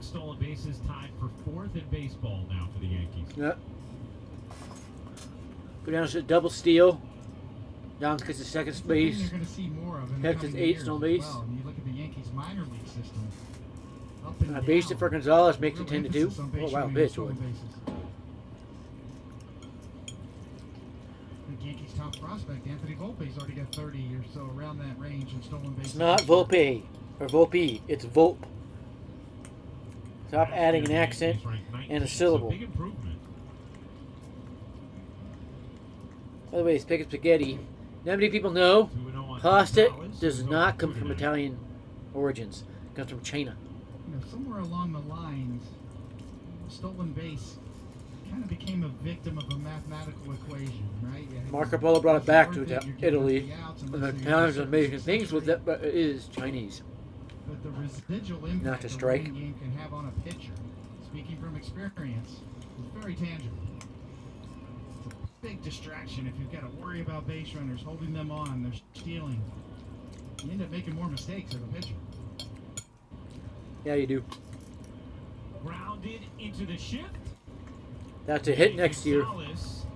Stolen bases, tied for 4th in baseball now for the Yankees. Yep. Go down to a double steal. Downs gets his second base. You're going to see more of in the Kept his coming 8 years stolen as base. well. And you look at the Yankees minor league system. Up and Based it down. for Gonzalez, makes it Real 10-2. emphasis on base Oh wow, running and pitch. stolen bases. The Yankees' top prospect, Anthony Volpe's already got 30 or so around that range in stolen bases. It's not Volpe or Volpe. It's Volpe. Stop adding an accent and a syllable. Big improvement. By the way, Spaghetti Spaghetti. Not many people know pasta does not come from Italian origins. It comes from China. You know, somewhere along the lines, stolen base kind of became a victim of a mathematical equation, right? Marco Polo brought it back to Italy. And the Italians are making things with that, but it is Chinese. But the residual impact Not to the strike. running game can have on a pitcher, speaking from experience, is very tangible. It's a big distraction if you've got to worry about base runners, holding them on, they're stealing. You end up making more mistakes as a pitcher. Yeah, you do. Grounded into the shift. That's a hit next year. Gonzalez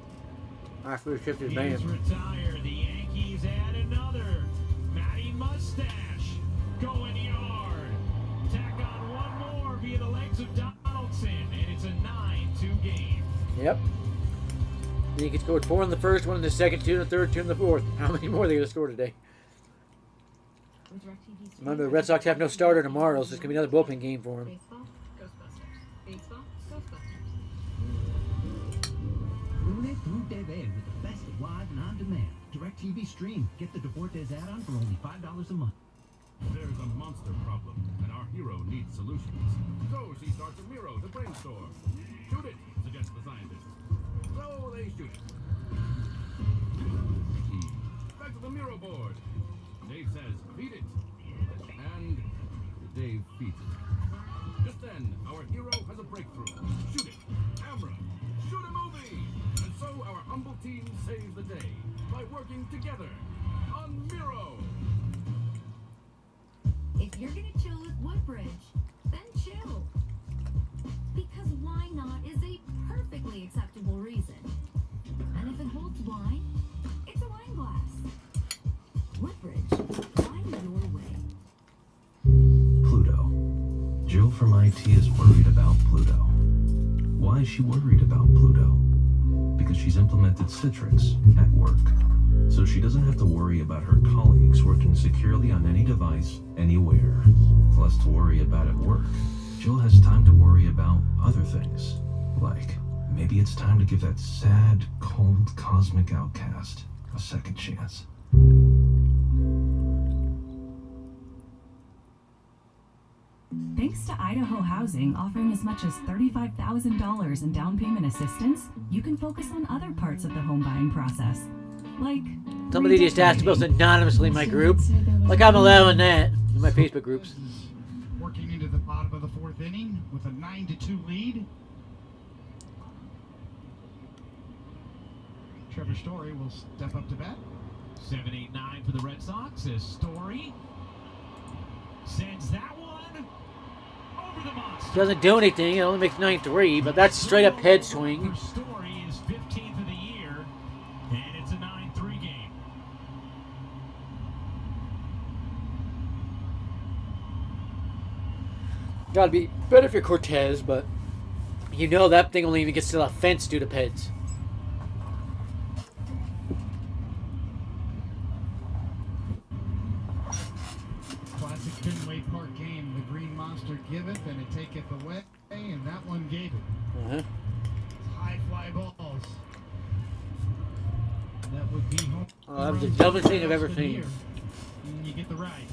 After the shift is is banned. retired. The Yankees add another. Matty Mustache going yard. Tack on one more via the legs of Donaldson, and it's a 9-2 game. Yep. The Yankees scored 4 in the first, 1 in the second, 2 in the third, 2 in the fourth. How many more are they going to score today? Remember, the Red Sox have no starter tomorrow, so it's going to be another bullpen game for them. Baseball, Ghostbusters. Baseball, Ghostbusters. Brune through TV with the best of live and on demand. DirecTV Stream. Get the Deportes add-on for only $5 a month. There's a monster problem, and our hero needs solutions. So she starts a Miro to brainstorm. Shoot it, suggests the scientist. So they shoot it. Back to the Miro board. Dave says, feed it. And Dave feeds it. Just then, our hero has a breakthrough. Shoot it. Camera. Shoot a movie. And so our humble team saves the day by working together on Miro. If you're gonna chill with Woodbridge, then chill. Because why not is a perfectly acceptable reason. And if it holds wine, it's a wine glass. Woodbridge, wine your way. Pluto. Jill from IT is worried about Pluto. Why is she worried about Pluto? Because she's implemented Citrix at work. So she doesn't have to worry about her colleagues working securely on any device, anywhere. With less to worry about at work, Jill has time to worry about other things. Like, maybe it's time to give that sad, cold, cosmic outcast a second chance. Thanks to Idaho Housing offering as much as $35,000 in down payment assistance, you can focus on other parts of the home buying process. Like Somebody just asked about anonymously in my group. Like I'm allowing that in my Facebook groups. Working into the bottom of the fourth inning with a 9-2 lead. Trevor Story will step up to bat. 7-8-9 for the Red Sox as Story sends that one over the monster. Doesn't do anything. It only makes 9-3, but that's straight up head swing. Story is 15th of the year, and it's a 9-3 game. Gotta be better if you're Cortez, but you know that thing only even gets to the fence due to peds. Classic Fenway Park game. The green monster giveth and it taketh away, and that one gave it. High fly balls. That would be home. That was the dumbest thing I've ever seen. And you get the ride.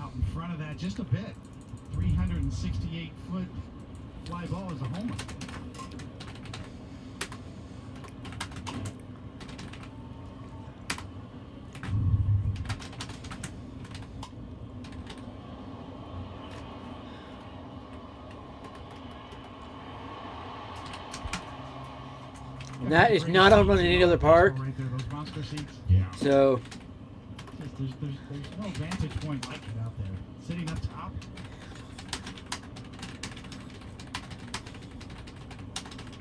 Out in front of that just a bit. 368-foot fly ball is a homer. That is not on any other park. Right there, those monster seats. Yeah. So There's no vantage point like it out there. Sitting up top.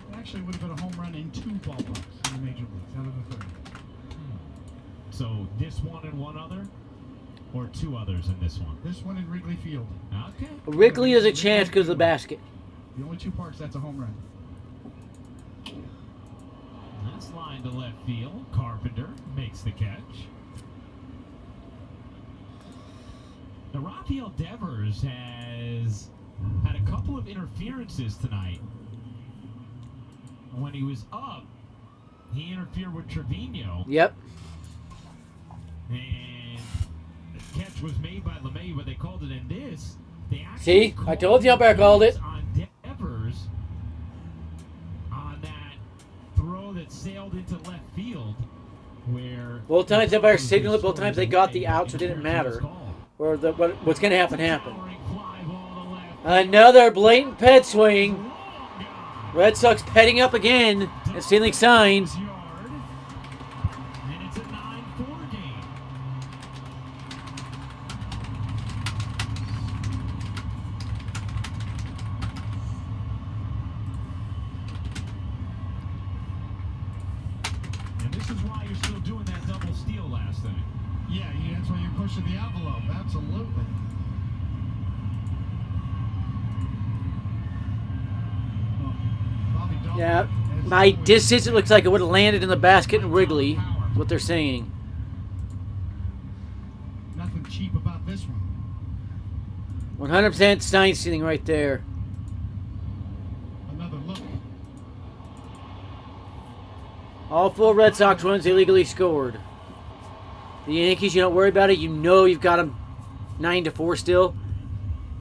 It actually would have been a home run in 2 ballparks in the major leagues out of the 30. So this one and one other, or 2 others in this one? This one in Wrigley Field. Okay. Wrigley is a chance because of the basket. The only 2 parks that's a home run. That's line to left field. Carpenter makes the catch. Now, Rafael Devers has had a couple of interferences tonight. When he was up, he interfered with Trevino. Yep. And the catch was made by LeMay, but they called it in this. They See? I told the umpire called it. On Devers on that throw that sailed into left field, where Both times the umpire signaled it. Both times they got the out, so it didn't matter. Or what's going to happen happened. Another blatant ped swing. Red Sox petting up again and stealing signs. and it's a 9-4 game. And this is why you're still doing that double steal last night. Yeah, that's why you're pushing the envelope. Absolutely. Yeah, my distance, it looks like it would have landed in the basket in Wrigley. Is what they're saying. Nothing cheap about this one. 100% sign stealing right there. Another look. All 4 Red Sox runs illegally scored. The Yankees, you don't worry about it. You know you've got them 9-4 still.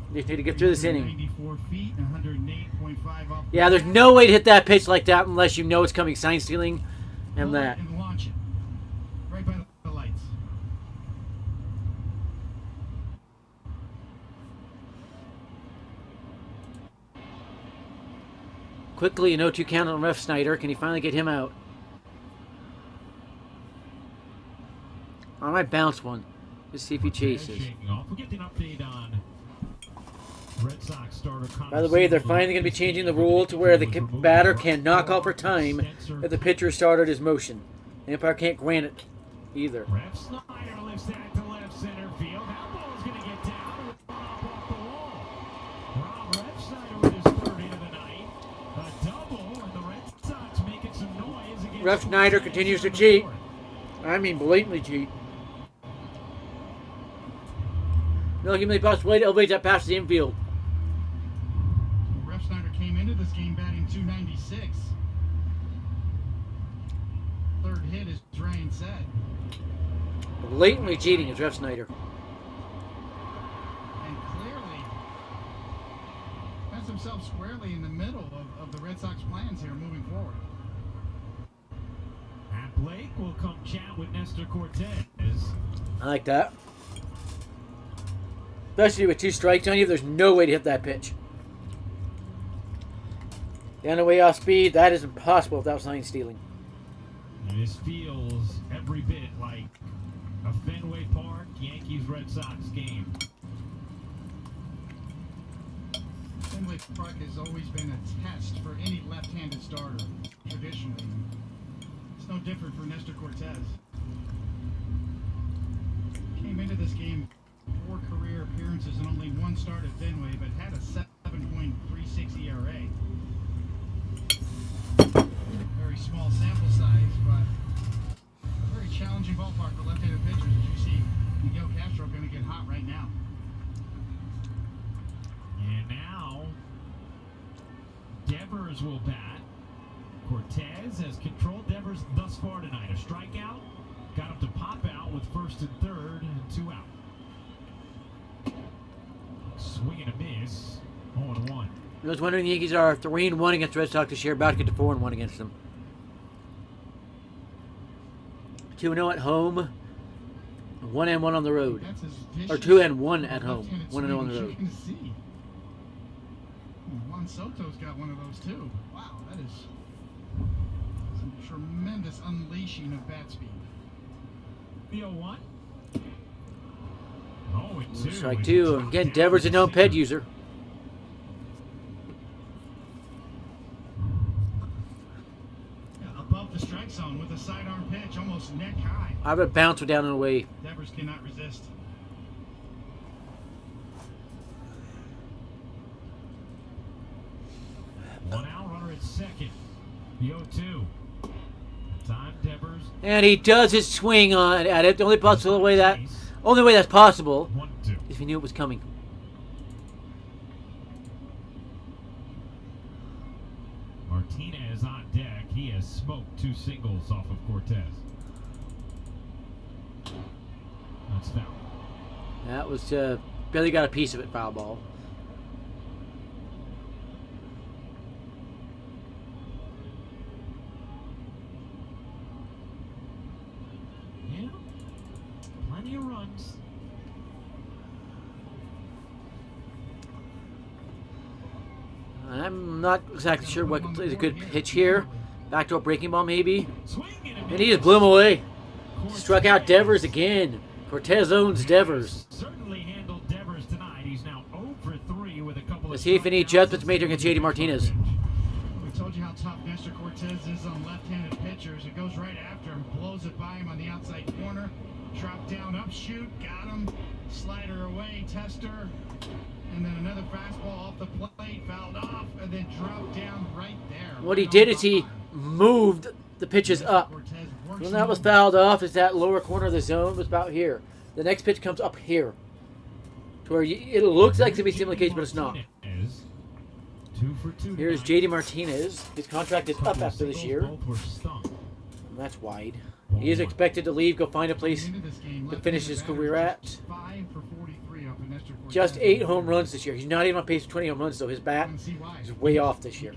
You just need to get through this inning. 94 feet, 108.5 off. Yeah, there's no way to hit that pitch like that unless you know it's coming sign stealing and that. And launch it. Right by the lights. Quickly, an 0-2 count on Ref Snyder. Can he finally get him out? I might bounce one. Just see if he chases. We'll get an update on Red Sox starter Connor By the way, they're Seaver. finally going to be changing the rule to where the batter can knock off for time if the pitcher started his motion. The umpire can't grant it either. Ref Snyder lifts that to left center field. That ball's going to get down. Off the wall. Rob Ref Snyder with his 3rd hit of the night. A double, and the Red Sox making some noise against Ref Snyder continues to cheat. I mean, blatantly cheat. No humanly possible way to elevate that past the infield. Ref Snyder came into this game batting .296. 3rd hit, as Ryan said. Blatantly cheating is Ref Snyder. And clearly has himself squarely in the middle of the Red Sox plans here moving forward. Matt Blake will come chat with Nestor Cortez. I like that. Especially with 2 strikes on you, there's no way to hit that pitch. Down the way off speed, that is impossible without sign stealing. And this feels every bit like a Fenway Park Yankees-Red Sox game. Fenway Park has always been a test for any left-handed starter, traditionally. It's no different for Nestor Cortez. Came into this game 4 career appearances and only 1 start at Fenway, but had a 7.36 ERA. Very small sample size, but a very challenging ballpark for left-handed pitchers. As you see, Miguel Castro going to get hot right now. And now, Devers will bat. Cortez has controlled Devers thus far tonight. A strikeout, got him to pop out with first and third, and 2 out. Swing and a miss, 0-1. I was wondering, the Yankees are 3-1 against the Red Sox this year, about to get to 4-1 against them. 2-0 at home, 1-1 on the road. Or 2-1 at home, 1-0 on the road. Juan Soto's got one of those too. Wow, that is some tremendous unleashing of bat speed. The 0-1. 0-2. Strike 2. Again, Devers a known ped user. Above the strike zone with a sidearm pitch, almost neck high. I would bounce it down and away. Devers cannot resist. One out, runner at second. The 0-2. Time Devers. And he does his swing on at it. The only way that's possible is if he knew it was coming. Martinez on deck. He has smoked 2 singles off of Cortez. That's foul. That was barely got a piece of it, foul ball. Yeah, plenty of runs. I'm not exactly sure what is a good pitch here. Back to a breaking ball, maybe. And he just blew him away. Struck out Devers again. Cortez owns Devers. Certainly handled Devers tonight. He's now 0 for 3 with a couple Let's see if any adjustments made against JD Martinez. We told you how tough Nestor Cortez is on left-handed pitchers. It goes right after him, blows it by him on the outside corner. Drop down, up shoot, got him. Slider away, tester. And then another fastball off the plate, fouled off, and then dropped down right there. What he did is he moved the pitches up. When that was fouled off, is that lower corner of the zone was about here. The next pitch comes up here. To where it looks like to be similar case, but it's not. 2 for 2. Here's JD Martinez. His contract is up after this year. And that's wide. He is expected to leave, go find a place to finish his career at. Just 8 home runs this year. He's not even on pace for 20 home runs, so his bat is way off this year.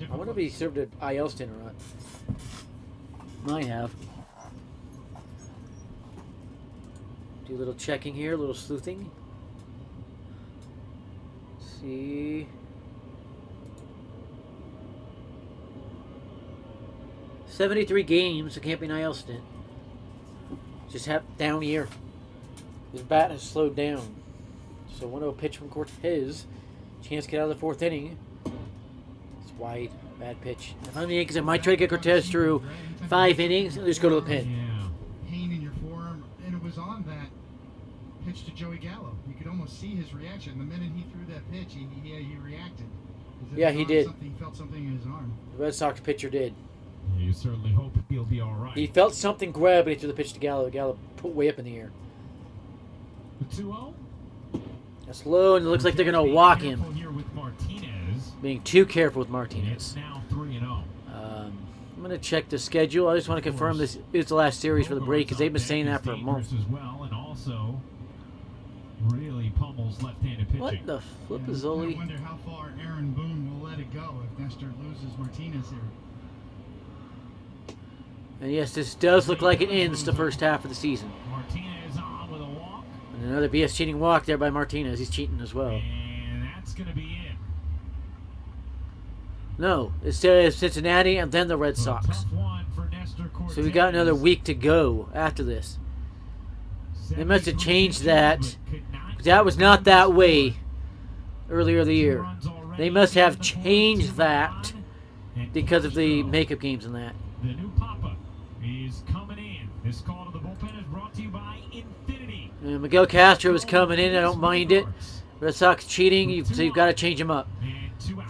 I wonder if he served an IL stint or not. Might have. Do a little checking here, a little sleuthing. Let's see. $73 games, so can't be an IL stint. Just have down year. His bat has slowed down. So 1-0 pitch from Cortez. Chance to get out of the 4th inning. It's wide. Bad pitch. If I'm the Yankees, I might try to get Cortez through 5 innings and just go to the pen. Pain in your forearm, and it was on that pitch to Joey Gallo. You could almost see his reaction. The minute he threw that pitch, he reacted. Yeah, he did. He felt something in his arm. The Red Sox pitcher did. Yeah, you certainly hope he'll be all right. He felt something grab, but he threw the pitch to Gallo. Gallo put way up in the air. The 2-0. That's low, and it looks like they're going to walk him. Here with Martinez. Being too careful with Martinez. It's now 3-0. I'm going to check the schedule. I just want to confirm this is the last series for the break, because they've been saying that for a month. As well, and also really pummels left-handed pitching. What the flip is Zoli? I wonder how far Aaron Boone will let it go if Nestor loses Martinez here. And yes, this does look like it ends the first half of the season. Martinez on with a walk. And another BS cheating walk there by Martinez. He's cheating as well. And that's going to be it. No, it says Cincinnati and then the Red Sox. Tough one for Nestor Cortez. So we got another week to go after this. They must have changed that. That was not that way earlier in the year. They must have changed that because of the makeup games and that. The new Papa is coming in. This call to the bullpen is brought to you by Infinity. And Miguel Castro is coming in. I don't mind it. Red Sox cheating, so you've got to change them up.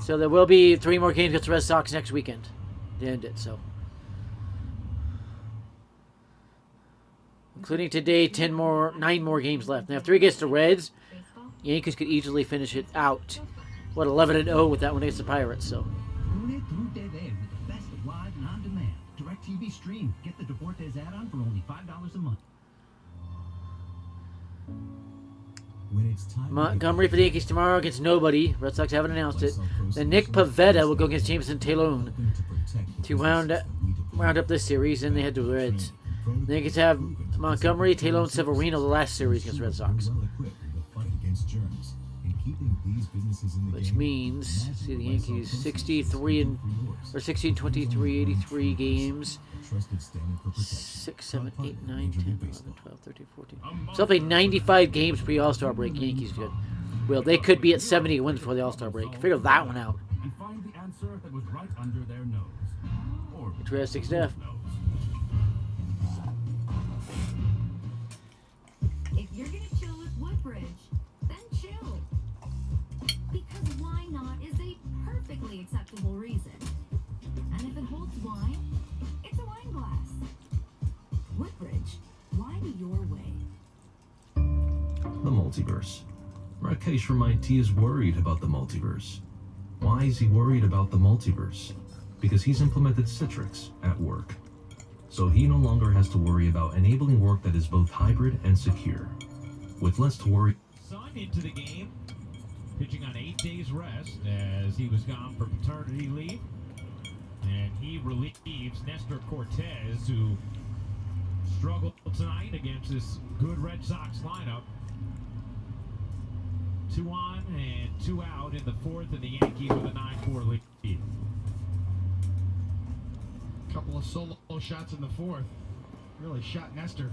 So there will be 3 more games against the Red Sox next weekend to end it. So, including today, 9 more games left. Now, if 3 against the Reds, Yankees could easily finish it out. What, 11-0 with that one against the Pirates? So. With the best of live and on demand. DirecTV Stream. Get the Deportes add-on for only $5 a month. When it's time Montgomery for the Yankees tomorrow against nobody. Red Sox haven't announced it. Then Nick Pivetta will go against Jameson Taillon to round up this series, and they head to the Reds. The Yankees have Montgomery, Taillon, Severino the last series against the Red Sox. Which means, see the Yankees 16, 23, 83 games. 6, 7, 8, 9, 10, 11, 12, 13, 14. So they'll play 95 games pre-All-Star break. Yankees good. Well, they could be at 70 wins before the All-Star break. Figure that one out. And find the answer that was right under their nose. Or Interesting stuff. If you're gonna chill with Woodbridge, then chill. Because why not is a perfectly acceptable reason. And if it holds wine, it's a wine glass. Woodbridge, wine your way. The multiverse. Rakesh from IT is worried about the multiverse. Why is he worried about the multiverse? Because he's implemented Citrix at work. So he no longer has to worry about enabling work that is both hybrid and secure. With less to worry. Signed into the game, pitching on 8 days rest as he was gone for paternity leave. And he relieves Nestor Cortez, who struggled tonight against this good Red Sox lineup. 2 on and 2 out in the 4th, and the Yankees with a 9-4 lead. Couple of solo shots in the 4th. Really shot Nestor.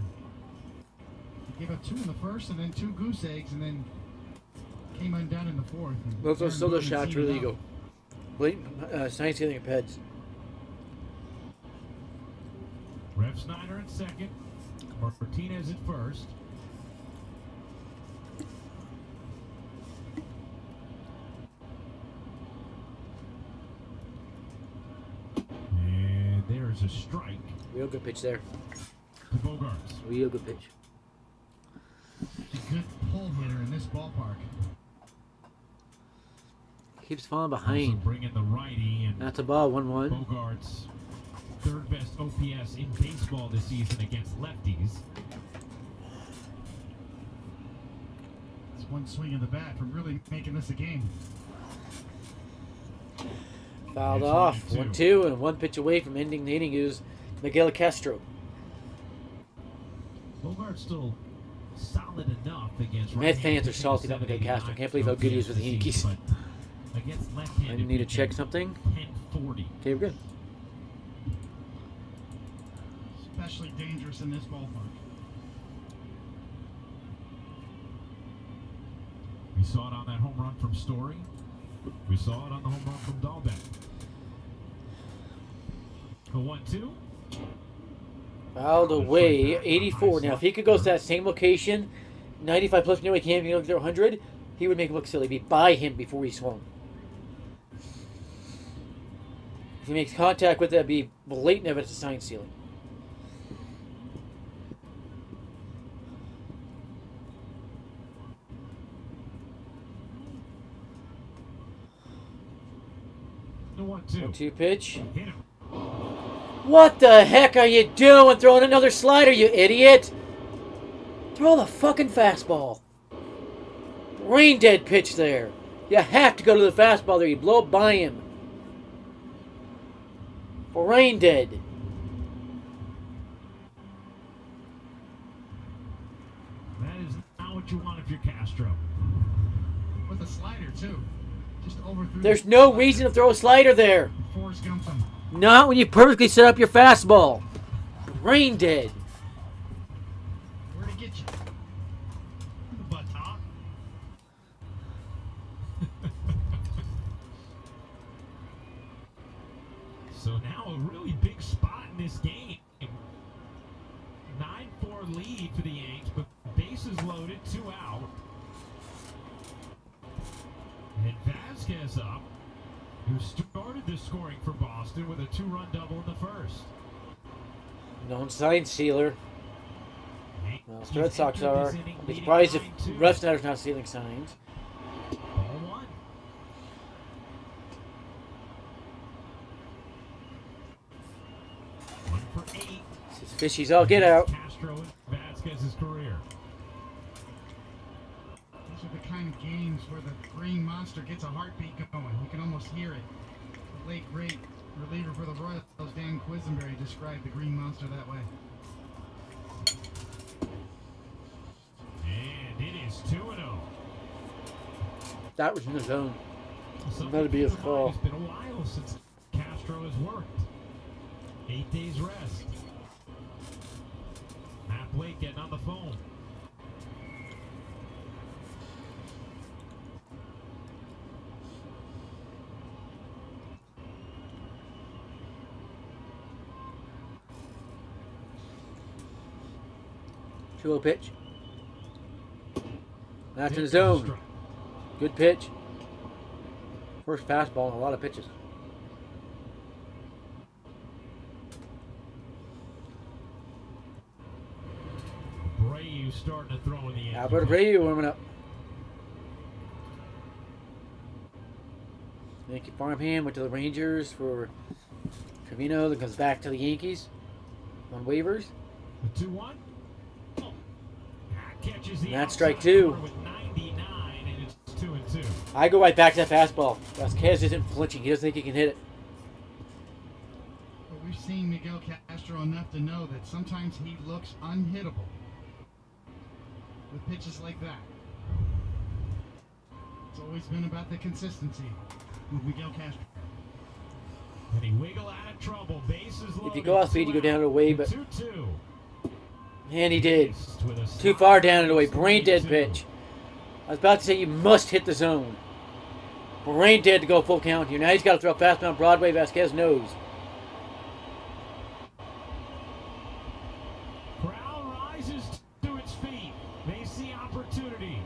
He gave up 2 in the 1st and then 2 goose eggs, and then came undone in the 4th. Both those solo shots were illegal. Sign stealing of Peds. Rev Snyder at second. Martinez at first. And there's a strike. Real good pitch there. To Bogarts. Real good pitch. A good pull hitter in this ballpark. Keeps falling behind. Also bringing the righty, and that's a ball. 1-1. Bogarts, 3rd best OPS in baseball this season against lefties. It's one swing of the bat from really making this a game. Fouled off. 1-2, and 1 pitch away from ending the inning is Miguel Castro. Bogart's still solid enough against. Mets fans are salty about Miguel Castro. Can't believe how good he is with the Yankees. Against left-handed, I need to check something. 10-40. Okay, we're good. Especially dangerous in this ballpark. We saw it on that home run from Story. We saw it on the home run from Dahlbeck. The 1-2. Fouled away. 84. Now, if he could go to that same location, 95 plus, he can't even look 100, he would make it look silly. Be by him before he swung. If he makes contact with it, that'd be blatant evidence of sign stealing. The 1-2. 1-2 pitch. What the heck are you doing? Throwing another slider, you idiot! Throw the fucking fastball. Brain dead pitch there. You have to go to the fastball there. You blow it by him. Brain dead. That is not what you want if you're Castro. With a slider, too. Just overthrew. There's no reason to throw a slider there. Forrest Gump him. Not when you perfectly set up your fastball. Brain dead. Where'd it get you? Butt top. loaded, 2 out. And Vasquez up, who started the scoring for Boston with a 2-run double in the first. Known sign stealer. Well, the Red Sox are. I'd be surprised if Refsnyder's not stealing signs. Ball 1. One for 8. This is fishy's all get out. Castro and Vasquez's career. These are the kind of games where the green monster gets a heartbeat going. You can almost hear it. The late great reliever for the Royals, Dan Quisenberry, described the green monster that way. And it is 2-0. That was in the zone. That'd be his call. It's been a while since Castro has worked. 8 days rest. Matt Blake getting on the phone. Two-0 pitch. That's in the zone. Good pitch. First fastball and a lot of pitches. Abreu starting to throw in the end. Albert Abreu warming up. Yankee farmhand went to the Rangers for Trevino, then comes back to the Yankees on waivers. The 2-1. Catches the That's strike 2. with 99, and it's 2-2. I go right back to that fastball. Vasquez isn't flinching. He doesn't think he can hit it. But we've seen Miguel Castro enough to know that sometimes he looks unhittable with pitches like that. It's always been about the consistency with Miguel Castro. And he wiggle out of trouble. Bases loaded. If you go off speed, you go down and away, but 2-2. and he did. Too far down and away. Brain dead pitch. I was about to say you must hit the zone. Brain dead to go full count here. Now he's got to throw a fastball on Broadway. Vasquez knows. Crowd rises to its feet. They see opportunity.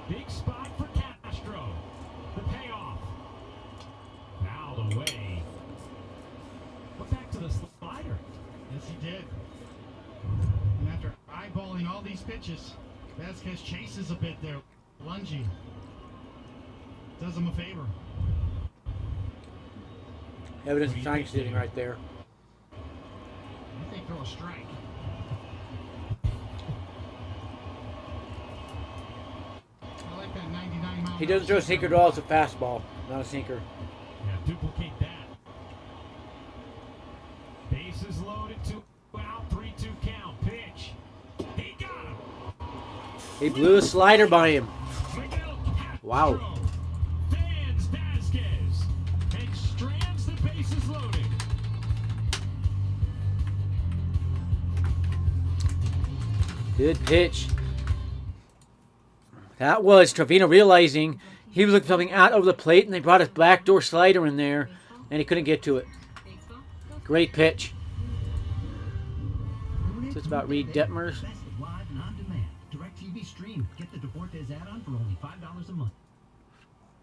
Big spot for Castro. The payoff. Fouled away. But back to the slider. Yes, he did. And after eyeballing all these pitches, Vasquez chases a bit there, lunging. Does him a favor. Evidence of sign stealing right there. I think throw a strike. I like that 99 mile. He doesn't throw a sinker at all. It's a fastball, not a sinker. Yeah, duplicate that. Bases loaded, 2 out, 3-2 count. Pitch. He got him. He blew a slider by him. Miguel Castro Wow. fans Vasquez and strands the bases loaded. Good pitch. That was Trevino realizing he was looking for something out over the plate, and they brought his backdoor slider in there, and he couldn't get to it. Great pitch. So it's about Reed Detmers. Best live and on demand. DirecTV Stream. Get the Deportes add-on for only $5 a month.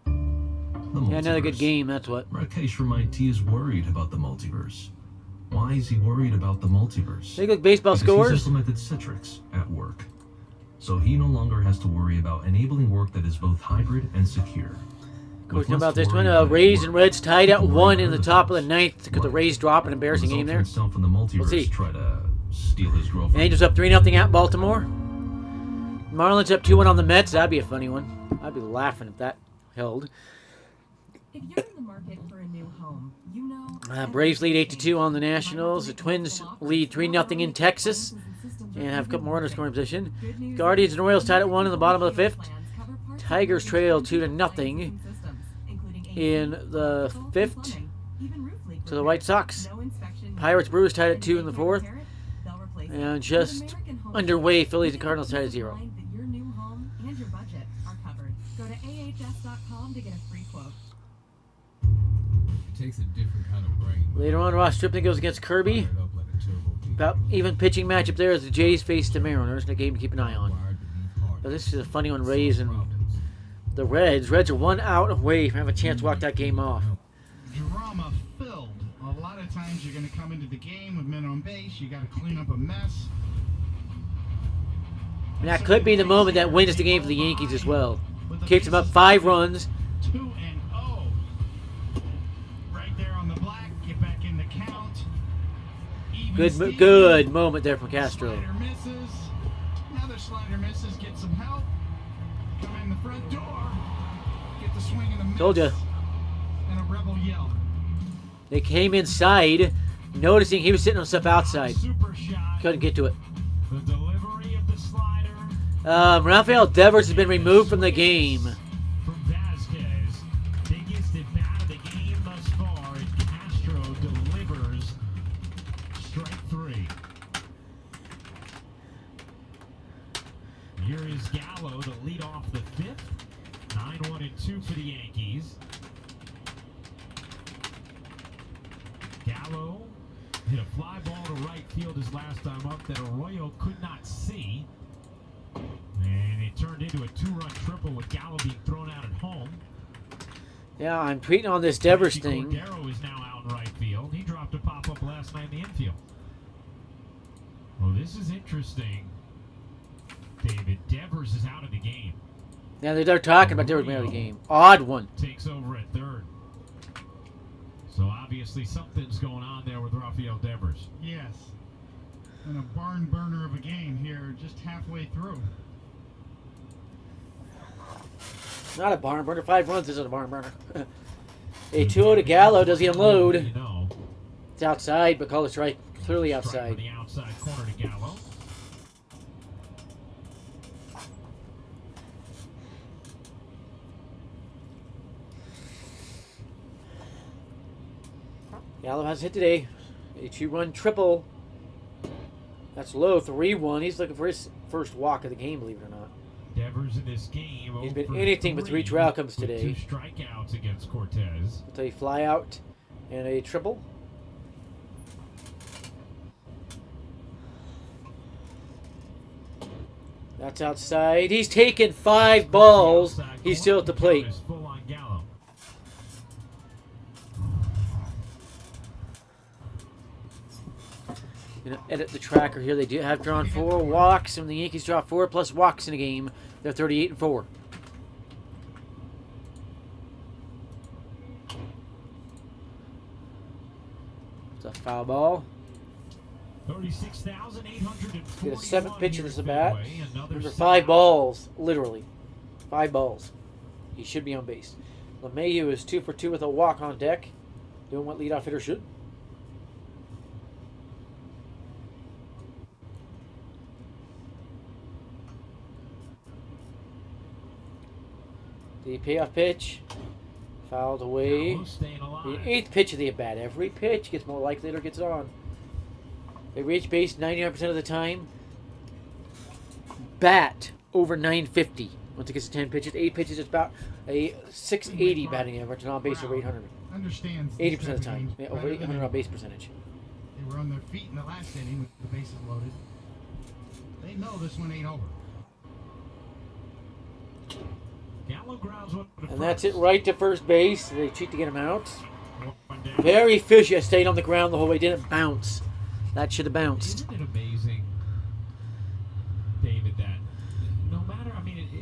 The Yeah, another good multiverse. game, that's what. Rakesh from IT is worried about the multiverse. Why is he worried about the multiverse? Take a look at baseball Because scores. he's implemented Citrix at work. So he no longer has to worry about enabling work that is both hybrid and secure. With Question less about this to one. worry about Rays work, and Reds tied at worry 1 about in the other top of the things. 9th because the Rays drop an embarrassing game there. Himself and the multiverse We'll see. try to steal his girlfriend. Angels up 3-0 at Baltimore. Marlins up 2-1 on the Mets. That'd be a funny one. I'd be laughing if that held. If you're in the market for a new home, you know. Braves lead 8-2 on the Nationals. The Twins lead 3-0 in Texas and have a couple more in the scoring position. Guardians and Royals tied at 1 in the bottom of the 5th. Tigers trail 2-0 in the 5th to the White Sox. Pirates Brewers tied at 2 in the 4th. And just underway, Phillies and Cardinals tied at 0. Your new home and your budget are covered. Go to ahs.com to get a free quote. takes a different kind of brain. Later on, Ross Stripling goes against Kirby. About even pitching matchup there as the Jays face the Mariners. A game to keep an eye on. But this is a funny one, Rays and the Reds. Reds are 1 out away from having a chance to walk that game off. Drama filled. A lot of times you're going to come into the game with men on base. You got to clean up a mess. And that could be the moment that wins the game for the Yankees as well. Keeps them up 5 runs. 2-0. Right there on the black. Get back in the count. Good moment there from Castro. Slider misses. Another slider misses. Get some help. Come in the front door. Get the swing in the miss. Told ya. And a rebel yell. They came inside, noticing he was sitting on stuff outside. Couldn't get to it. The delivery of the slider Rafael Devers has been removed from the game. from Vasquez. Biggest at bat of the game thus far, and Castro delivers strike 3. Here is Gallo to lead off the 5th. 9-1-2 for the Yankees. Gallo hit a fly ball to right field his last time up that Arroyo could not see. And it turned into a 2-run triple with Gallo being thrown out at home. Yeah, I'm tweeting on this Devers thing. Cordero is now out in right field. He dropped a pop-up last night in the infield. Well, this is interesting, David. Devers is out of the game. Yeah, they're talking about Devers being out of the game. Odd one. Takes over at third. So obviously something's going on there with Rafael Devers. Yes. And a barn burner of a game here just halfway through. Not a barn burner. 5 runs isn't a barn burner. A 2-0 to Gallo. Does he unload? It's outside, but call it strike. Clearly outside. The outside corner to Gallo. Gallo has hit today. A 2-run triple. That's low. 3-1. He's looking for his first walk of the game, believe it or not. Devers in this game. He's been anything but 3 true outcomes today. 2 strikeouts against Cortez. I'll tell you, fly out and a triple. That's outside. He's taken 5 balls. He's still at the plate. Full on Gallo. Gonna edit the tracker here. They do have drawn 4 walks, and the Yankees draw 4 plus walks in a game. They're 38-4. It's a foul ball. 36,841 Get a 7th pitch of this at bat. Another Remember, 5 balls, literally. 5 balls. He should be on base. LeMahieu is 2 for 2 with a walk on deck, doing what leadoff hitter should. The payoff pitch, fouled away. The 8th pitch of the at-bat. Every pitch gets more likely or gets on. They reach base 99% of the time. Bat over 950. Once it gets to 10 pitches, 8 pitches, it's about a 680 batting average, and on base over 800. Understands 80% of the time. Yeah, over 800 on base percentage. They were on their feet in the last inning with the bases loaded. They know this one ain't over. And that's it right to first base. They cheat to get him out. Very fishy. Stayed on the ground the whole way. Didn't bounce. That should have bounced. Isn't it amazing, David, that no matter, I mean, it's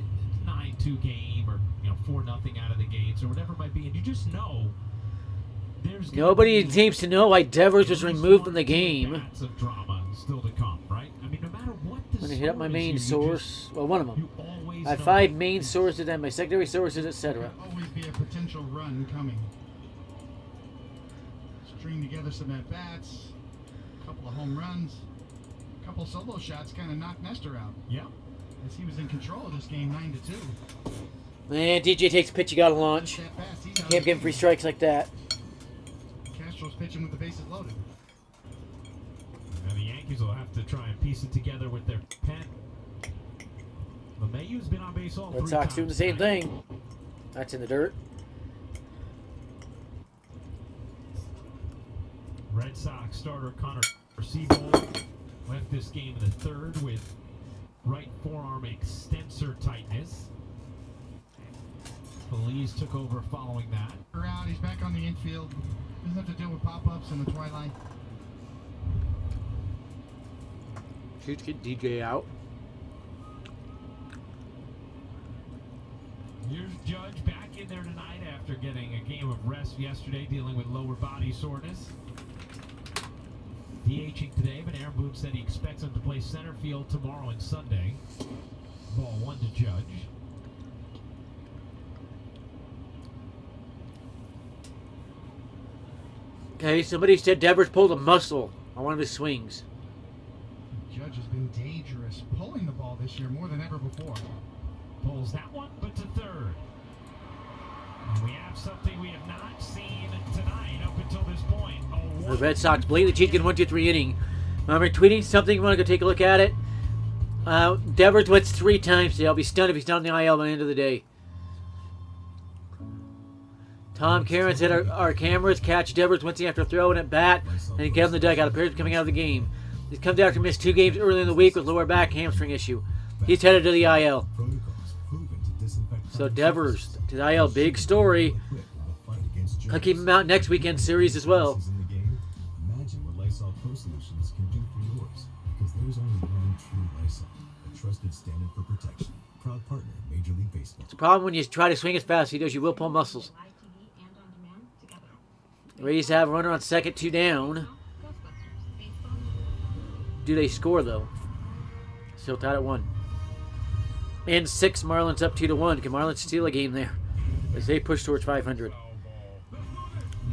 9-2 game or 4-0 out of the gates or whatever it might be, and you just know there's nobody seems to know why Devers was removed from the game. Lots of drama still to come, right? I mean, no matter what the I'm going to hit up my main is, source. Well, one of them. I have 5 main sources and my secondary sources, etc. Always be a potential run coming. String together some at-bats, a couple of home runs, a couple solo shots kind of knocked Nestor out. Yeah. As he was in control of this game 9-2. Man, DJ takes a pitch, you got to launch. Can't give him free strikes like that. Castro's pitching with the bases loaded. And the Yankees will have to try and piece it together with their pen. LeMahieu's been on base all 3 times. Red Sox doing the same thing. That's in the dirt. Red Sox starter Connor Seabold left this game in the third with right forearm extensor tightness. Feliz took over following that. Out, he's back on the infield. Doesn't have to deal with pop-ups in the twilight. Should get DJ out. Here's Judge back in there tonight after getting a game of rest yesterday, dealing with lower body soreness. DHing today, but Aaron Boone said he expects him to play center field tomorrow and Sunday. Ball 1 to Judge. Okay, somebody said Devers pulled a muscle on one of his swings. Judge has been dangerous, pulling the ball this year more than ever before. Pulls that one, but to third. And we have something we have not seen tonight up until this point. The Red Sox blatantly cheating 1-2-3 inning. I'm retweeting something. You want to go take a look at it? Devers went 3 times today. I'll be stunned if he's not in the IL by the end of the day. Tom Karen said our cameras catch Devers once after throwing at bat, and he kept in the dugout. Appears coming out of the game. He's come down to miss 2 games early in the week with lower back hamstring issue. He's headed to the IL. So Devers to the IL, big story. I'll keep him out next weekend series as well. Imagine what Lysol Pro Solutions can do for yours, because there's only one true Lysol, a trusted standard for protection. Proud partner, Major League Baseball. It's a problem when you try to swing as fast as he does. You will pull muscles. Rays have a runner on second, 2 down. Do they score though? Still tied at 1. And 6, Marlins up 2-1. Can Marlins steal a game there as they push towards 500?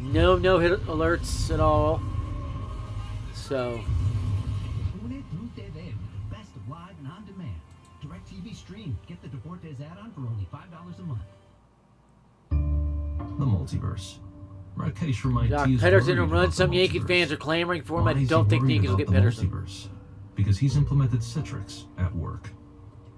No hit alerts at all. So Best of live and on demand. DirecTV Stream. Get the Deportes add-on for only $5 a month. The multiverse. Rakesh from my Jock team is Pederson worried will run. about Some the Yankee multiverse. fans are clamoring for him. I Why is don't he think the worried Yankees will about get the Pederson. multiverse? Because he's implemented Citrix at work.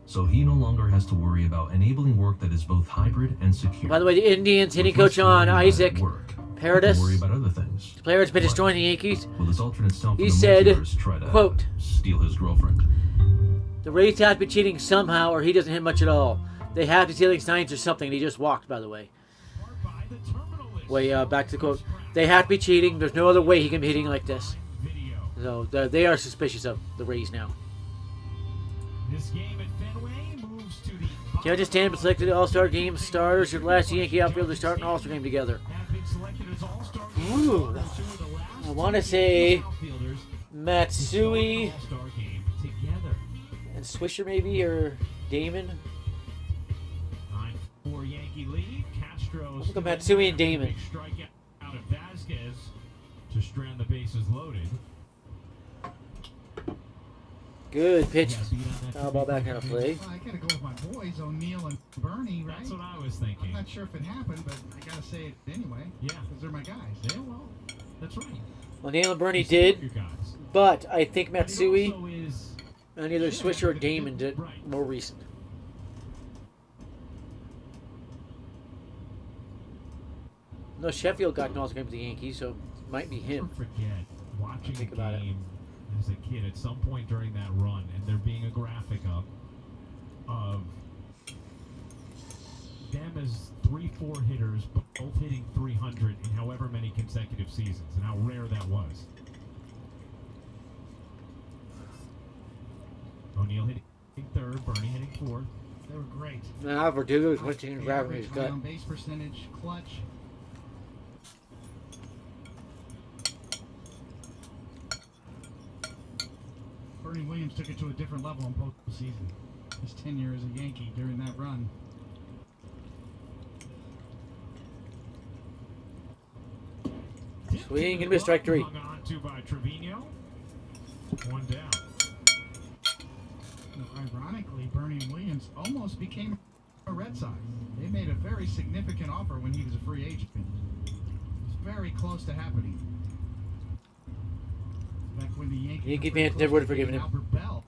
So he no longer has to worry about enabling work that is both hybrid and secure. By the way, the Indians hitting With less coach on worry about Isaac at work, he can Paradis. worry about other things. The player has been destroying the Yankees. Will his alternate self He in the said, multiverse try to quote, steal his girlfriend? the Rays have to be cheating somehow or he doesn't hit much at all. They have to stealing signs or something. And he just walked, by the way. Back to the quote. They have to be cheating. There's no other way he can be hitting like this. So they are suspicious of the Rays now. This game at Fenway moves to the Judges stand selected All-Star Game starters. Your last Yankee outfielder start an All-Star Game together. Ooh. I want to say Matsui and Swisher maybe, or Damon. 9-4 Yankee lead. Castro. Look at Matsui and Damon. Strikeout out of Vasquez to strand the bases loaded. Good pitch. Foul ball back on a play. Well, I gotta go with my boys, O'Neill and Bernie, right? That's what I was thinking. I'm not sure if it happened, but I gotta say it anyway. Yeah. Because they're my guys. Yeah, well, that's right. Well, Neil and Bernie did, but I think Matsui Also is and either Swisher or Damon did more recent. No, Sheffield got an All-Star Game with the Yankees, so it might be him. Never forget watching Think a about it. game as a kid at some point during that run, and there being a graphic up of them as 3-4 hitters, both hitting 300 in however many consecutive seasons, and how rare that was. O'Neill hitting third, Bernie hitting fourth. They were great. Now Verdugo was winching and grabbing his Average gut. on base percentage, clutch. Bernie Williams took it to a different level in postseason. His tenure as a Yankee during that run. Swing and miss, strike 3. Hung on to by Trevino. One down. Ironically, Bernie Williams almost became a Red Sox. They made a very significant offer when he was a free agent. It was very close to happening. Back when the Yankees Yankee were pretty fans close never would to have forgiven getting him. Albert Bell.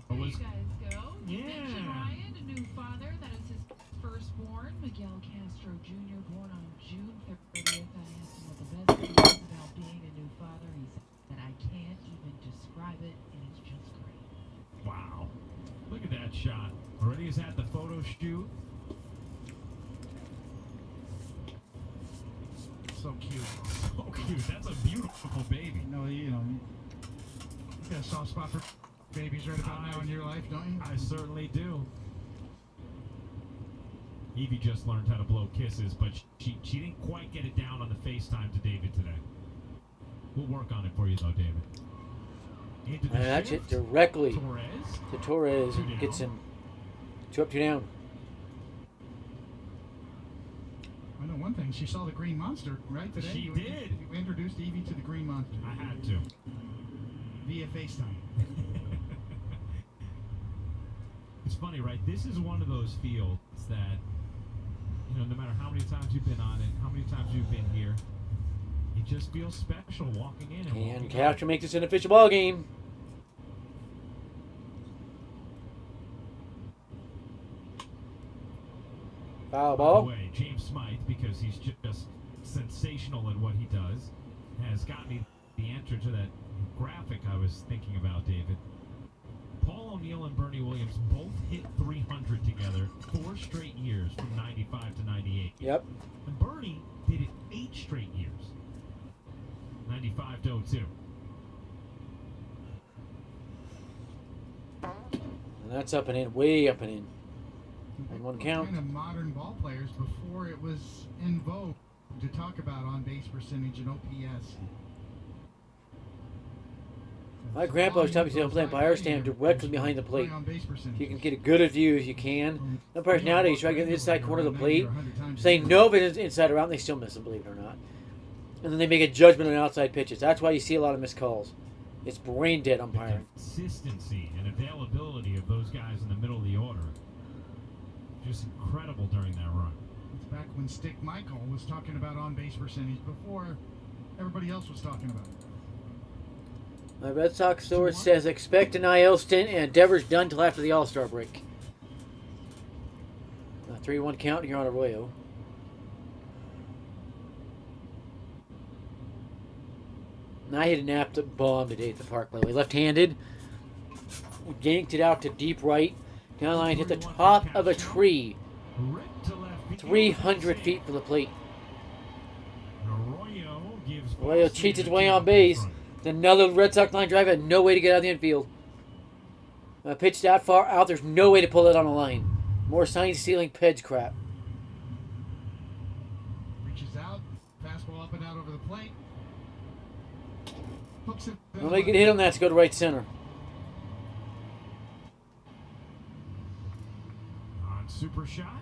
There you guys go. You mentioned Ryan, a new father. That is his firstborn, Miguel. Miguel Castro Jr., born on June 30th. I asked him what the best thing is about being a new father. He said, I can't even describe it, and it's just great. Wow. Look at that shot. Already has had the photo shoot. So cute. So cute. That's a beautiful baby. No, you know, you got a soft spot for babies right about now in your life, don't you? I certainly do. Evie just learned how to blow kisses, but she didn't quite get it down on the FaceTime to David today. We'll work on it for you, though, David. Into the And that's it shift. directly Torres. to Torres. 2 down. Gets him 2 up, 2 down. I know one thing. She saw the green monster, right, today? She did. You introduced Evie to the green monster. I had to. Via FaceTime. It's funny, right? This is one of those fields that, you know, no matter how many times you've been on it, how many times you've been here, it just feels special walking in and And walking Castro makes this an official ball game. Foul By ball. the way, James Smythe, because he's just sensational at what he does, has got me the answer to that graphic I was thinking about, David. Paul O'Neill and Bernie Williams both hit 300 together 4 straight years from 95 to 98. Yep. And Bernie did it 8 straight years. 95 to 02. And that's up and in, way up and in. And one count. Kind of modern ball players before it was in vogue to talk about on-base percentage and OPS. My grandpa was telling me to play umpire stand directly behind the plate. You can get a good a view as you can. Umpires nowadays try to get the inside corner of the plate, saying no if it's inside or out, and they still miss them, believe it or not. And then they make a judgment on outside pitches. That's why you see a lot of missed calls. It's brain dead umpiring. Consistency and availability of those guys in the middle of the order. Just incredible during that run. It's back when Stick Michael was talking about on-base percentage before everybody else was talking about it. My Red Sox source says expect an IL stint and Devers done till after the All-Star break. A 3-1 count here on Arroyo. And I hit an apt bomb today at the park, by the way. Left-handed. Yanked it out to deep right. Down the line, hit the top of a tree. 300 feet from the plate. Arroyo cheats his way on base. Another Red Sox line drive, had no way to get out of the infield. Pitch that far out, there's no way to pull it on the line. More sign-stealing Peds crap. Reaches out, fastball up and out over the plate. Hooks it. Don't make it hit on that to go to right center. On super shot.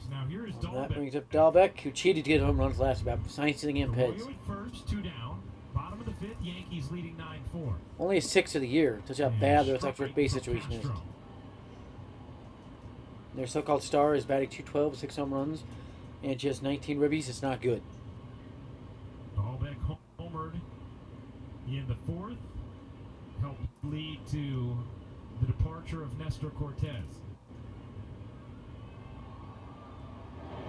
So now here is That Dahlbeck. brings up Dahlbeck, who cheated to get home runs last about sign-stealing and Peds. Arroyo at first, 2 down. Bottom of the 5th, Yankees leading 9-4. Only a 6 of the year. Tells you how bad the Red Sox first base situation is. Their so-called star is batting .212, 6 home runs, and just 19 ribbies. It's not good. Dahlbeck homered in the 4th. Helped lead to the departure of Nestor Cortez.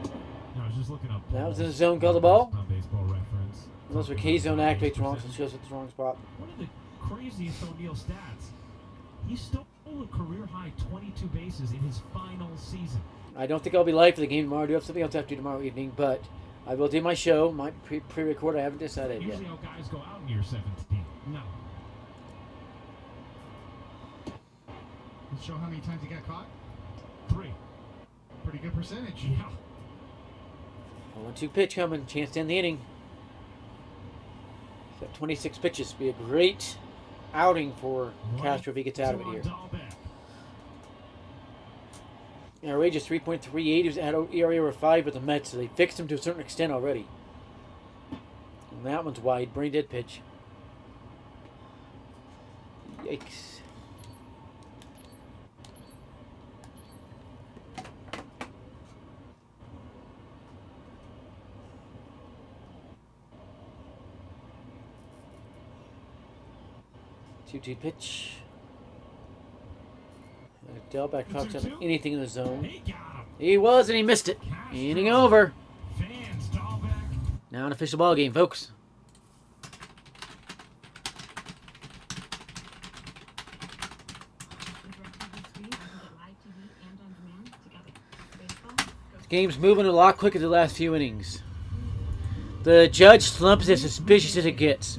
I was just looking up. That was in the zone, called the ball. On Baseball Reference. Unless the K-zone activates wrong, so it shows it's the wrong spot. One of the craziest O'Neill stats. He stole a career-high 22 bases in his final season. I don't think I'll be live for the game tomorrow. I do have something else to have to do tomorrow evening, but I will do my show, my pre-record. I haven't decided yet. Usually how guys go out in year 17. No. Let's show how many times he got caught. 3. Pretty good percentage. Yeah. 1-2 pitch coming. Chance to end the inning. Got 26 pitches. Be a great outing for Castro if he gets out of it here. ERA just 3.38. He was at ERA over 5 with the Mets, so they fixed him to a certain extent already. And that one's wide. Brain dead pitch. Yikes. Two pitch. Delback pops out anything in the zone. He was, and he missed it. Inning over. Now an official ball game, folks. The game's moving a lot quicker the last few innings. The judge slumps as suspicious as it gets.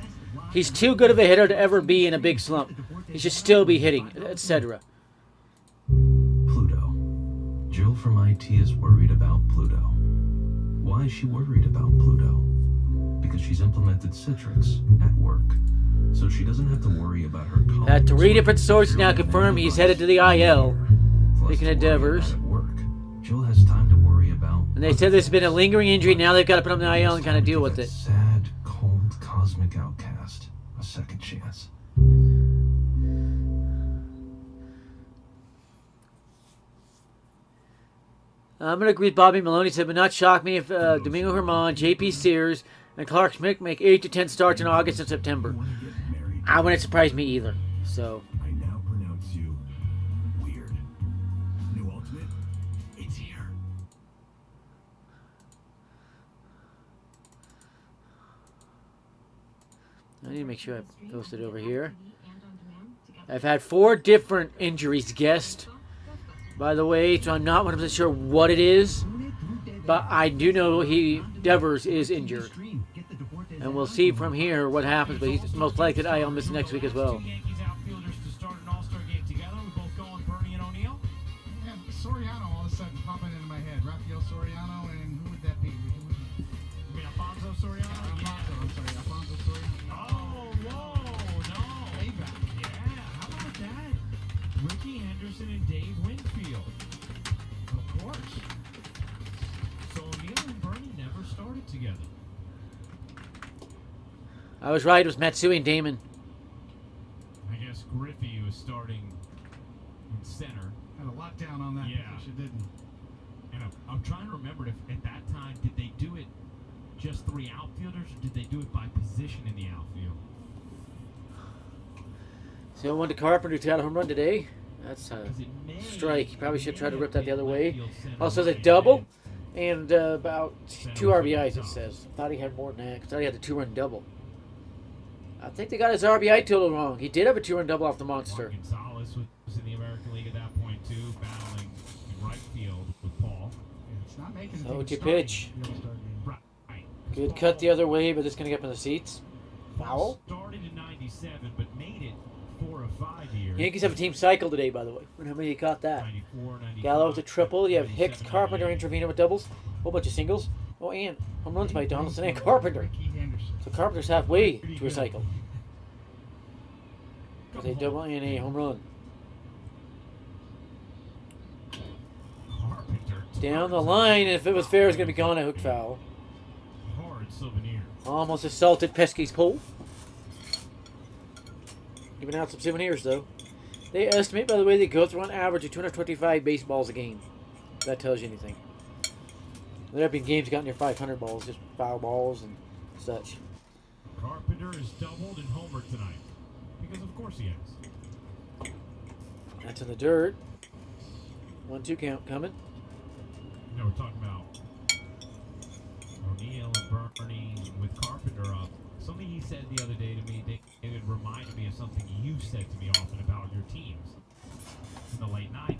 He's too good of a hitter to ever be in a big slump. He should still be hitting, etc. Pluto. Jill from IT is worried about Pluto. Why is she worried about Pluto? Because she's implemented Citrix at work. So she doesn't have to worry about her colleagues. Had 3 different sources now confirm he's headed to the IL. Speaking of Devers. Jill has time to worry about. And they said there's been a lingering injury. Now they've got to put him in the IL and kind of deal with it. Sad, cold, cosmic outcast. A second chance. I'm going to agree with Bobby Maloney. Said, it would not shock me if Domingo Germán, J.P. Sears, and Clark Schmidt make 8 to 10 starts in August and September. I wouldn't surprise me either. So. I now pronounce you weird. New Ultimate, it's here. I need to make sure I post it over here. I've had 4 different injuries guessed, by the way, so I'm not 100% sure what it is. But I do know Devers is injured. And we'll see from here what happens, but he's most likely that I'll miss next week as well. Yankees outfielders to start an all-star game together. We both going Bernie and O'Neill. Yeah, Soriano all of a sudden popping into my head. Rafael Soriano, and who would that be? You mean Alfonso Soriano? Alfonso Soriano. Oh, whoa, no. Payback. Yeah, how about that? Ricky Henderson and Dave Winfield. Of course. So O'Neill and Bernie never started together. I was right. It was Matsui and Damon. I guess Griffey was starting in center. Had a lockdown on that. Yeah. She didn't. And I'm trying to remember if at that time, did they do it just 3 outfielders, or did they do it by position in the outfield? So one to Carpenter, who got a home run today. That's a strike. He probably should try to rip that the other way. Also, it's a double and about 2 RBIs, it says. Thought he had more than that. Thought he had a 2-run double. I think they got his RBI total wrong. He did have a 2-run double off the monster. Gonzalez was in the American League at that point, too, battling in right field with Paul. It's not making Oh, to pitch. Right. Good cut the other way, but it's going to get up in the seats. Foul. Started in 97, but made it 4 or 5 years. Yankees have a team cycle today, by the way. How many you caught that? 94, 95, Gallo with a triple. You have Hicks, 97, Carpenter, 98. Intervino with doubles. A whole bunch of singles. Oh, and home runs by Donaldson and Carpenter. Ricky Henderson. So Carpenter's halfway to a cycle. With a double and a home run. Carpenter. Down the line, and if it was fair, it's going to be gone. A hook foul. Hard souvenir. Almost assaulted Pesky's pole. Giving out some souvenirs, though. They estimate, by the way, they go through on average of 225 baseballs a game. If that tells you anything. There have been games got near 500 balls, just foul balls and such. Carpenter is doubled and homered tonight. Because of course he has. That's in the dirt. 1-2 count coming. You know, we're talking about O'Neill and Bernie with Carpenter up. Something he said the other day to me, it reminded me of something you said to me often about your teams in the late 90s.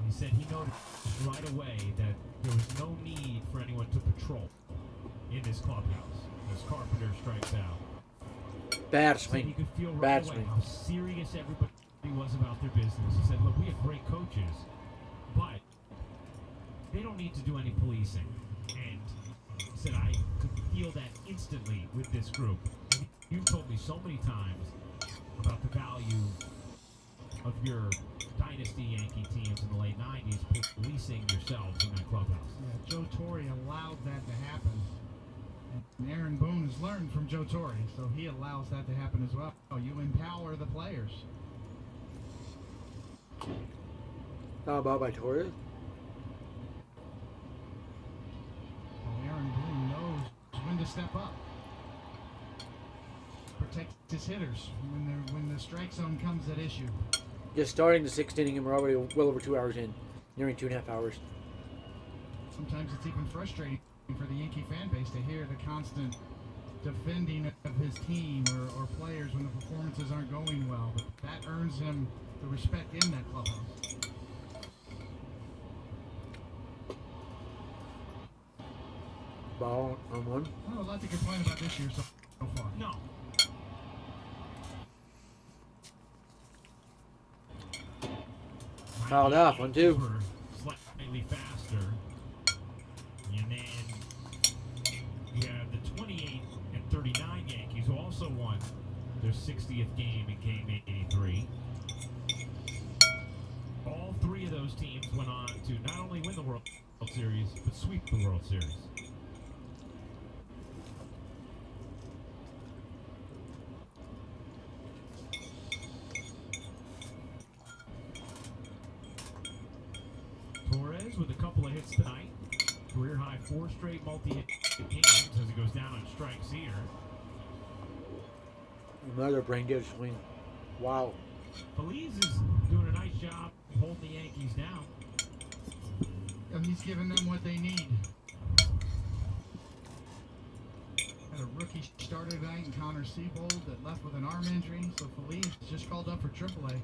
He said he noticed right away that there was no need for anyone to patrol in this clubhouse as Carpenter strikes out. Bad He swing. could feel Bad right away swing. how serious everybody was about their business. He said, look, we have great coaches, but they don't need to do any policing. And he said, I could feel that instantly with this group. And you've told me so many times about the value of your dynasty Yankee teams in the late 90s, policing yourselves in that clubhouse. Yeah, Joe Torre allowed that to happen. And Aaron Boone has learned from Joe Torre, so he allows that to happen as well. You empower the players. How about by Torres? Aaron Boone knows when to step up. Protect his hitters when the strike zone comes at issue. Just starting the 6th inning, and we're already well over 2 hours in, nearing 2.5 hours. Sometimes it's even frustrating for the Yankee fan base to hear the constant defending of his team or players when the performances aren't going well. But that earns him the respect in that clubhouse. Ball on one. Not a lot to complain about this year so far. No. Fouled off, 1-2. Slightly faster. And then you have the 28 and 39 Yankees who also won their 60th game in Game 83. All three of those teams went on to not only win the World Series, but sweep the World Series. Torres with a couple of hits tonight. Career high 4 straight multi-hit games as he goes down on strikes here. Another brain dead swing. Wow. Feliz is doing a nice job holding the Yankees down. And he's giving them what they need. Had a rookie starter tonight in Connor Siebold that left with an arm injury, so Feliz just called up for AAA.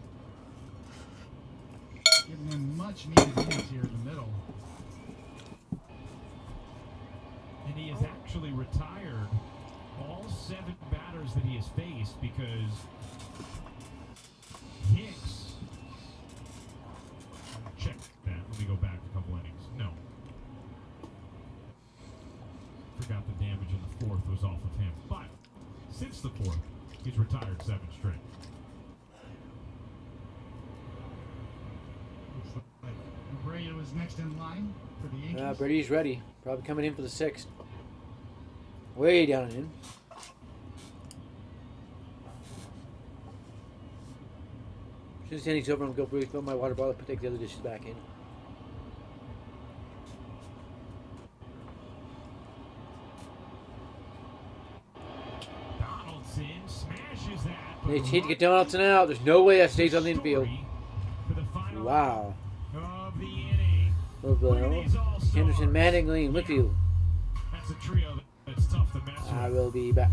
Giving them much needed innings here in the middle. And he has actually retired all 7 batters that he has faced because Hicks, check that, let me go back a couple innings. No. Forgot the damage in the 4th was off of him. But since the 4th, he's retired 7 straight. Brady was next in line for the Yankees. Brady's ready. Probably coming in for the 6th. Way down and in. As soon as the inning's over, I'm going to go refill my water bottle and take the other dishes back in. Donaldson smashes that. They need to get Donaldson out. There's no way that stays on the infield. Wow. Of the inning. Henderson, Mattingly, and Whitfield. That's a trio that's tough to mess with. I will be back.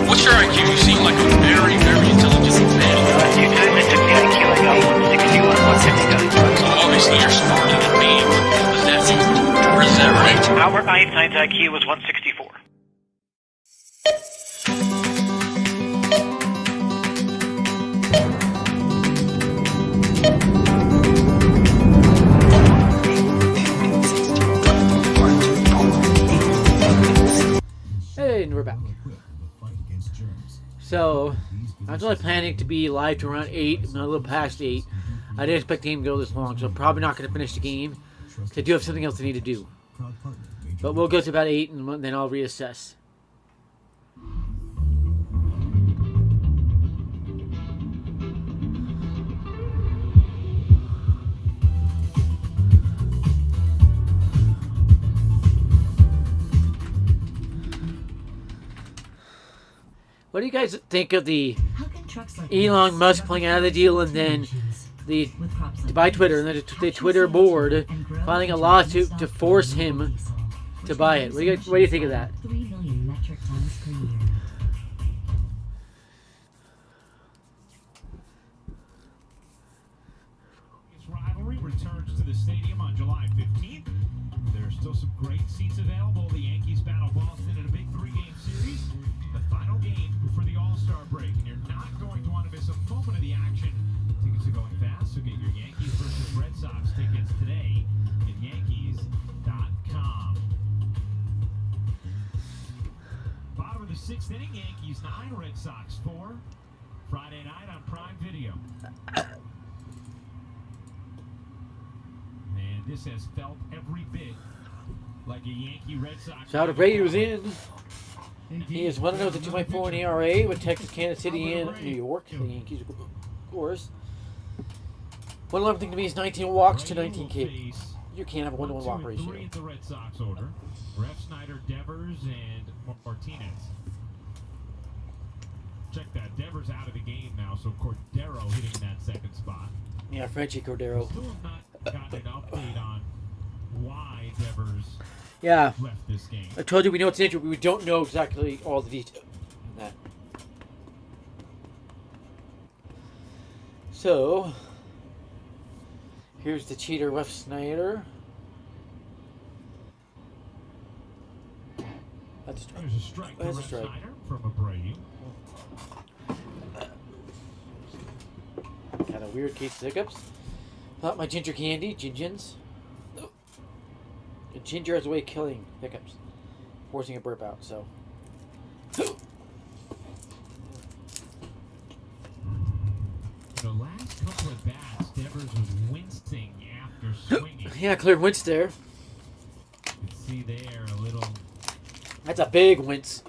What's your IQ? You seem like a very, very intelligent man. You could have took the IQ I got 161, 169. So obviously you're smarter than me. Is that right? Albert Einstein's IQ was 164. Hey, and we're back. So, I was only planning to be live to around 8, a little past 8. I didn't expect the game to go this long, so I'm probably not going to finish the game. I do have something else I need to do. But we'll go to about 8, and then I'll reassess. What do you guys think of the Elon Musk pulling out of the deal and then to buy Twitter and then the Twitter board filing a lawsuit to force him to buy it? What do you think of that? 3 million metric tons per year. This rivalry returns to the stadium on July 15th. There are still some great seats available. The Yankees battle Boston in a big 3-game series. The final game before the All-Star break, and you're not going to want to miss a moment of the action. Tickets are going fast, so get your Yankees versus Red Sox tickets today at Yankees.com. Bottom of the 6th inning, Yankees 9, Red Sox 4. Friday night on Prime Video. And this has felt every bit Like a Yankee Red Sox. Shout out Brady's in. He is 1-0 with a 2.4 in ERA with Texas, Kansas City, and New York. The Yankees, of course. One lovely thing to me is 19 walks to 19 K. You can't have a 1-to-1 walk ratio. 3 in the Red Sox order. Ref Snyder, Devers, and Martinez. Check that. Devers out of the game now, so Cordero hitting that second spot. Yeah, Frenchie Cordero. Still have not gotten an update on why Devers left this game. I told you we know it's injured, but we don't know exactly all the details on that. So, here's the cheater, Ref Snyder. That's a strike. There's a strike for Ref Snyder from Abreu. Got a weird case of hiccups. Not my ginger candy, Gingins. The ginger has a way of killing hiccups, forcing a burp out, so. The last couple of bats, Devers was wincing after swinging. Yeah, cleared wince there. You can see there a little. That's a big wince.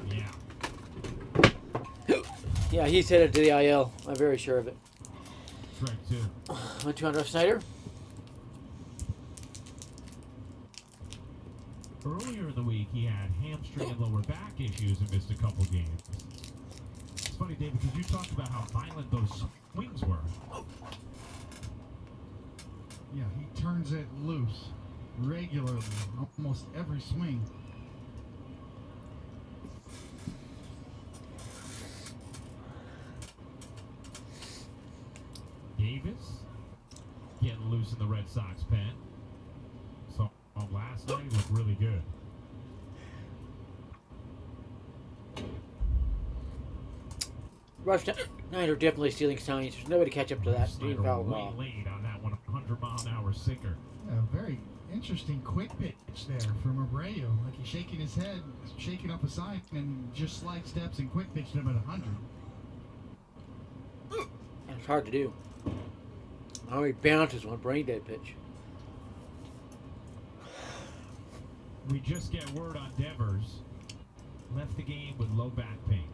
Yeah. Yeah, he's headed to the IL. I'm very sure of it. Strike 2. 1-2 on Ref Snyder. Earlier in the week, he had hamstring and lower back issues and missed a couple games. It's funny, Dave, because you talked about how violent those swings were. Yeah, he turns it loose regularly, almost every swing. Davis getting loose in the Red Sox pen. So last night he looked really good. Ref Snyder definitely stealing signs. There's nobody to catch up to that. He didn't foul the ball. Late on that 100-mile-an-hour sinker. Yeah, very interesting quick pitch there from Abreu. Like he's shaking his head, shaking up a sign, and just slide steps and quick pitched him at 100. It's hard to do. How he bounces one brain dead pitch. We just get word on Devers. Left the game with low back pain.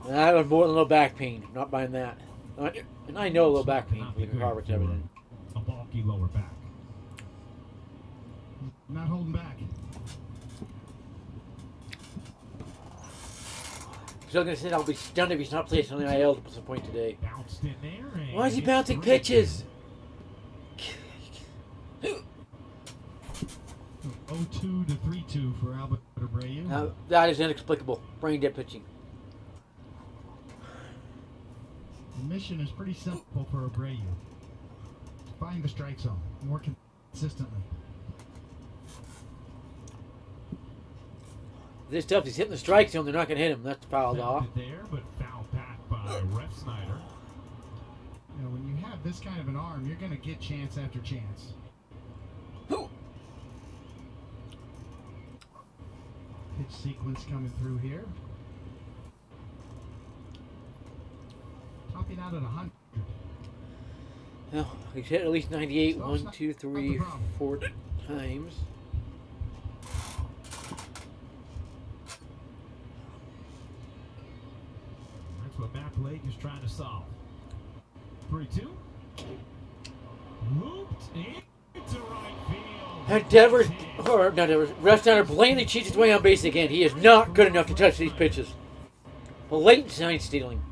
That was more than low back pain. I'm not buying that. And I know low back pain. We can cover everything. A bulky lower back. Not holding back. Still gonna say I'll be stunned if he's not placed on the IL to some point today. Bounced in there. Why is he bouncing pitches? 0-2 to 3-2 for Albert Abreu. That is inexplicable. Brain dead pitching. The mission is pretty simple for Abreu. Find the strike zone more consistently. This stuff, he's hitting the strike zone, they're not going to hit him. That's fouled off. There, but foul back by Ref Snyder. You know, when you have this kind of an arm, you're going to get chance after chance. Pitch sequence coming through here. Topping out at 100. Well, he's hit at least 98. 1, 2, 3, 4 times. That's what Matt Blake is trying to solve. 3-2. Looped into right field. And Devers, or not Devers, Ref Snyder blatantly cheats his way on base again. He is not good enough to touch these pitches. Blatant sign stealing.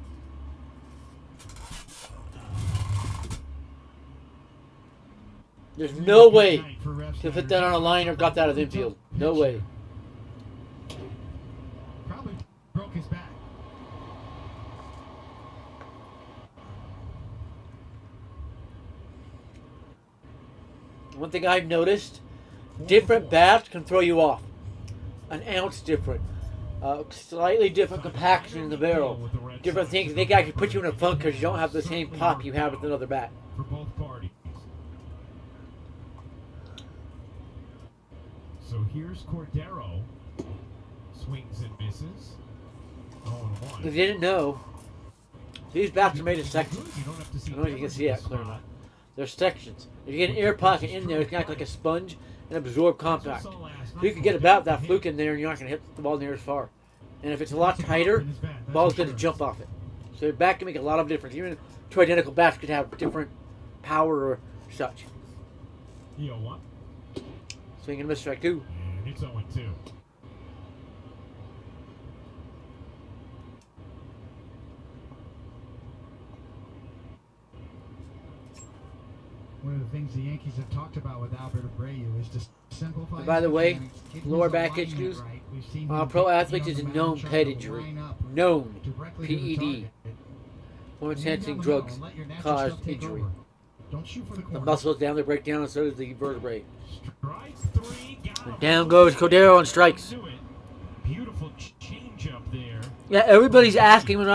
There's no way to fit that on a line or got that out of the infield. No way. Probably broke his back. One thing I've noticed, different bats can throw you off. An ounce different. Slightly different compaction in the barrel. Different things. They can actually put you in a funk because you don't have the same pop you have with another bat. For both parties. So here's Cordero. Swings and misses. 0-1. If you didn't know, these bats are made in sections. I don't know if you can see that clear enough. They're sections. If you get an air pocket in there, it's going to act like a sponge, and absorb contact. So you can get about that fluke in there, and you're not going to hit the ball near as far. And if it's a lot tighter, the ball's going to jump off it. So your bat can make a lot of difference. Even two identical bats could have different power or such. You know what? Swing and a miss, strike 2. And it's 0-2. One of the things the Yankees have talked about with Albert Abreu is to simplify. And by the way, mechanics, get lower his back alignment issues. right. We've seen him Pro be athletes on is a the mound known trying head to injury. line up Known. directly to the PED. target. Performance Lean enhancing down the drugs middle and let your natural cause stuff take injury. over. Don't shoot for the The corner. muscles down, they break down, and so does the vertebrae. Strike 3. And down goes Cordero on strikes. Beautiful change up there. Yeah, everybody's asking when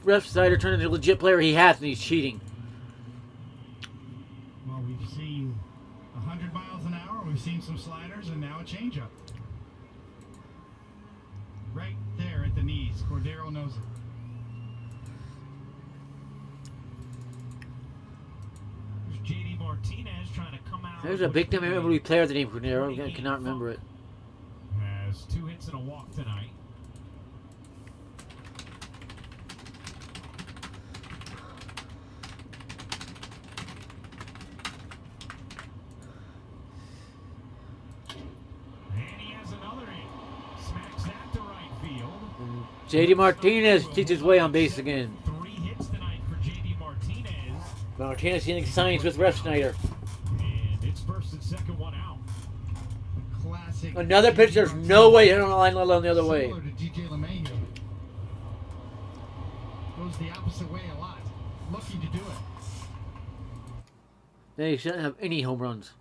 Ref Snyder turned into a legit player. He has, and he's cheating. Well, we've seen 100 miles an hour, we've seen some sliders, and now a changeup. Right there at the knees. Cordero knows it. JD Martinez trying to come out. There's a big time MLB player named Cordero. I cannot remember it. Has 2 hits and a walk tonight. And he has another hit. Smacks that to right field. JD Martinez cheats his way on base again. 3 hits tonight for JD Martinez. Martinez getting signs with Ref Snyder. And it's first and second, 1 out. Classic. Another pitch, there's no way hit on the line, let alone the other way. Similar to DJ LeMahieu. Goes the opposite way a lot. Lucky to do it. They shouldn't have any home runs.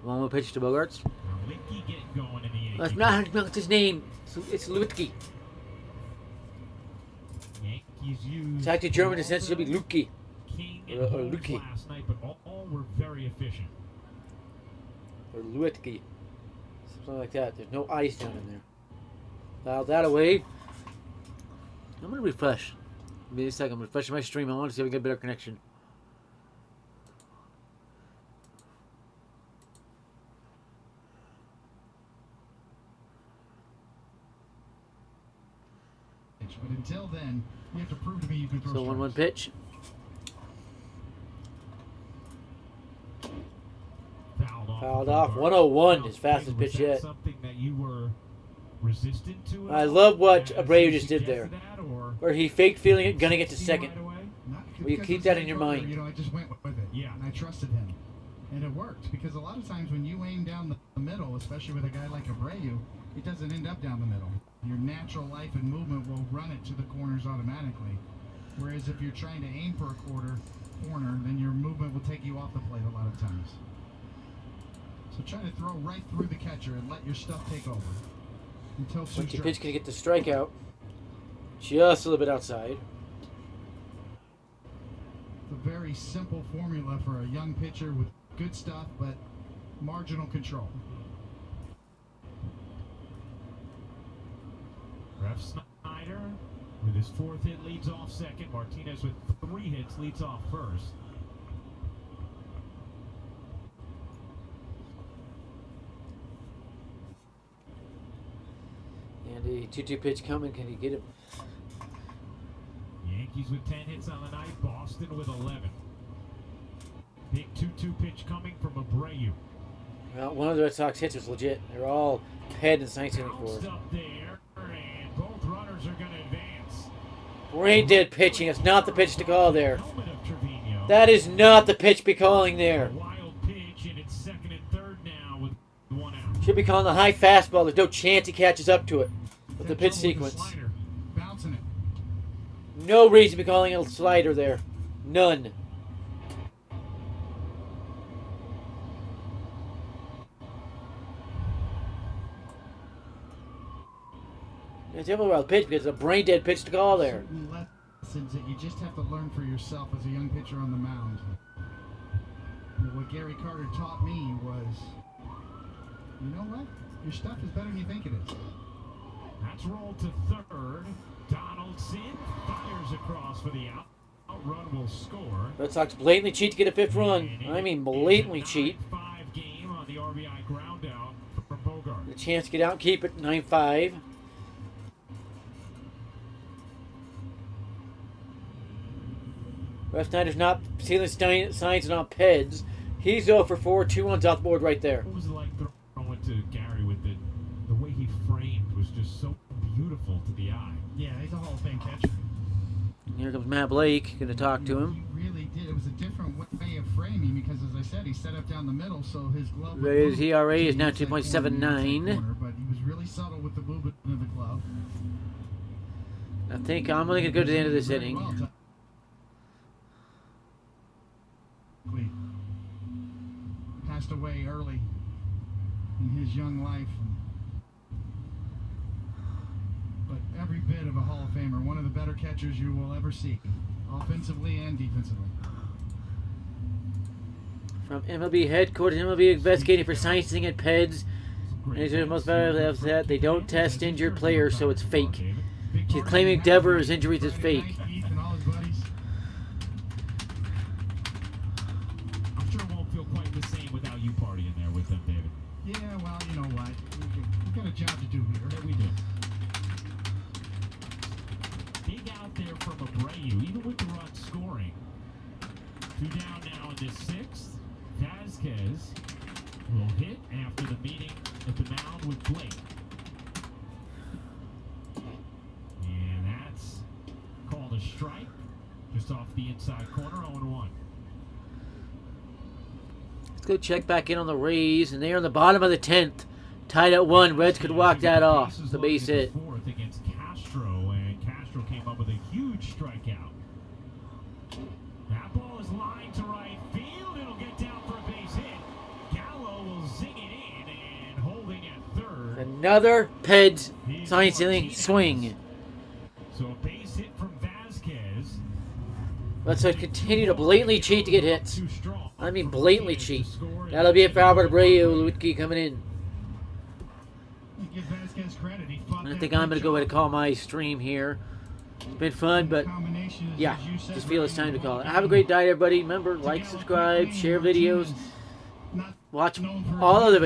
One more pitch to Bogarts. Licky getting going in the Yankees. That's not how to pronounce his name. It's Lutke. Yankees used It's actually German descent, should be Luki. King and Or Holmes Luki. last night, but all were very efficient. Or Luetke. Something like that. There's no ice down in there. Dial that away. I'm going to refresh. Give me a second. I'm refreshing my stream. I want to see if we get a better connection. But until then, you have to prove to me you can throw So 1-1 pitch. Fouled off. 101, his fastest pitch yet. Something that you were resistant to. I love what Abreu just did there. Where he faked feeling it, gunning it to second. Well, you keep that in your mind. You know, I just went with it. Yeah. And I trusted him. And it worked. Because a lot of times when you aim down the middle, especially with a guy like Abreu, it doesn't end up down the middle. Your natural life and movement will run it to the corners automatically. Whereas if you're trying to aim for a corner, then your movement will take you off the plate a lot of times. So try to throw right through the catcher and let your stuff take over. Until Lucky pitch can get the strikeout. Just a little bit outside. It's a very simple formula for a young pitcher with good stuff, but marginal control. Ref Snyder with his 4th hit leads off second. Martinez with 3 hits leads off first. And a 2-2 pitch coming. Can he get it? Yankees with 10 hits on the night. Boston with 11. Big 2-2 pitch coming from Abreu. Well, one of the Red Sox hits was legit. They're all head and sign stealing for. Bounced up there, and both runners are going to advance. Brain dead pitching. It's not the pitch to call there. That is not the pitch to be calling there. Wild pitch, and it's second and third now with 1 out. Should be calling the high fastball. There's no chance he catches up to it with the pitch sequence. Bouncing it. No reason to be calling a slider there. None. It's a wild pitch because it's a brain dead pitch to call there. Certain lessons that you just have to learn for yourself as a young pitcher on the mound. And what Gary Carter taught me was, you know what? Your stuff is better than you think it is. That's rolled to third. Donaldson fires across for the out. run will score. Red Sox blatantly cheat to get a 5th run. I mean blatantly cheat. 9-5 game on the RBI ground out from Bogart. A chance to get out and keep it 9-5. Ref Snyder's not sealing signs and on Peds. He's 0 for 4, 2 runs off the board right there. What was it like throwing to Gary with it? The way he framed was just so beautiful to the eye. Yeah, he's a Hall of Fame catcher. Here comes Matt Blake, going to talk to him. He really did. It was a different way of framing because, as I said, he set up down the middle, so his glove. His ERA is now inside 2.79. But he was really subtle with the movement of the glove. I think I'm only going to go to the end of this inning. Passed away early in his young life. But every bit of a Hall of Famer, one of the better catchers you will ever see, offensively and defensively. From MLB headquarters, MLB investigating for signing at Peds. And he's the most valuable of that. They don't test injured players, so it's fake. She's claiming Devers' injuries is fake. I'm sure it won't feel quite the same without you partying there with them, David. Yeah, well, you know what? We've got a job to do here. Yeah, we do. Big out there from Abreu, even with the run scoring. 2 down now in this 6th. Vasquez will hit after the meeting at the mound with Blake. And that's called a strike. Just off the inside corner, 0-1. Let's go check back in on the Rays, and they're on the bottom of the 10th. Tied at 1. Reds could walk that off. The base hit. 4th against Castro, and Castro came up with a huge strikeout. That ball is lined to right field. It'll get down for a base hit. Gallo will zing it in, and holding at 3rd. Another Peds sign stealing swing. So a base hit from Vasquez. Let's continue to blatantly cheat to get hits. I mean blatantly cheat. That'll be it for Albert Abreu. Lewicki coming in. Give Vasquez credit. He fought I think I'm going to go ahead and call my stream here. It's been fun, but yeah, just feel it's time to call it. Have a great night, everybody. Remember, like, subscribe, share videos, watch all of the videos.